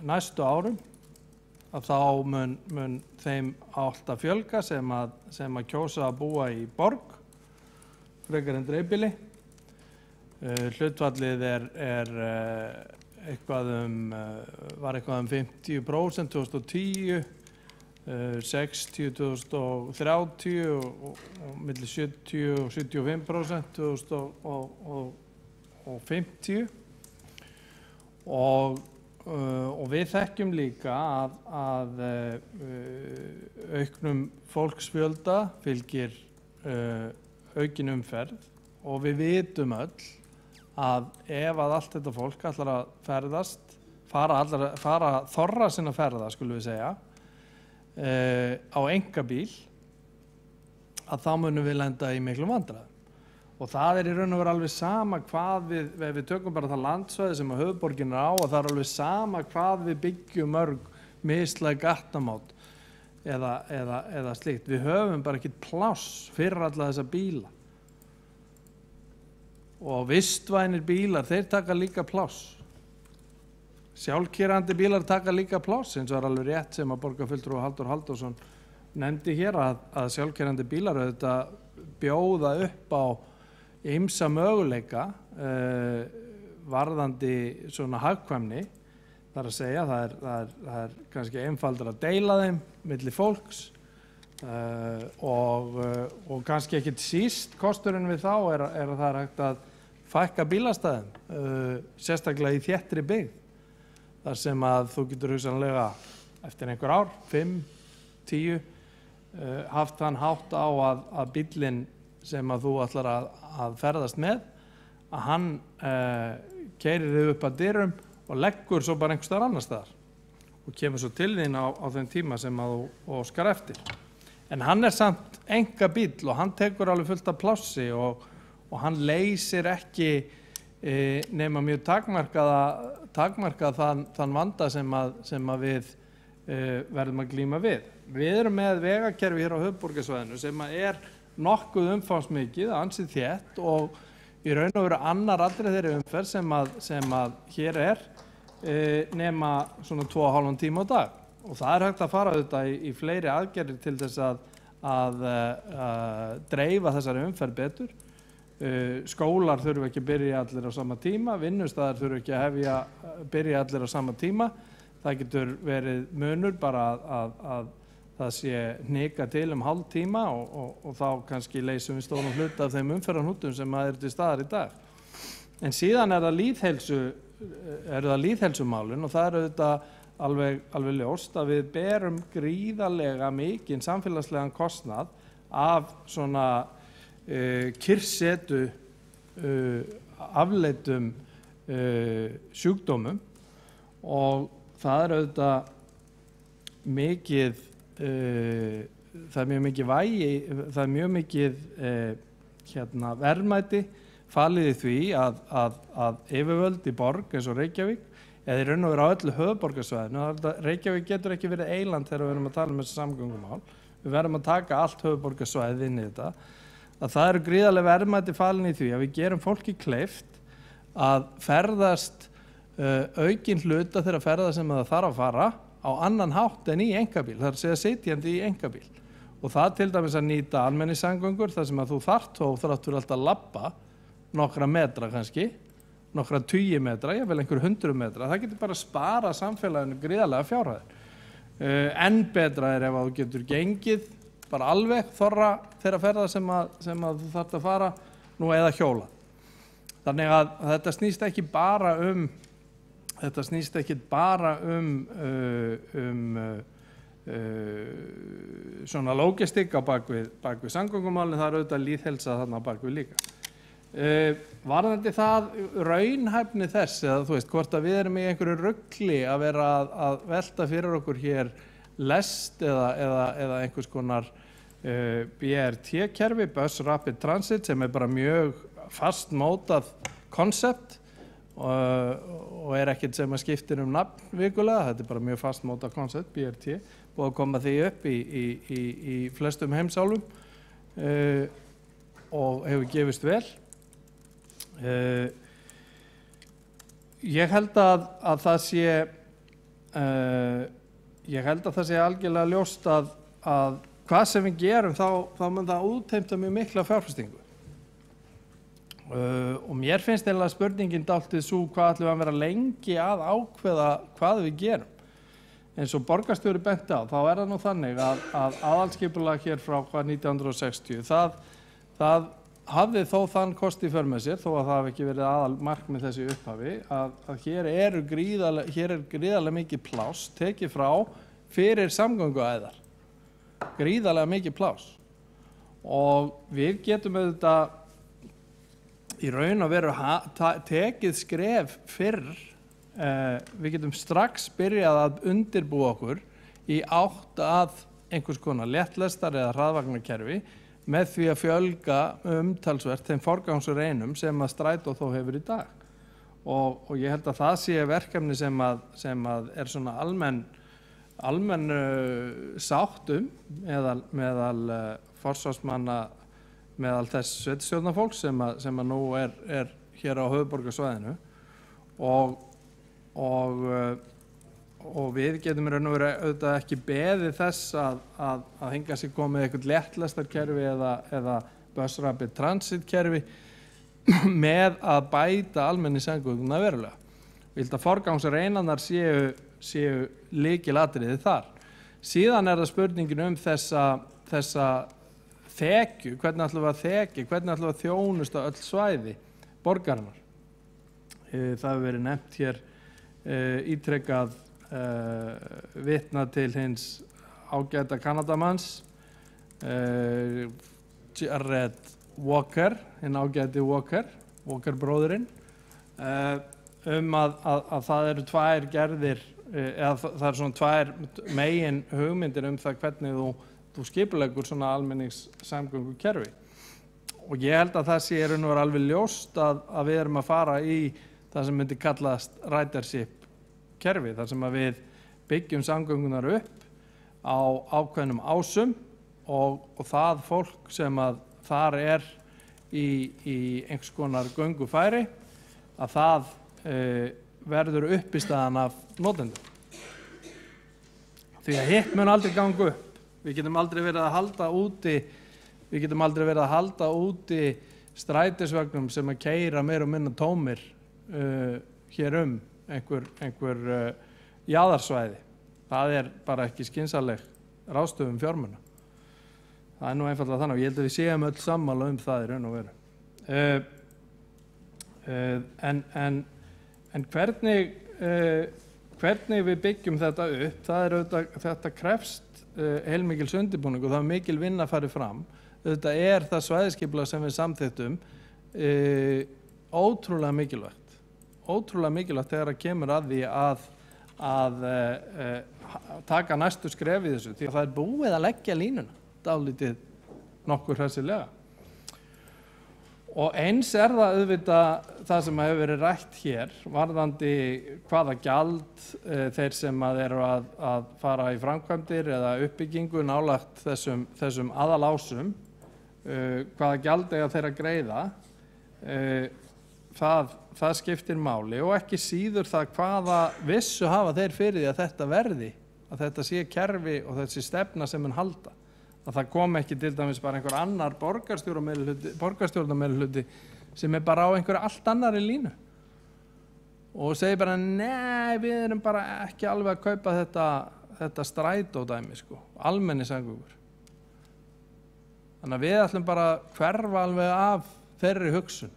næstu árum að þá mun þeim alltaf fjölga sem að kjósa að búa í borg frekar en dreifbýli. Hlutfallið var eitthvað 50% 2010, 60 2030 og milli 70 og 75% 2050 og við þekkjum líka að auknum fólksfjölda fylgir aukin umferð og við vitum öll að ef að allt þetta fólk ætlar að ferðast, fara þorra sinna ferða, skulum við segja, á einkabíl, að þá munum við lenda í miklum vandræðum. Og það í raun og veru alveg sama hvað við tökum bara það landsvæði sem að höfuðborgin á og það alveg sama hvað við byggjum mörg mislæg gatnamót eða slíkt. Við höfum bara ekkert pláss fyrir alla þessa bíla. Og vistvænir bílar, þeir taka líka pláss. Sjálfkeyrandi bílar taka líka pláss, eins og alveg rétt sem að borgarfulltrúi Halldór Halldórsson nefndi hér að sjálfkeyrandi bílar auðvitað bjóða upp á ýmsa möguleika varðandi svona hagkvæmni. Það að segja, það er kannski einfaldar að deila þeim milli fólks og kannski ekkert síst kosturinn við þá að það er hægt að fækka bílastæðum, sérstaklega í þéttri byggð, þar sem að þú getur hugsanlega eftir einhver ár, 5, 10, haft þann hátt á að bíllinn sem að þú ætlar að ferðast með, að hann keyrir þig upp að dyrum og leggur svo bara einhvers staðar annar staðar og kemur svo til þín á þeim tíma sem að þú óskar eftir. En hann samt einkabíll og hann tekur alveg fullt af plássi og hann leysir ekki nema mjög takmarkað þann vanda sem að við verðum að glíma við. Við erum með vegakerfi hér á höfuðborgarsvæðinu sem nokkuð umfangsmikið, ansið þétt og í raun og veru annar aldrei þeirri umferð sem að hér nema svona 2,5 tíma á dag. Og það hægt að fara auðvitað í fleiri aðgerðir til þess að dreifa þessari umferð betur. Skólar þurfa ekki að byrja allir á sama tíma, vinnustæðar þurfa ekki að byrja allir á sama tíma. Það getur verið munur bara að það sé hnika til hálftíma og þá kannski leysum við stóran hluta af þeim umferðarhnútum sem til staðar í dag. En síðan það lýðheilsumálin og það auðvitað alveg ljóst að við berum gríðarlega mikinn samfélagslegan kostnað af svona kyrrsetu afleiddum sjúkdómum og það auðvitað mikið það mjög mikið vægi, það mjög mikið verðmæti falið í því að yfirvöld í borg eins og Reykjavík eða í raun og veru á öllu höfuðborgarsvæðinu. Reykjavík getur ekki verið eyland þegar við erum að tala þessi samgöngumál. Við verðum að taka allt höfuðborgarsvæðið inn í þetta. Að það eru gríðarlega verðmæti falin í því að við gerum fólki kleift að ferðast aukinn hluta þeirra ferða sem það þarf að fara á annan hátt en í einkabíl. Það að segja sitjandi í einkabíl. Og það til dæmis að nýta almenningssamgöngur þar sem að þú þarft fyrir alltaf að labba nokkra metra kannski, nokkra 20 metra, jafnvel einhver 100 metra. Það getur bara að spara samfélaginu gríðarlega fjárhæðir. Enn betra ef þú getur gengið bara alveg þorra þeirra ferða sem að þú þarft að fara nú eða hjóla. Þannig að þetta snýst ekki bara um svona lógistik á bakvið samgöngumálin, það auðvitað lýðheilsa þarna á bakvið líka. Varðandi það raunhæfni þess, eða þú veist, hvort að við erum í einhverju rugli að vera að velta fyrir okkur hér lest eða einhvers konar BRT-kerfi, Bus Rapid Transit, sem bara mjög fastmótað konsept og ekkert sem að skiptir nafn vikulega, þetta bara mjög fastmótað konsept, BRT, búið að koma því upp í flestum heimsálfum og hefur gefist vel. Ég held að það sé algjörlega ljóst að hvað sem við gerum þá mun það útheimta mjög mikla fjárfestingu. Og mér finnst eiginlega spurningin dálítið sú hvað ætlum við að vera lengi að ákveða hvað við gerum. Eins og borgarstjóri benti á, þá það nú þannig að aðalskipulag hér frá 1960, það hafði þó þann kosti í för með sér, þó að það hafi ekki verið aðalmarkmið þessi upphafi, að hér er gríðarlega mikið pláss tekið frá fyrir samgönguæðar. Gríðarlega mikið pláss. Og við getum auðvitað í raun og veru tekið skref fyrr. Við getum strax byrjað að undirbúa okkur í átt að einhvers konar léttlestar eða hraðvagnarkerfi með því að fjölga umtalsvert þeim forgangsreinum sem að Strætó þó hefur í dag. Og ég held að það sé verkefni sem að er svona almenn sátt meðal forsvarsmanna, meðal þess sveitarstjórnarfólks sem að nú er hér á höfuðborgarsvæðinu og við getum í raun og veru auðvitað ekki beðið þess að hingað sér komið eitthvað léttlestarkerfi eða Bus Rapid Transit kerfi með að bæta almenningssamgönguna verulega. Ég held að forgangsreinarnar séu lykilatriði þar. Síðan það spurningin þessa þekju, hvernig ætlum við að þekja, hvernig ætlum við að þjónusta öll svæði borgarinnar. Það hefur verið nefnt hér ítrekkað vitna til hins ágæta Kanadamanns Jared Walker, hinn ágæti Walker bróðurinn, að það eru tvær gerðir, eða það eru svona tvær megin hugmyndir það hvernig þú skipuleggur svona almenningssamgöngukerfi. Og ég held að það sé raun og veru alveg ljóst að við erum að fara í það sem myndi kallast ridership kerfi, þar sem að við byggjum samgöngunar upp á ákveðnum ásum og það fólk sem að þar er í einhvers konar göngufæri, að það verður uppistaðan af notendum. Því að hitt mun aldrei ganga upp. Við getum aldrei verið að halda úti strætisvögnum sem að keyra meira og minna tómir hér einhver jaðarsvæði. Það er bara ekki skynsamleg ráðstöfun fjármuna. Það er nú einfaldlega þannig og ég held að við séum öll sammála það í raun og veru. En hvernig við byggjum þetta upp, þetta krefst heilmikils undirbúning og það er mikil vinna að fara fram. Þetta er það svæðisskipulag sem við samþykktum ótrúlega mikilvægt þegar það kemur að því að taka næstu skref í þessu, því að það er búið að leggja línuna dálítið nokkur hressilega. Og eins það auðvitað það sem hefur verið rætt hér varðandi hvaða gjald þeir sem eru að fara í framkvæmdir eða uppbyggingu nálægt þessum aðalásum, hvaða gjald eiga þeir að greiða, það skiptir máli og ekki síður það hvaða vissu hafa þeir fyrir því að þetta verði, að þetta sé kerfi og þessi stefna sem mun halda. Að það kom ekki til dæmis bara einhver annar borgarstjórnarmeirihluti sem er bara á einhverju allt annari línu og segir bara nei, við erum bara ekki alveg að kaupa þetta strætódæmi, almenningssamgöngur. Þannig að við ætlum bara að hverfa alveg af þeirri hugsun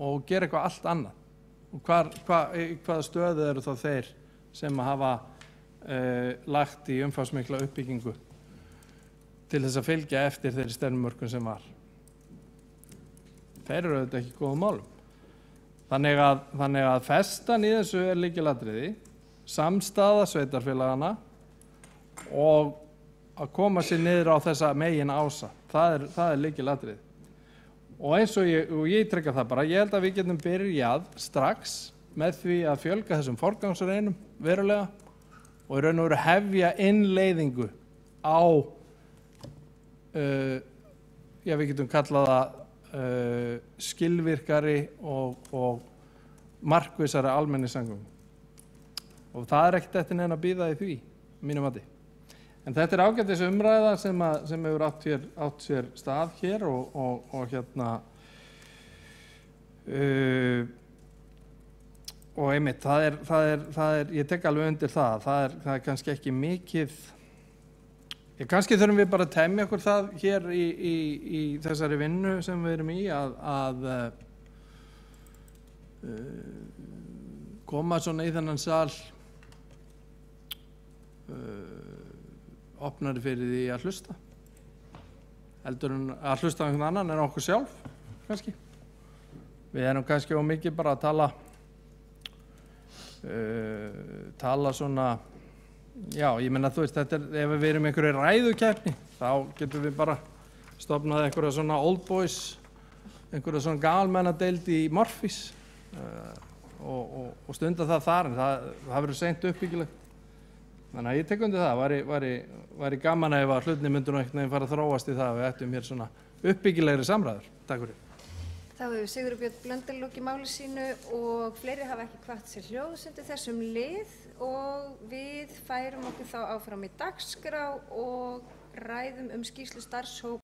og gera eitthvað allt annað. Og hvaða stöðu eru þá þeir sem hafa lagt í umfangsmikla uppbyggingu til þess að fylgja eftir þeirri stefnumörkun sem var. þeir eru auðvitað ekki góðum málum. Þannig að festan í þessu lykilatriði, samstaða sveitarfélagana og að koma sér niður á þessa megin ása. Það er lykilatriði. Og eins og ég trygga það bara, ég held að við getum byrjað strax með því að fjölga þessum forgangsreinum verulega og í raun og veru hefja innleiðingu á, við getum kallað það skilvirkari og markvissari almenningssamgöngum. Og það er ekkert eftir neina að bíða í því, mínum mati. En þetta er ágætis umræða sem hefur átt sér stað hér og einmitt, ég tek alveg undir það er kannski ekki mikið, kannski þurfum við bara að temja okkur það hér í þessari vinnu sem við erum í að koma svona í þennan sal opnari fyrir því að hlusta heldur en að hlusta á einhvern annan en okkur sjálf kannski. Við erum kannski of mikið bara að tala svona, ég meina þú veist, þetta er, ef við erum í einhverju ræðukeppni þá getum við bara stofnað einhverja svona old boys, einhverja svona gamalmennadeild í Morfís og stunda það þar, en það verður seint uppbyggilegt. Þannig að ég tek undir það, væri gaman ef að hlutinni myndu nú einhvern veginn fara að þróast í það að við ættum hér svona uppbyggilegri samræður. Takk fyrir. Þá hefur Sigurður Björn Blöndal lokið máli sínu og fleiri hafa ekki hvatt sér hljóðs undir þessum lið og við færum okkur þá áfram í dagskrá og ræðum skýrslu starfshóps